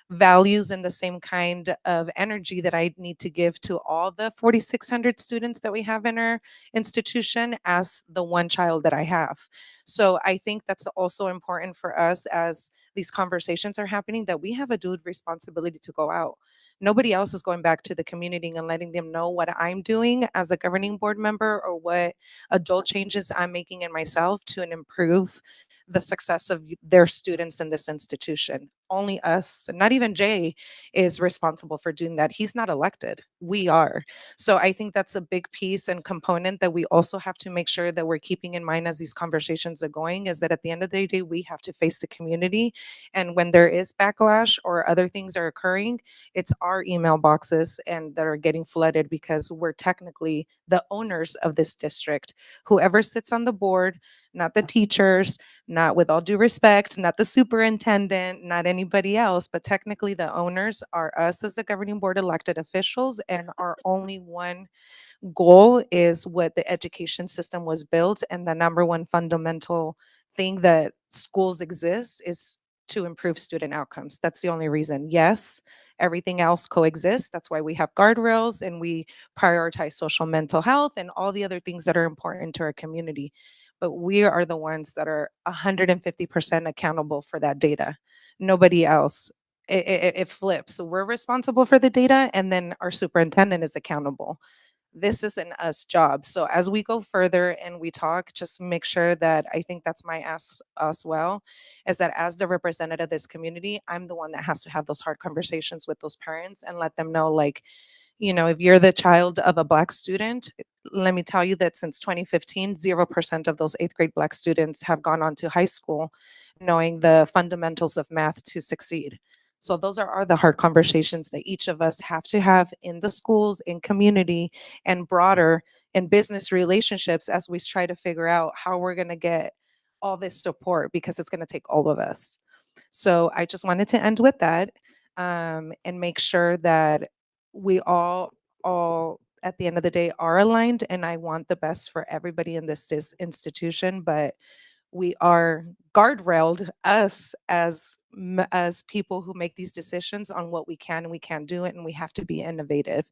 values and the same kind of energy that I need to give to all the 4,600 students that we have in our institution as the one child that I have. So I think that's also important for us as these conversations are happening, that we have a dude responsibility to go out. Nobody else is going back to the community and letting them know what I'm doing as a governing board member or what adult changes I'm making in myself to improve the success of their students in this institution. Only us, not even Jay, is responsible for doing that. He's not elected. We are. So I think that's a big piece and component that we also have to make sure that we're keeping in mind as these conversations are going, is that at the end of the day, we have to face the community. And when there is backlash or other things are occurring, it's our email boxes and that are getting flooded because we're technically the owners of this district. Whoever sits on the board, not the teachers, not, with all due respect, not the superintendent, not anybody else, but technically the owners are us as the governing board elected officials, and our only one goal is what the education system was built, and the number one fundamental thing that schools exist is to improve student outcomes. That's the only reason. Yes, everything else coexists. That's why we have guardrails and we prioritize social mental health and all the other things that are important to our community. But we are the ones that are 150% accountable for that data. Nobody else. It flips. So we're responsible for the data, and then our superintendent is accountable. This is an us job. So as we go further and we talk, just make sure that, I think that's my ask as well, is that as the representative of this community, I'm the one that has to have those hard conversations with those parents and let them know, like, you know, if you're the child of a Black student, let me tell you that since 2015, 0% of those 8th grade Black students have gone on to high school knowing the fundamentals of math to succeed. So those are the hard conversations that each of us have to have in the schools, in community, and broader in business relationships as we try to figure out how we're going to get all this support, because it's going to take all of us. So I just wanted to end with that, and make sure that we all at the end of the day are aligned, and I want the best for everybody in this institution, but we are guardrailed, us as people who make these decisions on what we can and we can't do it, and we have to be innovative.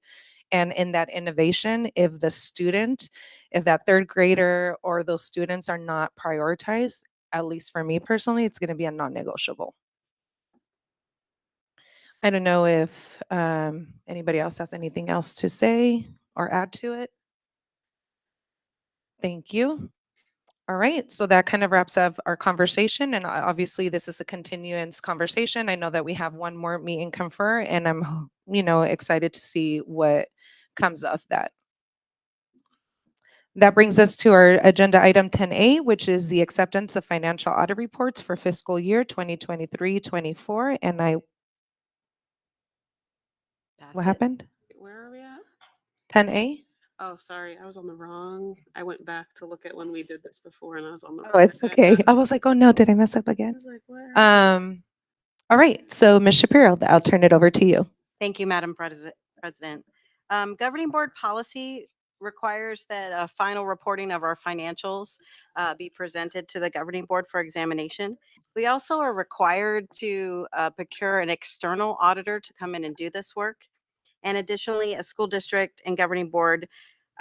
And in that innovation, if that third grader or those students are not prioritized, at least for me personally, it's going to be a non-negotiable. I don't know if anybody else has anything else to say or add to it. Thank you. All right, so that kind of wraps up our conversation, and obviously this is a continuance conversation. I know that we have one more meet and confer, and I'm, excited to see what comes of that. That brings us to our agenda item 10A, which is the acceptance of financial audit reports for fiscal year 2023-24. And what happened? Where are we at? 10A? Oh, sorry, I was on the wrong. I went back to look at when we did this before, and I was on the. Oh, it's okay. I was like, oh no, did I mess up again? I was like, where? All right, so Ms. Shapiro, I'll turn it over to you. Thank you, Madam President. Governing board policy requires that a final reporting of our financials be presented to the governing board for examination. We also are required to procure an external auditor to come in and do this work. And additionally, a school district and governing board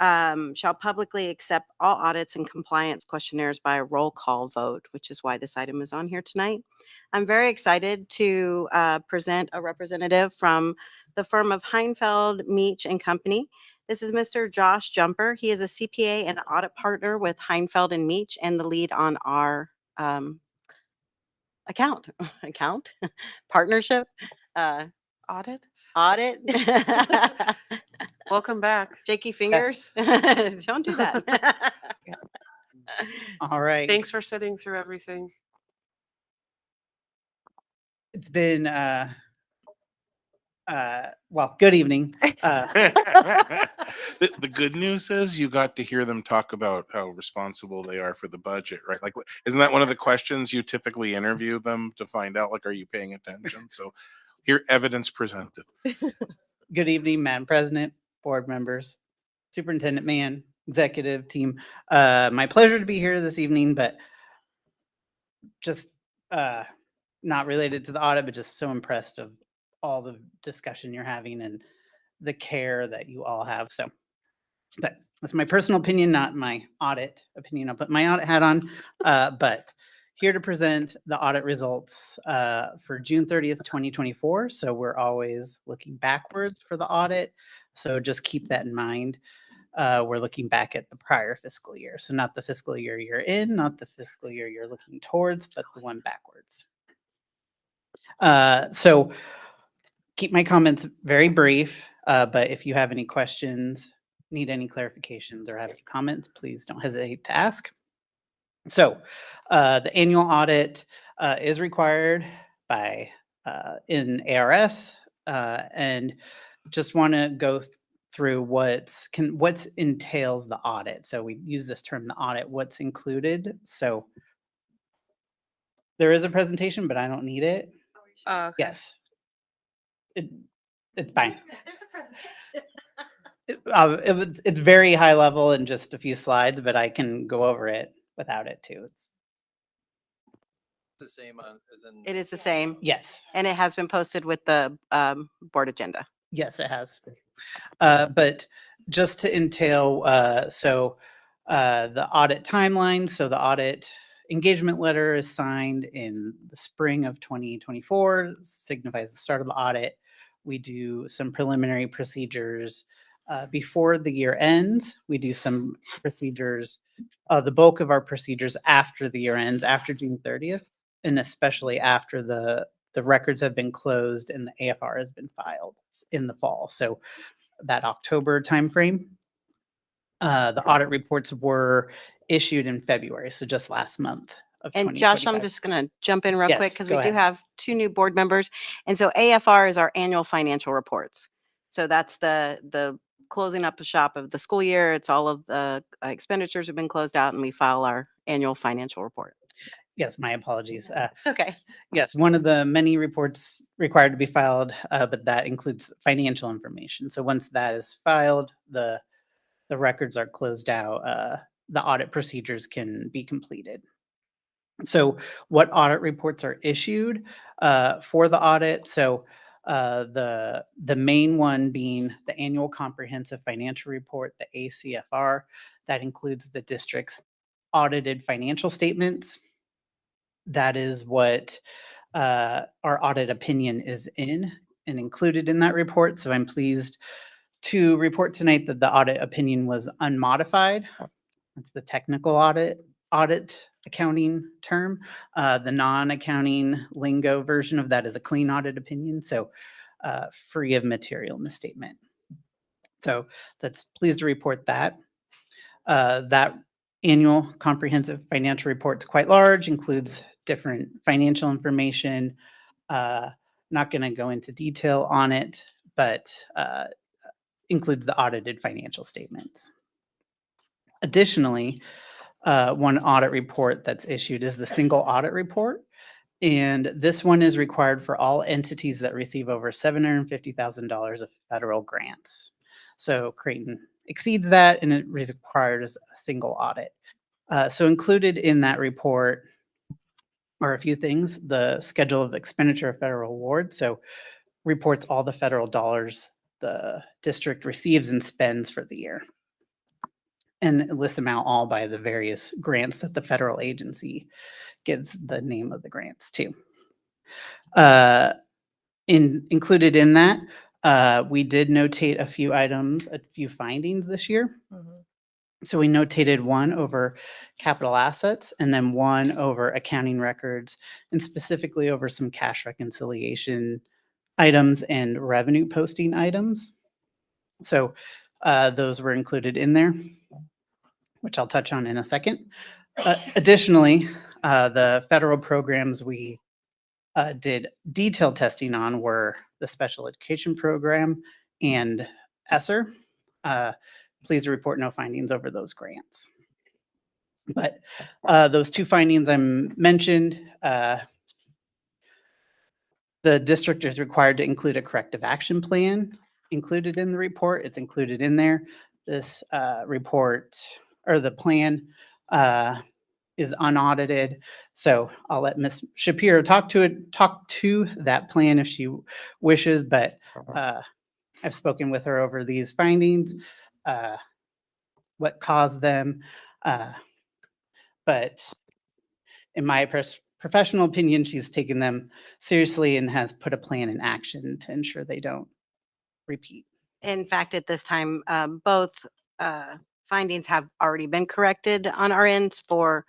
shall publicly accept all audits and compliance questionnaires by a roll call vote, which is why this item is on here tonight. I'm very excited to present a representative from the firm of Heinfeld, Meach and Company. This is Mr. Josh Jumper. He is a CPA and audit partner with Heinfeld and Meach and the lead on our partnership, Audit? audit. Welcome back. Shaky fingers. Don't do that. All right. Thanks for sitting through everything. It's been well, good evening. The good news is you got to hear them talk about how responsible they are for the budget, right? Like, isn't that one of the questions you typically interview them to find out, like, are you paying attention? So here, evidence presented. Good evening, Madam President, board members, Superintendent Mann, executive team. My pleasure to be here this evening, but just not related to the audit, but just so impressed of all the discussion you're having and the care that you all have. So but that's my personal opinion, not my audit opinion. I'll put my audit hat on, but here to present the audit results for June 30th, 2024. So we're always looking backwards for the audit. So just keep that in mind. We're looking back at the prior fiscal year. So not the fiscal year you're in, not the fiscal year you're looking towards, but the one backwards. So keep my comments very brief, but if you have any questions, need any clarifications or have any comments, please don't hesitate to ask. So the annual audit is required by in ARS, and just want to go through what entails the audit. So we use this term, the audit, what's included. So there is a presentation, but I don't need it. Yes. It's fine. There's a presentation. It's very high level and just a few slides, but I can go over it without it too. It's the same as in. It is the same. Yes. And it has been posted with the board agenda. Yes, it has. But just to entail, so the audit timeline, so the audit engagement letter is signed in the spring of 2024, signifies the start of the audit. We do some preliminary procedures before the year ends. We do some procedures, the bulk of our procedures after the year ends, after June 30th, and especially after the records have been closed and the AFR has been filed in the fall. So that October timeframe, the audit reports were issued in February, so just last month. And Josh, I'm just going to jump in real quick Yes, because go we do ahead. have 2 new board members. And so AFR is our annual financial reports. So that's the closing up the shop of the school year. It's all of the expenditures have been closed out and we file our annual financial report. Yes, my apologies. It's okay. Yes, one of the many reports required to be filed, but that includes financial information. So once that is filed, the records are closed out, the audit procedures can be completed. So what audit reports are issued for the audit? So the main one being the annual comprehensive financial report, the ACFR, that includes the district's audited financial statements. That is what our audit opinion is in and included in that report. So I'm pleased to report tonight that the audit opinion was unmodified. That's the technical audit accounting term. The non-accounting lingo version of that is a clean audit opinion. So free of material misstatement. So that's pleased to report that. That annual comprehensive financial report is quite large, includes different financial information. Not going to go into detail on it, but includes the audited financial statements. Additionally, one audit report that's issued is the single audit report. And this one is required for all entities that receive over $750,000 of federal grants. So Creighton exceeds that and it requires a single audit. So included in that report are a few things: the schedule of expenditure of federal awards. So reports all the federal dollars the district receives and spends for the year, and it lists them out all by the various grants that the federal agency gives the name of the grants to. Included in that, we did notate a few items, a few findings this year. So we notated one over capital assets and then one over accounting records, and specifically over some cash reconciliation items and revenue posting items. So those were included in there, which I'll touch on in a second. Additionally, the federal programs we did detailed testing on were the special education program and ESSER. Please report no findings over those grants. But those two findings I mentioned, the district is required to include a corrective action plan included in the report. It's included in there. This report, or the plan, is unaudited. So I'll let Ms. Shapiro talk to that plan if she wishes, but I've spoken with her over these findings, what caused them. But in my professional opinion, she's taken them seriously and has put a plan in action to ensure they don't repeat. In fact, at this time, both findings have already been corrected on our ends for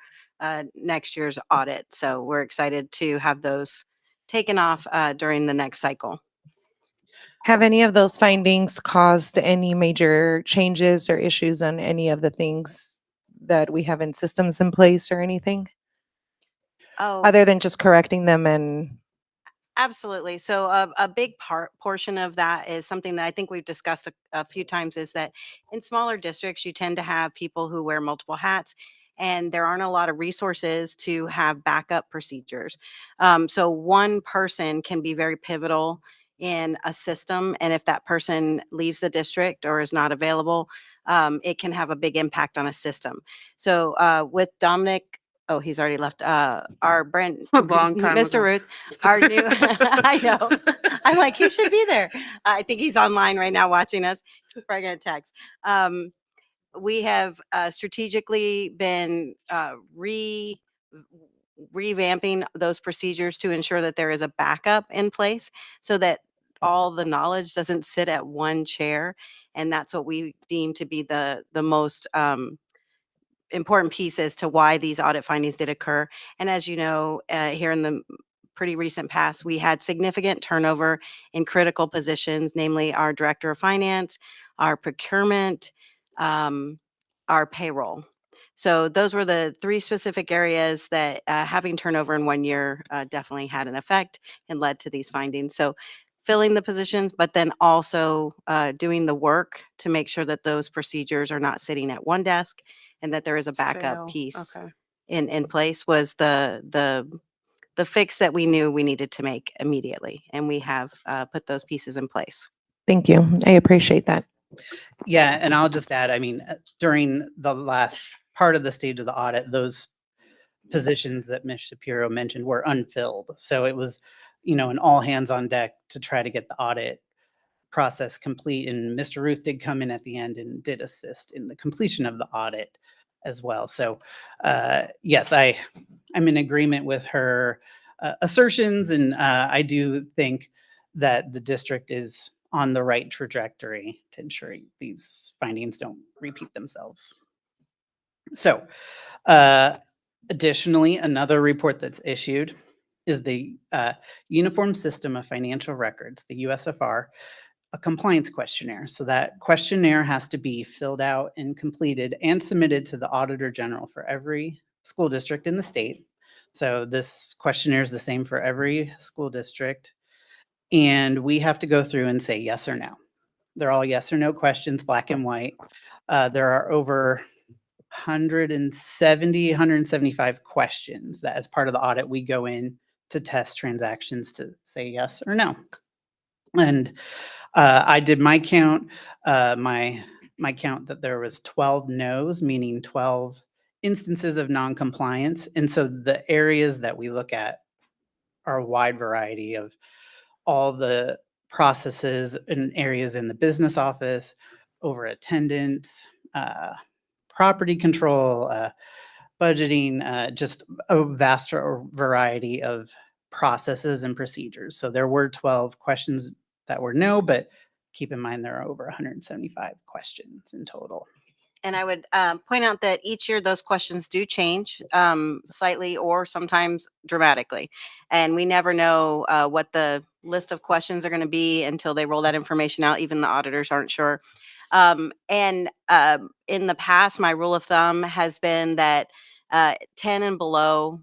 next year's audit. So we're excited to have those taken off during the next cycle. Have any of those findings caused any major changes or issues on any of the things that we have in systems in place or anything? Oh, Other than just correcting them and absolutely. So a big portion of that is something that I think we've discussed a few times, is that in smaller districts, you tend to have people who wear multiple hats, and there aren't a lot of resources to have backup procedures. So one person can be very pivotal in a system, and if that person leaves the district or is not available, it can have a big impact on a system. So with Dominic, oh, he's already left. Our Brent, A long time Mr. ago. Ruth, our new, I know. I'm like, he should be there. I think he's online right now watching us. He's probably gonna text. We have strategically been revamping those procedures to ensure that there is a backup in place, so that all the knowledge doesn't sit at one chair. And that's what we deem to be the most important piece as to why these audit findings did occur. And as you know, here in the pretty recent past, we had significant turnover in critical positions, namely our director of finance, our procurement, our payroll. So those were the three specific areas that having turnover in 1 year definitely had an effect and led to these findings. So filling the positions, but then also doing the work to make sure that those procedures are not sitting at one desk, and that there is a backup Stale. piece Okay. in place, was the fix that we knew we needed to make immediately. And we have put those pieces in place. thank you. I appreciate that. Yeah, and I'll just add, I mean, during the last part of the stage of the audit, those positions that Ms. Shapiro mentioned were unfilled. So it was, an all hands on deck to try to get the audit process complete. And Mr. Ruth did come in at the end and did assist in the completion of the audit as well. So yes, I'm in agreement with her assertions, and I do think that the district is on the right trajectory to ensure these findings don't repeat themselves. So additionally, another report that's issued is the Uniform System of Financial Records, the USFR, a compliance questionnaire. So that questionnaire has to be filled out and completed and submitted to the Auditor General for every school district in the state. So this questionnaire is the same for every school district. And we have to go through and say yes or no. They're all yes or no questions, black and white. There are over 175 questions that, as part of the audit, we go in to test transactions to say yes or no. And I did my count, my count that there was 12 no's, meaning 12 instances of non-compliance. And so the areas that we look at are a wide variety of all the processes and areas in the business office, over attendance, property control, budgeting, just a vast variety of processes and procedures. So there were 12 questions that were no, but keep in mind there are over 175 questions in total. And I would point out that each year those questions do change slightly or sometimes dramatically. And we never know what the list of questions are going to be until they roll that information out. Even the auditors aren't sure. In the past, my rule of thumb has been that 10 and below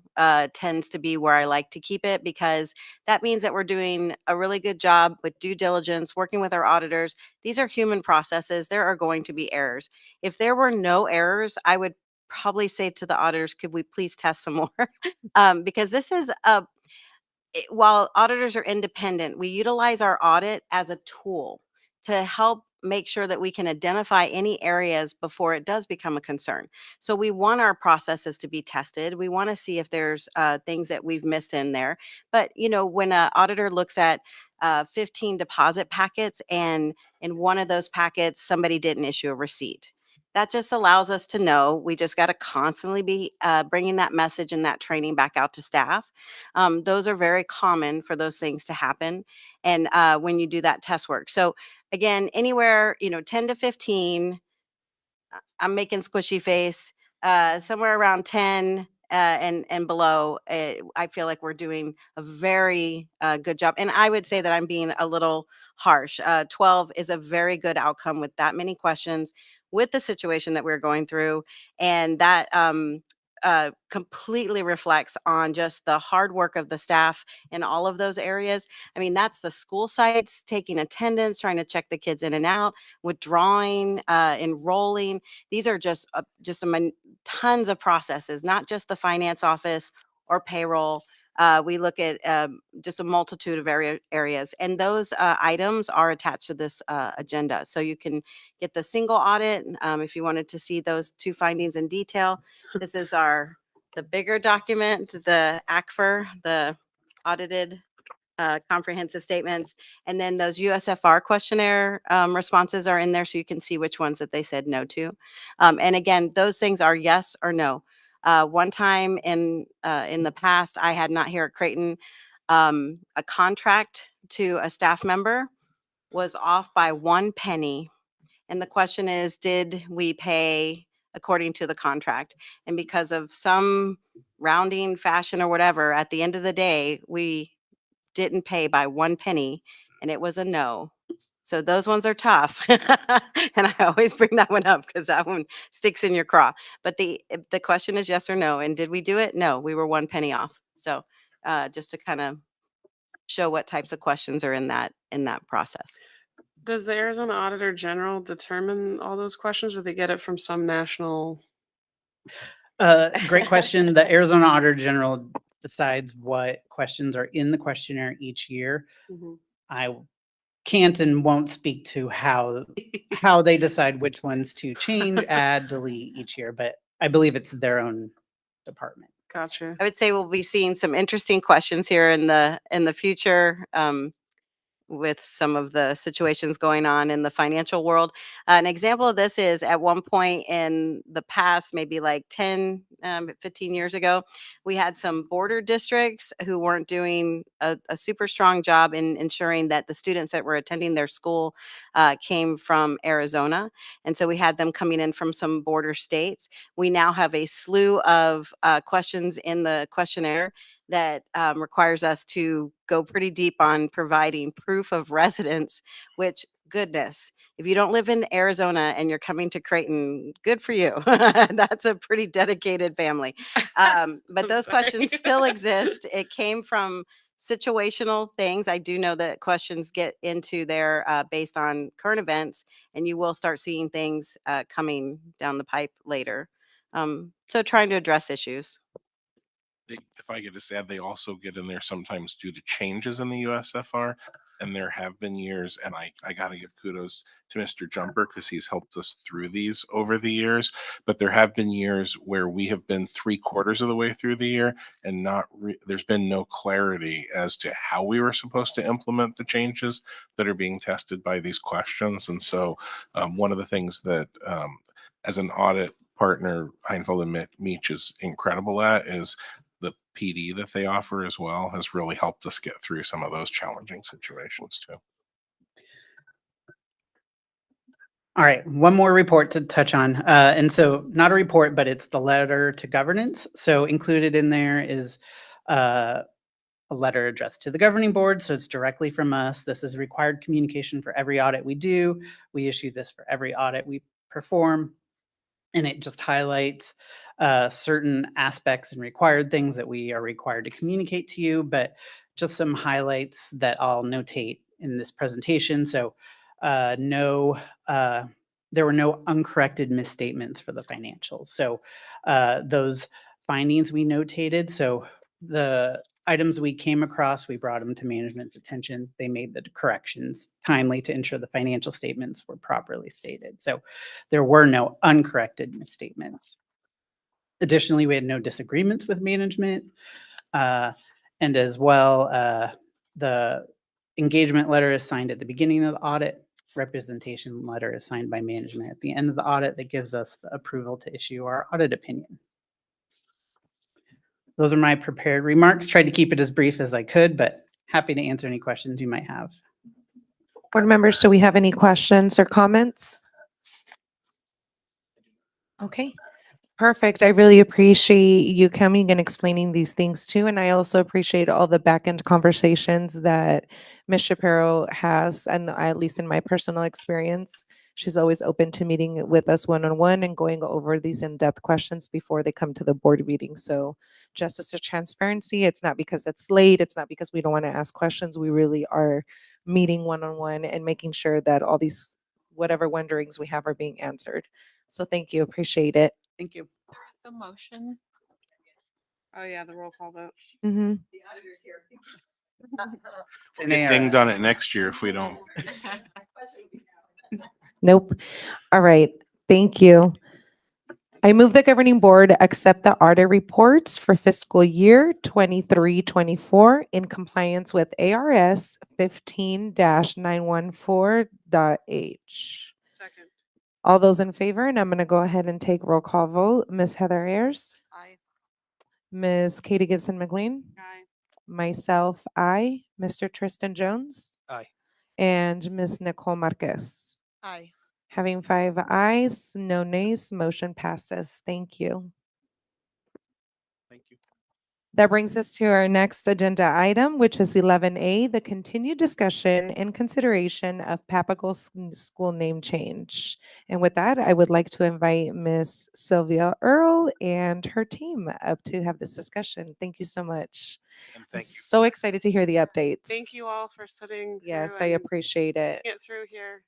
tends to be where I like to keep it, because that means that we're doing a really good job with due diligence, working with our auditors. These are human processes. There are going to be errors. If there were no errors, I would probably say to the auditors, could we please test some more? Because this is while auditors are independent, we utilize our audit as a tool to help make sure that we can identify any areas before it does become a concern. So we want our processes to be tested. We want to see if there's things that we've missed in there. But when an auditor looks at 15 deposit packets, and in one of those packets somebody didn't issue a receipt, that just allows us to know. We just got to constantly be bringing that message and that training back out to staff. Those are very common for those things to happen. And when you do that test work. So again, anywhere, 10 to 15, I'm making squishy face, somewhere around 10 and below, I feel like we're doing a very good job. And I would say that I'm being a little harsh. 12 is a very good outcome with that many questions, with the situation that we're going through. And that completely reflects on just the hard work of the staff in all of those areas. I mean, that's the school sites taking attendance, trying to check the kids in and out, withdrawing, enrolling. These are just tons of processes, not just the finance office or payroll. We look at just a multitude of areas, and those items are attached to this agenda. So you can get the single audit if you wanted to see those two findings in detail. This is the bigger document, the ACFR, the audited comprehensive statements, and then those USFR questionnaire responses are in there, so you can see which ones that they said no to. And again, those things are yes or no. One time in the past, I had not here at Creighton, a contract to a staff member was off by 1 penny. And the question is, did we pay according to the contract? And because of some rounding fashion or whatever, at the end of the day, we didn't pay by 1 penny, and it was a no. So those ones are tough. And I always bring that one up because that one sticks in your craw. But the question is yes or no. And did we do it? No, we were 1 penny off. So just to kind of show what types of questions are in that process. Does the Arizona Auditor General determine all those questions, or they get it from some national? Great question. The Arizona Auditor General decides what questions are in the questionnaire each year. I can't and won't speak to how they decide which ones to change, add, delete each year, but I believe it's their own department. Gotcha. I would say we'll be seeing some interesting questions here in the future. With some of the situations going on in the financial world. An example of this is at one point in the past, maybe like 10, 15 years ago, we had some border districts who weren't doing a super strong job in ensuring that the students that were attending their school came from Arizona. And so we had them coming in from some border states. We now have a slew of questions in the questionnaire that requires us to go pretty deep on providing proof of residence, which, goodness, if you don't live in Arizona and you're coming to Creighton, good for you. That's a pretty dedicated family. But those questions still exist. It came from situational things. I do know that questions get into there based on current events, and you will start seeing things coming down the pipe later. So trying to address issues. if I could just add, they also get in there sometimes due to changes in the USFR. And there have been years, and I got to give kudos to Mr. Jumper because he's helped us through these over the years. But there have been years where we have been 3/4 of the way through the year and there's been no clarity as to how we were supposed to implement the changes that are being tested by these questions. And so one of the things that as an audit partner, Heinfeld and Meach is incredible at is the PD that they offer as well has really helped us get through some of those challenging situations too. All right, one more report to touch on. And so not a report, but it's the letter to governance. So included in there is a letter addressed to the governing board. So it's directly from us. This is required communication for every audit we do. We issue this for every audit we perform. And it just highlights certain aspects and required things that we are required to communicate to you, but just some highlights that I'll notate in this presentation. So there were no uncorrected misstatements for the financials. So those findings we notated. So the items we came across, we brought them to management's attention. They made the corrections timely to ensure the financial statements were properly stated. So there were no uncorrected misstatements. Additionally, we had no disagreements with management. And as well, the engagement letter is signed at the beginning of the audit. Representation letter is signed by management at the end of the audit that gives us the approval to issue our audit opinion. Those are my prepared remarks. Tried to keep it as brief as I could, but happy to answer any questions you might have. Board members, do we have any questions or comments? Okay, perfect. I really appreciate you coming and explaining these things too. And I also appreciate all the back end conversations that Ms. Shapiro has, and at least in my personal experience, she's always open to meeting with us one-on-one and going over these in-depth questions before they come to the board meeting. So just as a transparency, it's not because it's late, it's not because we don't want to ask questions. We really are meeting one-on-one and making sure that all these whatever wonderings we have are being answered. So thank you, appreciate it. Thank you. So motion. Oh yeah, the roll call vote. Mm-hmm. The auditor's here. We'll get dinged on it next year if we don't. Nope. All right. Thank you. I move the governing board accept the audit reports for fiscal year 23-24 in compliance with ARS 15-914.h. Second. All those in favor, and I'm going to go ahead and take roll call vote. Ms. Heather Ayers, Aye. Ms. Katie Gibson McLean, Aye. myself, aye, Mr. Tristan Jones, Aye. and Ms. Nicole Marquez. Aye. Having 5 ayes, no nays, motion passes. Thank you. Thank you. That brings us to our next agenda item, which is 11A, the continued discussion and consideration of Papago school name change. And with that, I would like to invite Ms. Sylvia Earle and her team up to have this discussion. Thank you so much. And I'm thank you. so excited to hear the updates. Thank you all for sitting. Yes, through I and appreciate it. Get through here.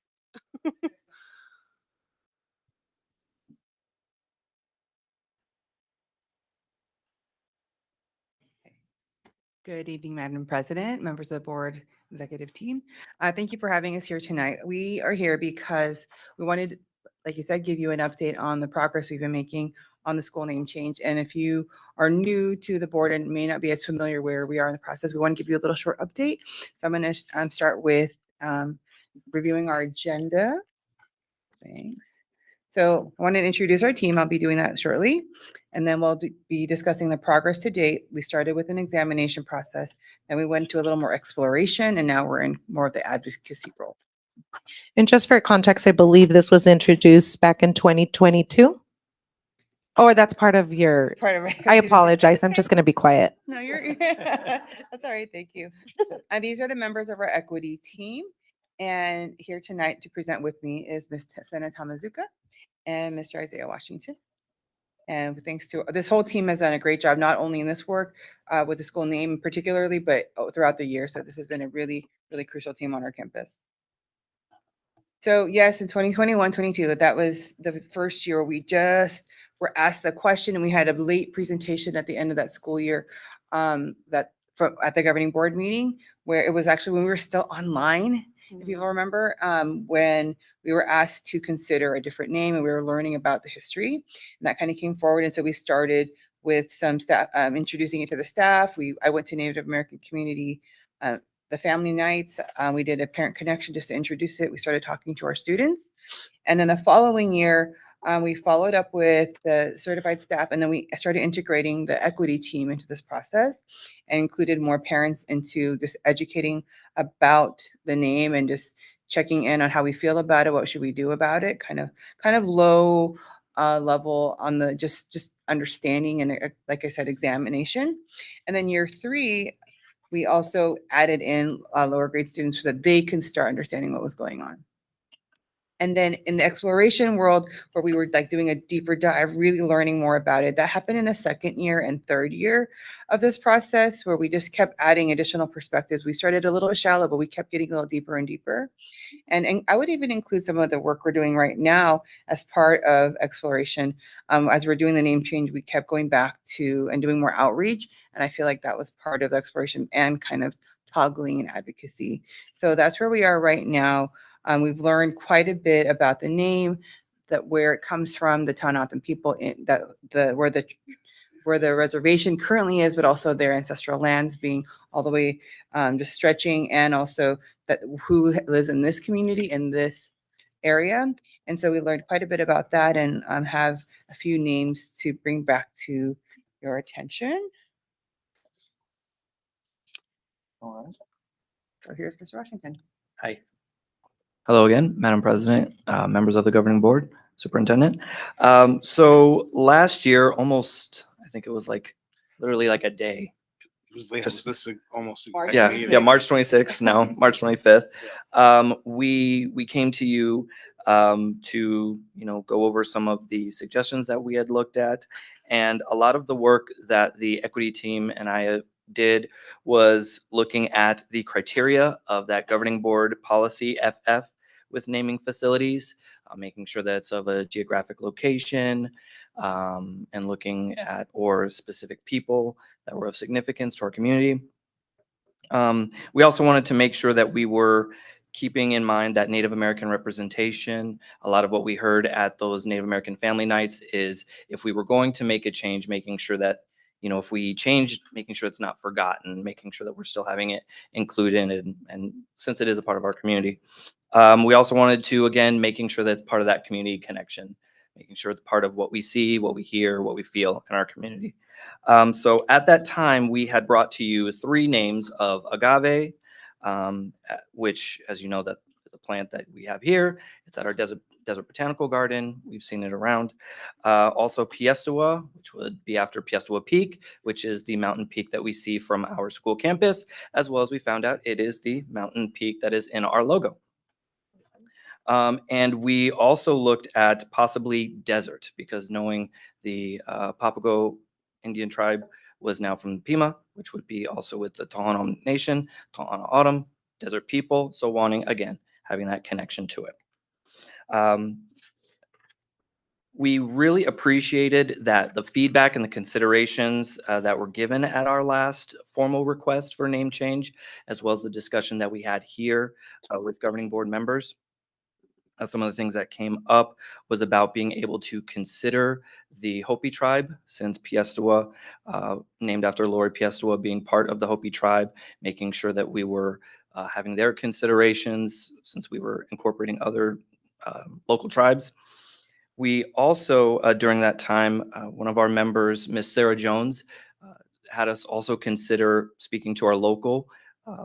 Good evening, Madam President, members of the board, executive team. Thank you for having us here tonight. We are here because we wanted, like you said, give you an update on the progress we've been making on the school name change. And if you are new to the board and may not be as familiar where we are in the process, we want to give you a little short update. So I'm going to start with reviewing our agenda. Thanks. So I wanted to introduce our team. I'll be doing that shortly. And then we'll be discussing the progress to date. We started with an examination process, and we went to a little more exploration, and now we're in more of the advocacy role. And just for context, I believe this was introduced back in 2022. Oh, that's part of your, Part of it. I apologize. I'm just going to be quiet. No, you're, that's all right. Thank you. And these are the members of our equity team. And here tonight to present with me is Ms. Tessena Tamazuka and Mr. Isaiah Washington. And thanks to this whole team has done a great job, not only in this work with the school name particularly, but throughout the year. So this has been a really, really crucial team on our campus. So yes, in 2021-22, that was the first year we just were asked the question, and we had a late presentation at the end of that school year that from at the governing board meeting, where it was actually when we were still online, if you all remember, when we were asked to consider a different name and we were learning about the history, and that kind of came forward. And so we started with some staff, introducing it to the staff. I went to Native American community, the family nights. We did a parent connection just to introduce it. We started talking to our students. And then the following year, we followed up with the certified staff, and then we started integrating the equity team into this process and included more parents into just educating about the name and just checking in on how we feel about it, what should we do about it, kind of low level on the just understanding and like I said, examination. And then year 3, we also added in lower grade students so that they can start understanding what was going on. And then in the exploration world, where we were like doing a deeper dive, really learning more about it, that happened in the 2nd year and 3rd year of this process, where we just kept adding additional perspectives. We started a little shallow, but we kept getting a little deeper and deeper. And I would even include some of the work we're doing right now as part of exploration. As we're doing the name change, we kept going back to and doing more outreach. And I feel like that was part of the exploration and kind of toggling and advocacy. So that's where we are right now. We've learned quite a bit about the name, that where it comes from, the Tohono people, where the reservation currently is, but also their ancestral lands being all the way just stretching, and also that who lives in this community in this area. And so we learned quite a bit about that, and have a few names to bring back to your attention. All right. So here's Mr. Washington. Hi. Hello again, Madam President, members of the governing board, superintendent. So last year, almost, I think it was like literally like a day. Was this almost March exact Yeah, meeting? March 26th, now March 25th. We came to you to go over some of the suggestions that we had looked at, and a lot of the work that the equity team and I did was looking at the criteria of that governing board policy FF with naming facilities, making sure that it's of a geographic location, and looking at or specific people that were of significance to our community. We also wanted to make sure that we were keeping in mind that Native American representation. A lot of what we heard at those Native American family nights is if we were going to make a change, making sure that, if we changed, making sure it's not forgotten, making sure that we're still having it included, and since it is a part of our community. We also wanted to, again, making sure that it's part of that community connection, making sure it's part of what we see, what we hear, what we feel in our community. So at that time, we had brought to you 3 names of agave, which, as you know, that is a plant that we have here. It's at our desert botanical garden. We've seen it around. Also Piestewa, which would be after Piestewa Peak, which is the mountain peak that we see from our school campus, as well as we found out it is the mountain peak that is in our logo. And we also looked at possibly desert, because knowing the Papago Indian tribe was now from Pima, which would be also with the Tohono Nation, Tohono O'odham, desert people. So wanting, again, having that connection to it. We really appreciated that the feedback and the considerations that were given at our last formal request for name change, as well as the discussion that we had here with governing board members. Some of the things that came up was about being able to consider the Hopi tribe, since Piestewa, named after Lori Piestewa, being part of the Hopi tribe, making sure that we were having their considerations since we were incorporating other local tribes. We also, during that time, one of our members, Miss Sarah Jones, had us also consider speaking to our local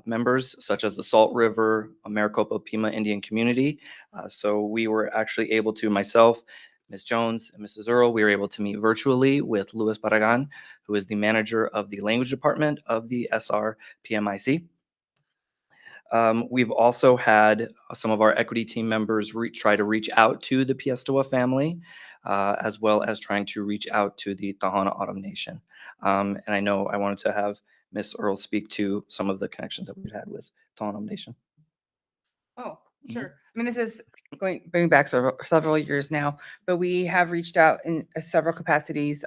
members, such as the Salt River, Maricopa Pima Indian community. So we were actually able to, myself, Ms. Jones, and Mrs. Earl, we were able to meet virtually with Luis Barragan, who is the manager of the language department of the SR PMIC. We've also had some of our equity team members try to reach out to the Piestewa family, as well as trying to reach out to the Tohono O'odham Nation. And I know I wanted to have Ms. Earl speak to some of the connections that we've had with Tohono O'odham Nation. Oh, Sure. I mean, this is going back several years now, but we have reached out in several capacities.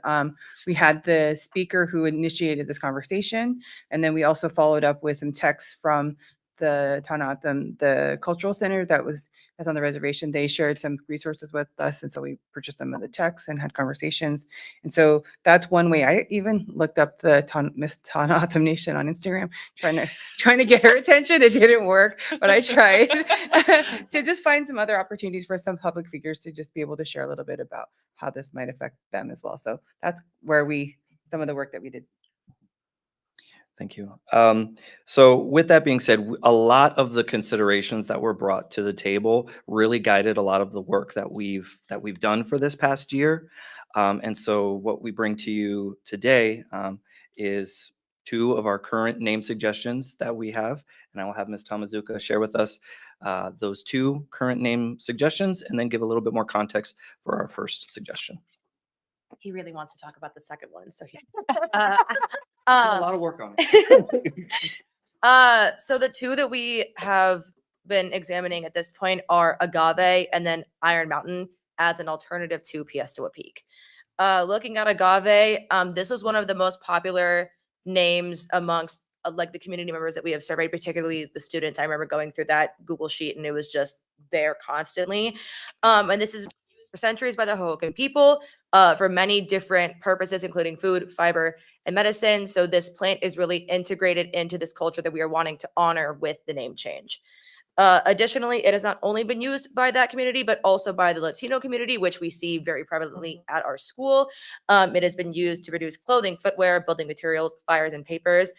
We had the speaker who initiated this conversation, and then we also followed up with some texts from the Tanatam, the cultural center that's on the reservation. They shared some resources with us, and so we purchased some of the texts and had conversations. And so that's one way. I even looked up the Miss Tanatam Nation on Instagram, trying to get her attention. It didn't work, but I tried to just find some other opportunities for some public figures to just be able to share a little bit about how this might affect them as well. So that's where some of the work that we did. Thank you. So with that being said, a lot of the considerations that were brought to the table really guided a lot of the work that we've done for this past year. And so what we bring to you today is 2 of our current name suggestions that we have, and I will have Ms. Tamazuka share with us those 2 current name suggestions, and then give a little bit more context for our first suggestion. He really wants to talk about the second one, so he. A lot of work on it. So the 2 that we have been examining at this point are Agave and then Iron Mountain as an alternative to Piestewa Peak. Looking at Agave, this was one of the most popular names amongst like the community members that we have surveyed, particularly the students. I remember going through that Google sheet and it was just there constantly. And this is used for centuries by the Hohokam people for many different purposes, including food, fiber, and medicine. So this plant is really integrated into this culture that we are wanting to honor with the name change. Additionally, it has not only been used by that community, but also by the Latino community, which we see very prevalently at our school. It has been used to produce clothing, footwear, building materials, fires, and papers.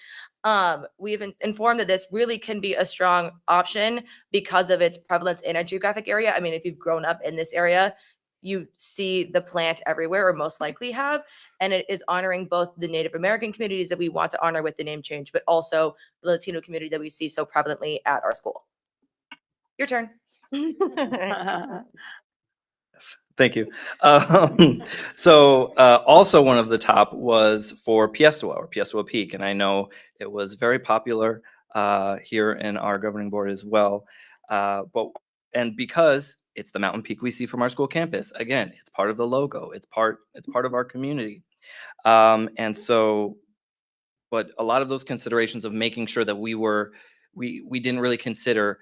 We've been informed that this really can be a strong option because of its prevalence in a geographic area. I mean, if you've grown up in this area, you see the plant everywhere, or most likely have, and it is honoring both the Native American communities that we want to honor with the name change, but also the Latino community that we see so prevalently at our school. Your turn. Thank you. So also one of the top was for Piestewa or Piestewa Peak, and I know it was very popular here in our governing board as well. And because it's the mountain peak we see from our school campus, again, it's part of the logo. It's part of our community, and so. But a lot of those considerations of making sure that we didn't really consider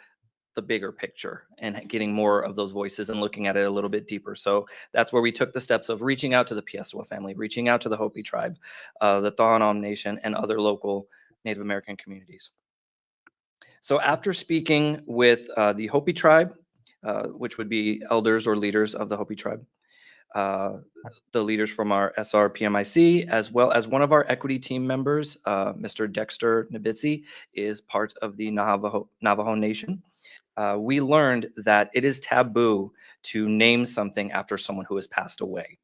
the bigger picture and getting more of those voices and looking at it a little bit deeper. So that's where we took the steps of reaching out to the Piestewa family, reaching out to the Hopi tribe, the Tohono Nation, and other local Native American communities. So after speaking with the Hopi tribe, which would be elders or leaders of the Hopi tribe, the leaders from our SRPMIC, as well as one of our equity team members, Mr. Dexter Nabitsi, is part of the Navajo Nation. We learned that it is taboo to name something after someone who has passed away.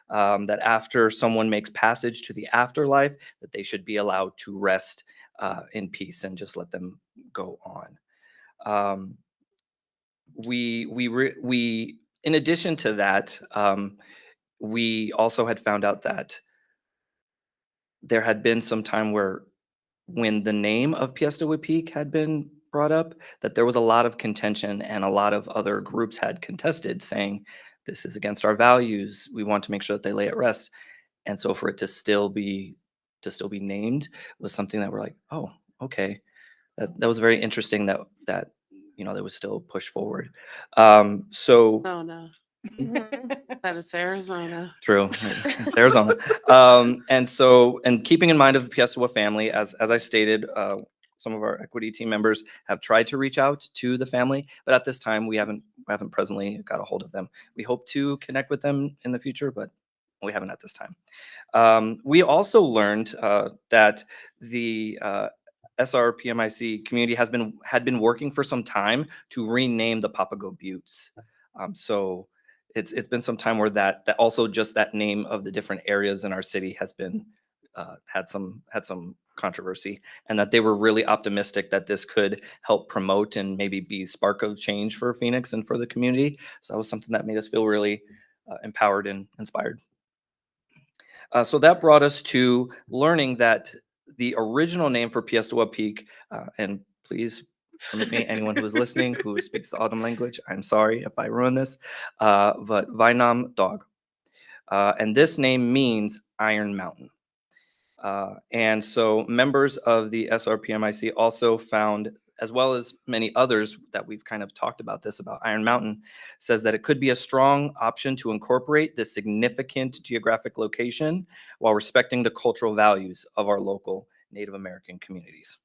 That after someone makes passage to the afterlife, that they should be allowed to rest in peace and just let them go on. In addition to that, we also had found out that there had been some time where when the name of Piestewa Peak had been brought up, that there was a lot of contention and a lot of other groups had contested saying, this is against our values. We want to make sure that they lay at rest. And so for it to still be named was something that we're like, oh, okay. That was very interesting that was still pushed forward. Oh no. That it's Arizona. True, it's Arizona. And keeping in mind of the Piestewa family, as I stated, some of our equity team members have tried to reach out to the family, but at this time we haven't presently got a hold of them. We hope to connect with them in the future, but we haven't at this time. We also learned that the SRPMIC community had been working for some time to rename the Papago Buttes. So it's been some time where that also just that name of the different areas in our city has been had some controversy, and that they were really optimistic that this could help promote and maybe be a spark of change for Phoenix and for the community. So that was something that made us feel really empowered and inspired. So that brought us to learning that the original name for Piestewa Peak, and please Permit me, anyone who is listening who speaks the O'odham language, I'm sorry if I ruin this, but Vainam dog. And this name means Iron Mountain. And so members of the SRPMIC also found, as well as many others that we've kind of talked about this about Iron Mountain, says that it could be a strong option to incorporate this significant geographic location while respecting the cultural values of our local Native American communities.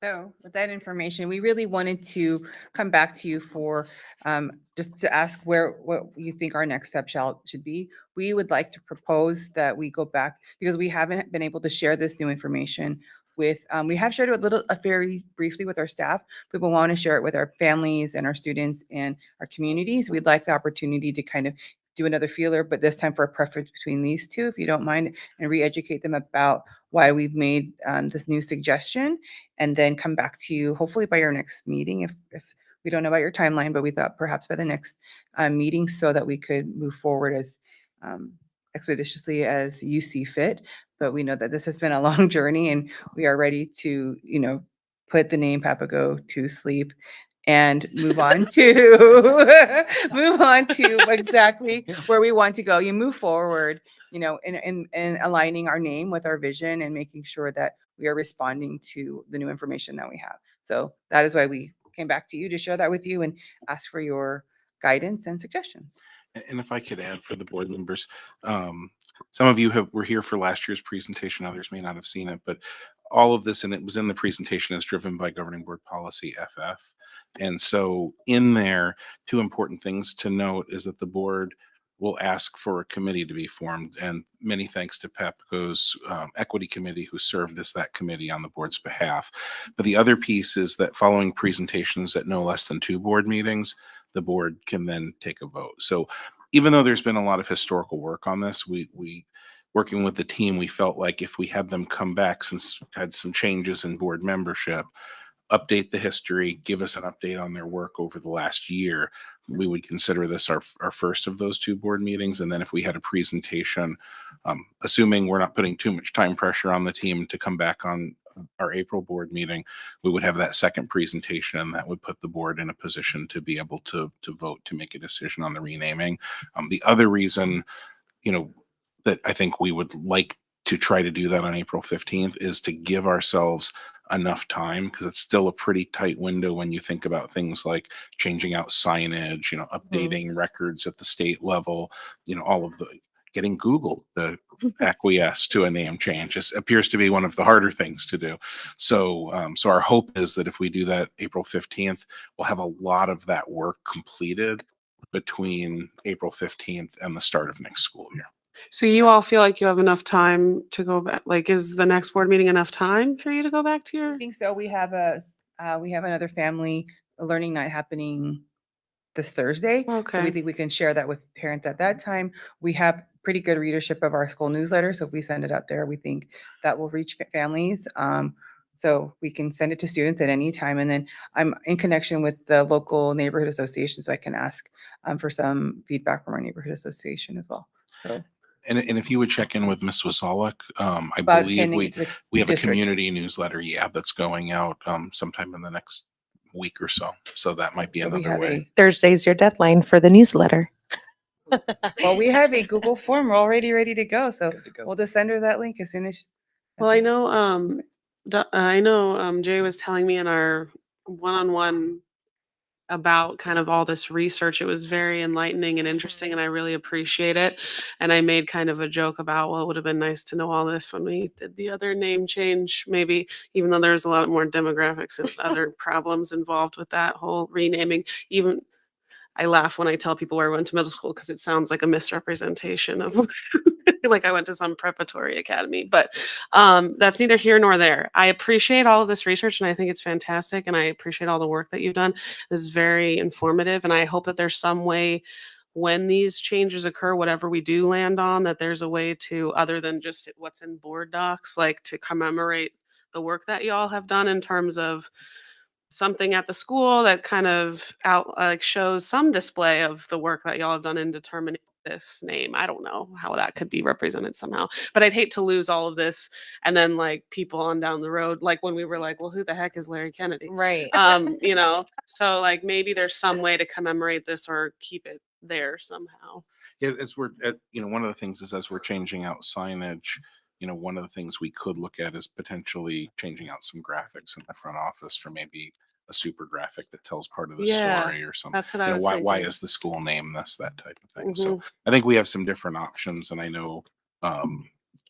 So with that information, we really wanted to come back to you for just to ask what you think our next step should be. We would like to propose that we go back because we haven't been able to share this new information with, we have shared it very briefly with our staff. We will want to share it with our families and our students and our communities. We'd like the opportunity to kind of do another feeler, but this time for a preference between these two, if you don't mind, and re-educate them about why we've made this new suggestion, and then come back to you hopefully by your next meeting. If we don't know about your timeline, but we thought perhaps by the next meeting so that we could move forward as expeditiously as you see fit. But we know that this has been a long journey and we are ready to, put the name Papago to sleep and move on to exactly where we want to go. You move forward, in aligning our name with our vision and making sure that we are responding to the new information that we have. So that is why we came back to you to share that with you and ask for your guidance and suggestions. And if I could add for the board members, some of you were here for last year's presentation, others may not have seen it, but all of this, and it was in the presentation, is driven by Governing Board Policy FF. And so in there, two important things to note is that the board will ask for a committee to be formed. And many thanks to Papago's Equity Committee, who served as that committee on the board's behalf. But the other piece is that following presentations at no less than 2 board meetings, the board can then take a vote. So even though there's been a lot of historical work on this, we working with the team, we felt like if we had them come back, since we've had some changes in board membership, update the history, give us an update on their work over the last year, we would consider this our first of those 2 board meetings. And then if we had a presentation, assuming we're not putting too much time pressure on the team to come back on our April board meeting, we would have that second presentation, and that would put the board in a position to be able to vote to make a decision on the renaming. The other reason, that I think we would like to try to do that on April 15th is to give ourselves enough time, because it's still a pretty tight window when you think about things like changing out signage, updating records at the state level, all of the getting Google to acquiesce to a name change. It appears to be one of the harder things to do. So our hope is that if we do that April 15th, we'll have a lot of that work completed between April 15th and the start of next school year. So you all feel like you have enough time to go back? Like, is the next board meeting enough time for you to go back to your? I think so. We have another family learning night happening this Thursday. So Okay. we think we can share that with parents at that time. We have pretty good readership of our school newsletter. So if we send it out there, we think that will reach families. So we can send it to students at any time. And then I'm in connection with the local neighborhood association, so I can ask for some feedback from our neighborhood association as well. So. And if you would check in with Ms. Wazalek, I About believe sending it to the we have a district. community newsletter, that's going out sometime in the next week or so. So that might be So we another have way. Thursday's your deadline for the newsletter. Well, we have a Google form. We're already ready to go. So we'll just send her that link as soon as. Well, I know, Jay was telling me in our one-on-one about kind of all this research. It was very enlightening and interesting, and I really appreciate it. And I made kind of a joke about, well, it would have been nice to know all this when we did the other name change, maybe, even though there's a lot more demographics and other problems involved with that whole renaming. Even I laugh when I tell people where I went to middle school because it sounds like a misrepresentation of like I went to some preparatory academy, but that's neither here nor there. I appreciate all of this research and I think it's fantastic. And I appreciate all the work that you've done. This is very informative. And I hope that there's some way when these changes occur, whatever we do land on, that there's a way to, other than just what's in board docs, like to commemorate the work that y'all have done in terms of something at the school that kind of shows some display of the work that y'all have done in determining this name. I don't know how that could be represented somehow, but I'd hate to lose all of this. And then like people on down the road, like when we were like, well, who the heck is Larry Kennedy? Right. You know, so like maybe there's some way to commemorate this or keep it there somehow. Yeah, as we're you know, one of the things is as we're changing out signage, you know, one of the things we could look at is potentially changing out some graphics in the front office for maybe a super graphic that tells part of the Yeah, story or something. that's what I You know, was why thinking. is the school named this, that type of thing. So Mhm. I think we have some different options, and I know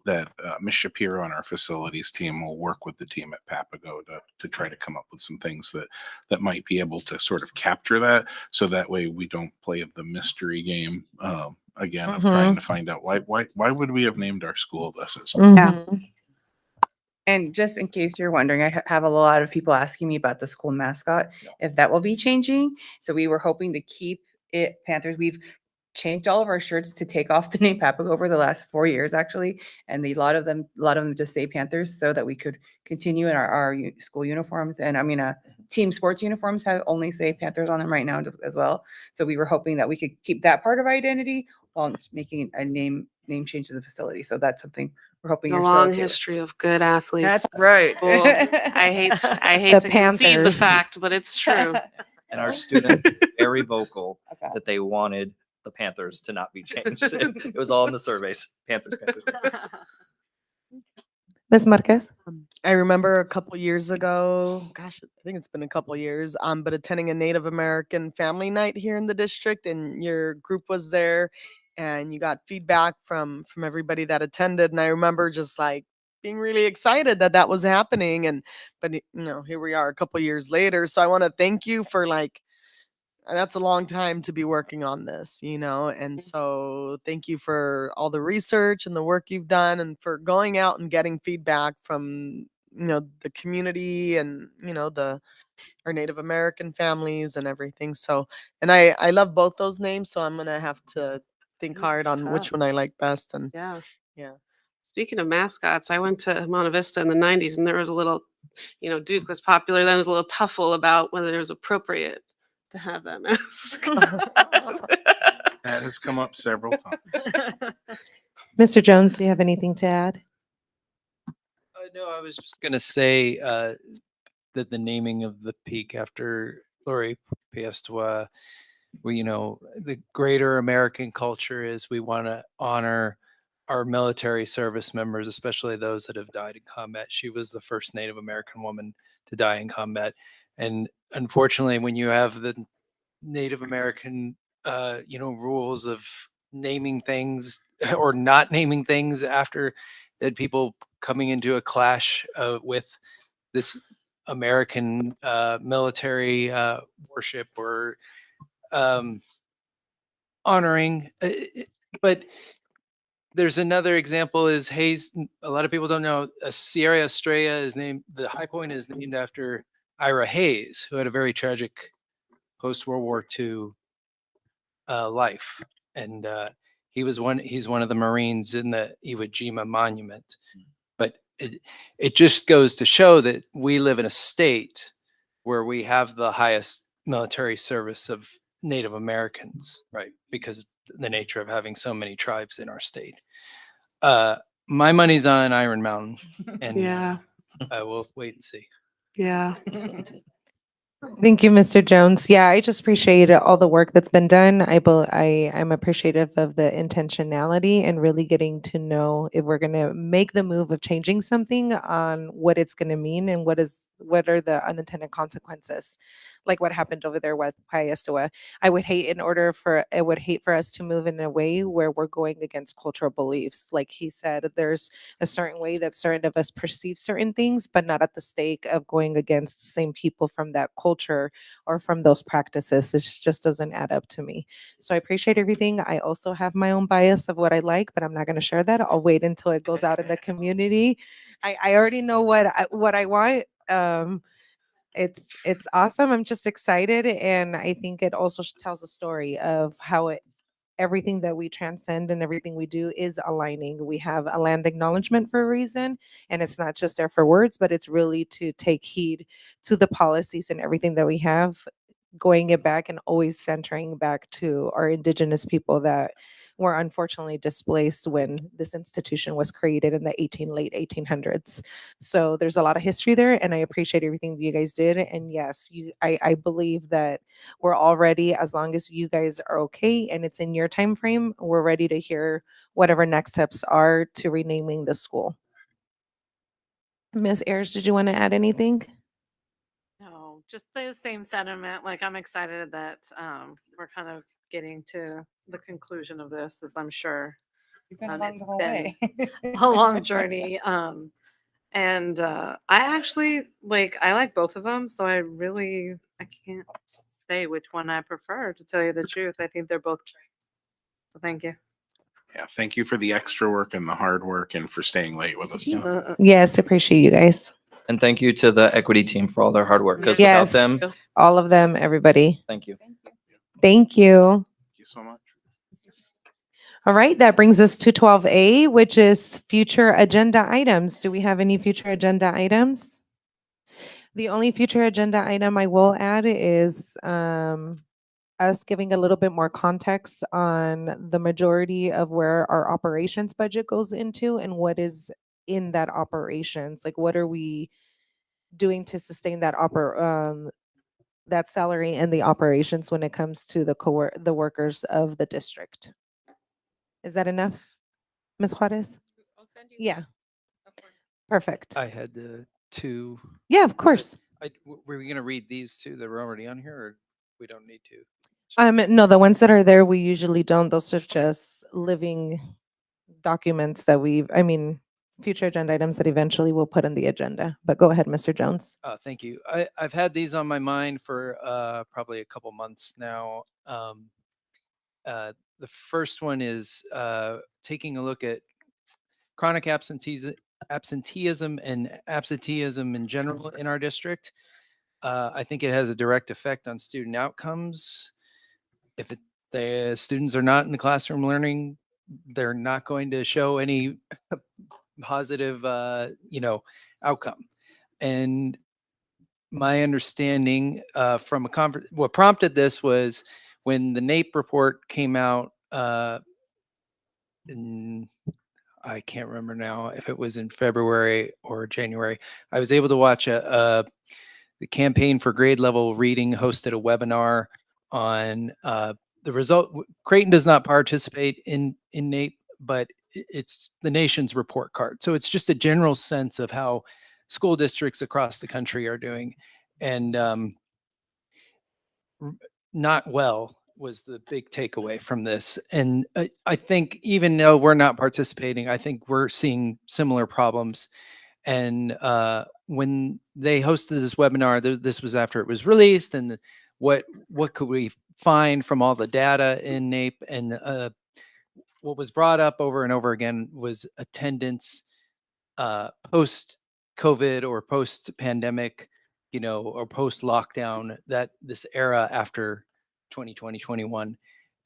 that Ms. Shapiro on our facilities team will work with the team at Papago to try to come up with some things that might be able to sort of capture that, so that way we don't play the mystery game again of trying to find out why would we have named our school this at some point. And just in case you're wondering, I have a lot of people asking me about the school mascot, if that will be changing. So we were hoping to keep it Panthers. We've changed all of our shirts to take off the name Papago over the last 4 years, actually. And a lot of them just say Panthers so that we could continue in our school uniforms. And I mean, team sports uniforms have only say Panthers on them right now as well. So we were hoping that we could keep that part of our identity while making a name change to the facility. So that's something we're hoping A you're still long okay with. history of good athletes. That's right. Cool. I hate The to concede the Panthers. fact, but it's true. And our students very vocal that they wanted the Panthers to not be changed. It was all in the surveys. Panthers, Panthers. Ms. Marquez? I remember a couple years ago, gosh, I think it's been a couple years, but attending a Native American family night here in the district, and your group was there, and you got feedback from everybody that attended. And I remember just like being really excited that that was happening. But you know, here we are a couple years later. So I want to thank you for like, that's a long time to be working on this, you know, and so thank you for all the research and the work you've done, and for going out and getting feedback from, you know, the community, and you know, our Native American families and everything. So, and I love both those names, so I'm gonna have to think hard It's on which tough. one I like best. And Yeah. yeah. Speaking of mascots, I went to Monte Vista in the 90s and there was a little, you know, Duke was popular. Then there was a little tuffle about whether it was appropriate to have that mascot. That has come up several times. Mr. Jones, do you have anything to add? No, I was just going to say that the naming of the peak after Lori Piestewa, you know, the greater American culture is we want to honor our military service members, especially those that have died in combat. She was the first Native American woman to die in combat. And unfortunately, when you have the Native American, you know, rules of naming things or not naming things after that, people coming into a clash with this American military worship or honoring. But there's another example is Hayes. A lot of people don't know Sierra Estrella is named, the High Point is named after Ira Hayes, who had a very tragic post World War II life. And he's one of the Marines in the Iwo Jima monument. But it just goes to show that we live in a state where we have the highest military service of Native Americans, right? Because of the nature of having so many tribes in our state. My money's on Iron Mountain, and Yeah. I will wait and see. Yeah. Thank you, Mr. Jones. Yeah, I just appreciate all the work that's been done. I'm appreciative of the intentionality and really getting to know if we're going to make the move of changing something on what it's going to mean and what are the unintended consequences, like what happened over there with Piestewa. I would hate for us to move in a way where we're going against cultural beliefs. Like he said, there's a certain way that certain of us perceive certain things, but not at the stake of going against the same people from that culture or from those practices. It just doesn't add up to me. So I appreciate everything. I also have my own bias of what I like, but I'm not going to share that. I'll wait until it goes out in the community. I already know what I want. It's awesome. I'm just excited, and I think it also tells a story of how everything that we transcend and everything we do is aligning. We have a land acknowledgement for a reason, and it's not just there for words, but it's really to take heed to the policies and everything that we have, going it back and always centering back to our indigenous people that were unfortunately displaced when this institution was created in the late 1800s. So there's a lot of history there, and I appreciate everything that you guys did. And yes, I believe that we're all ready, as long as you guys are okay and it's in your time frame, we're ready to hear whatever next steps are to renaming the school. Ms. Ayers, did you want to add anything? No, just the same sentiment. Like I'm excited that we're kind of getting to the conclusion of this, as I'm sure You've been along it's the whole been way. a long journey. And I actually I like both of them, so I can't say which one I prefer, to tell you the truth. I think they're both great. So thank you. Yeah, thank you for the extra work and the hard work and for staying late with us. tonight. Yes, appreciate you guys. And thank you to the equity team for all their hard work, because Yes, without them, all of them, everybody. thank you. Thank you. Thank you so much. All right, that brings us to 12A, which is future agenda items. Do we have any future agenda items? The only future agenda item I will add is us giving a little bit more context on the majority of where our operations budget goes into and what is in that operations. Like, what are we doing to sustain that that salary and the operations when it comes to the workers of the district? Is that enough, Ms. Juarez? Yeah. Perfect. I had two. Yeah, of course. Were we going to read these two that were already on here, or we don't need to? No, the ones that are there, we usually don't. Those are just living documents that future agenda items that eventually we'll put in the agenda. But go ahead, Mr. Jones. Thank you. I've had these on my mind for probably a couple months now. The first one is taking a look at chronic absenteeism and absenteeism in general in our district. I think it has a direct effect on student outcomes. If the students are not in the classroom learning, they're not going to show any positive, outcome. And my understanding from a conference, what prompted this was when the NAEP report came out. I can't remember now if it was in February or January. I was able to watch the Campaign for Grade Level Reading hosted a webinar on the result. Creighton does not participate in NAEP, but it's the nation's report card. So it's just a general sense of how school districts across the country are doing. And not well was the big takeaway from this. And I think even though we're not participating, I think we're seeing similar problems. And when they hosted this webinar, this was after it was released, and what could we find from all the data in NAEP? And what was brought up over and over again was attendance post-COVID or post-pandemic, or post-lockdown, that this era after 2020-21.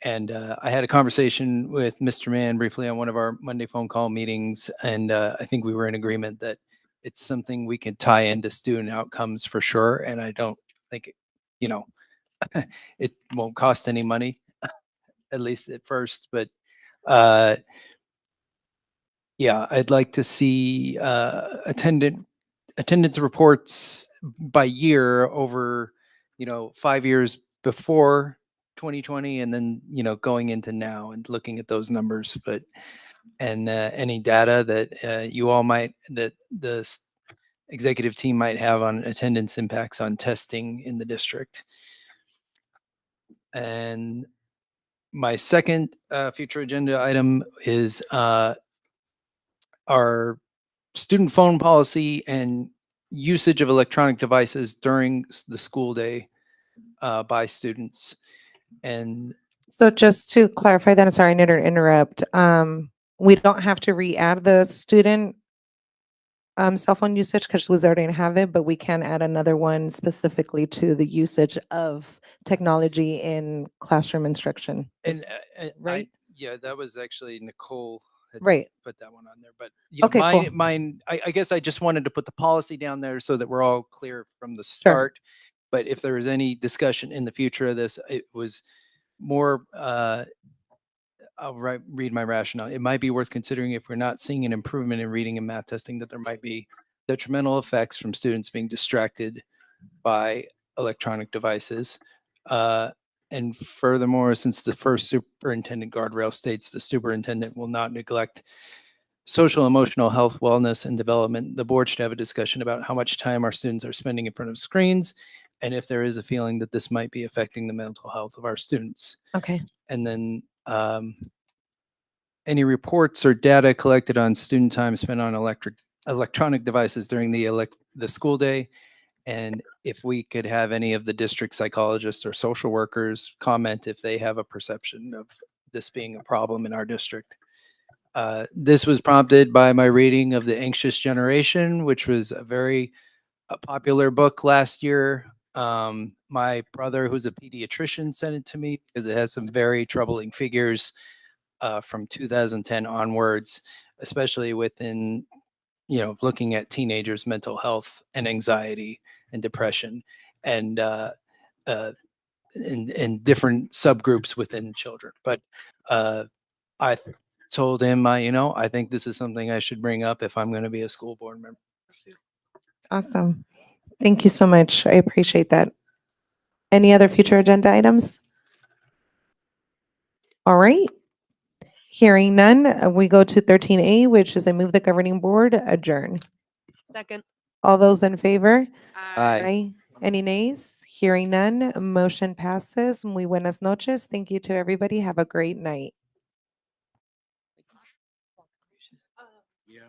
And I had a conversation with Mr. Mann briefly on one of our Monday phone call meetings, and I think we were in agreement that it's something we can tie into student outcomes for sure. And I don't think, it won't cost any money, at least at first. But yeah, I'd like to see attendance reports by year over, 5 years before 2020, and then, going into now and looking at those numbers. But any data that you all that the executive team might have on attendance impacts on testing in the district. And my second future agenda item is our student phone policy and usage of electronic devices during the school day by students. And So just to clarify that, I'm sorry to interrupt. We don't have to re-add the student cell phone usage because we already have it, but we can add another one specifically to the usage of technology in classroom instruction. And right? yeah, that was actually Nicole had Right. put that one on there. But Okay, cool. mine, I guess I just wanted to put the policy down there so that we're all clear from the start. But if there was any discussion in the future of this, it was more I'll read my rationale. It might be worth considering if we're not seeing an improvement in reading and math testing, that there might be detrimental effects from students being distracted by electronic devices. And furthermore, since the first superintendent guardrail states the superintendent will not neglect social, emotional health, wellness, and development, the board should have a discussion about how much time our students are spending in front of screens, and if there is a feeling that this might be affecting the mental health of our students. Okay. And then any reports or data collected on student time spent on electronic devices during the school day, and if we could have any of the district psychologists or social workers comment if they have a perception of this being a problem in our district. This was prompted by my reading of The Anxious Generation, which was a very popular book last year. My brother, who's a pediatrician, sent it to me because it has some very troubling figures from 2010 onwards, especially within, looking at teenagers' mental health and anxiety and depression, and in different subgroups within children. But I told him, I think this is something I should bring up if I'm going to be a school board member. Awesome. Thank you so much. I appreciate that. Any other future agenda items? All right. Hearing none, we go to 13A, which is I move the governing board adjourn. Second. All those in favor? Aye. Any nays? Hearing none, motion passes. Muy buenas noches. Thank you to everybody. Have a great night. Yeah.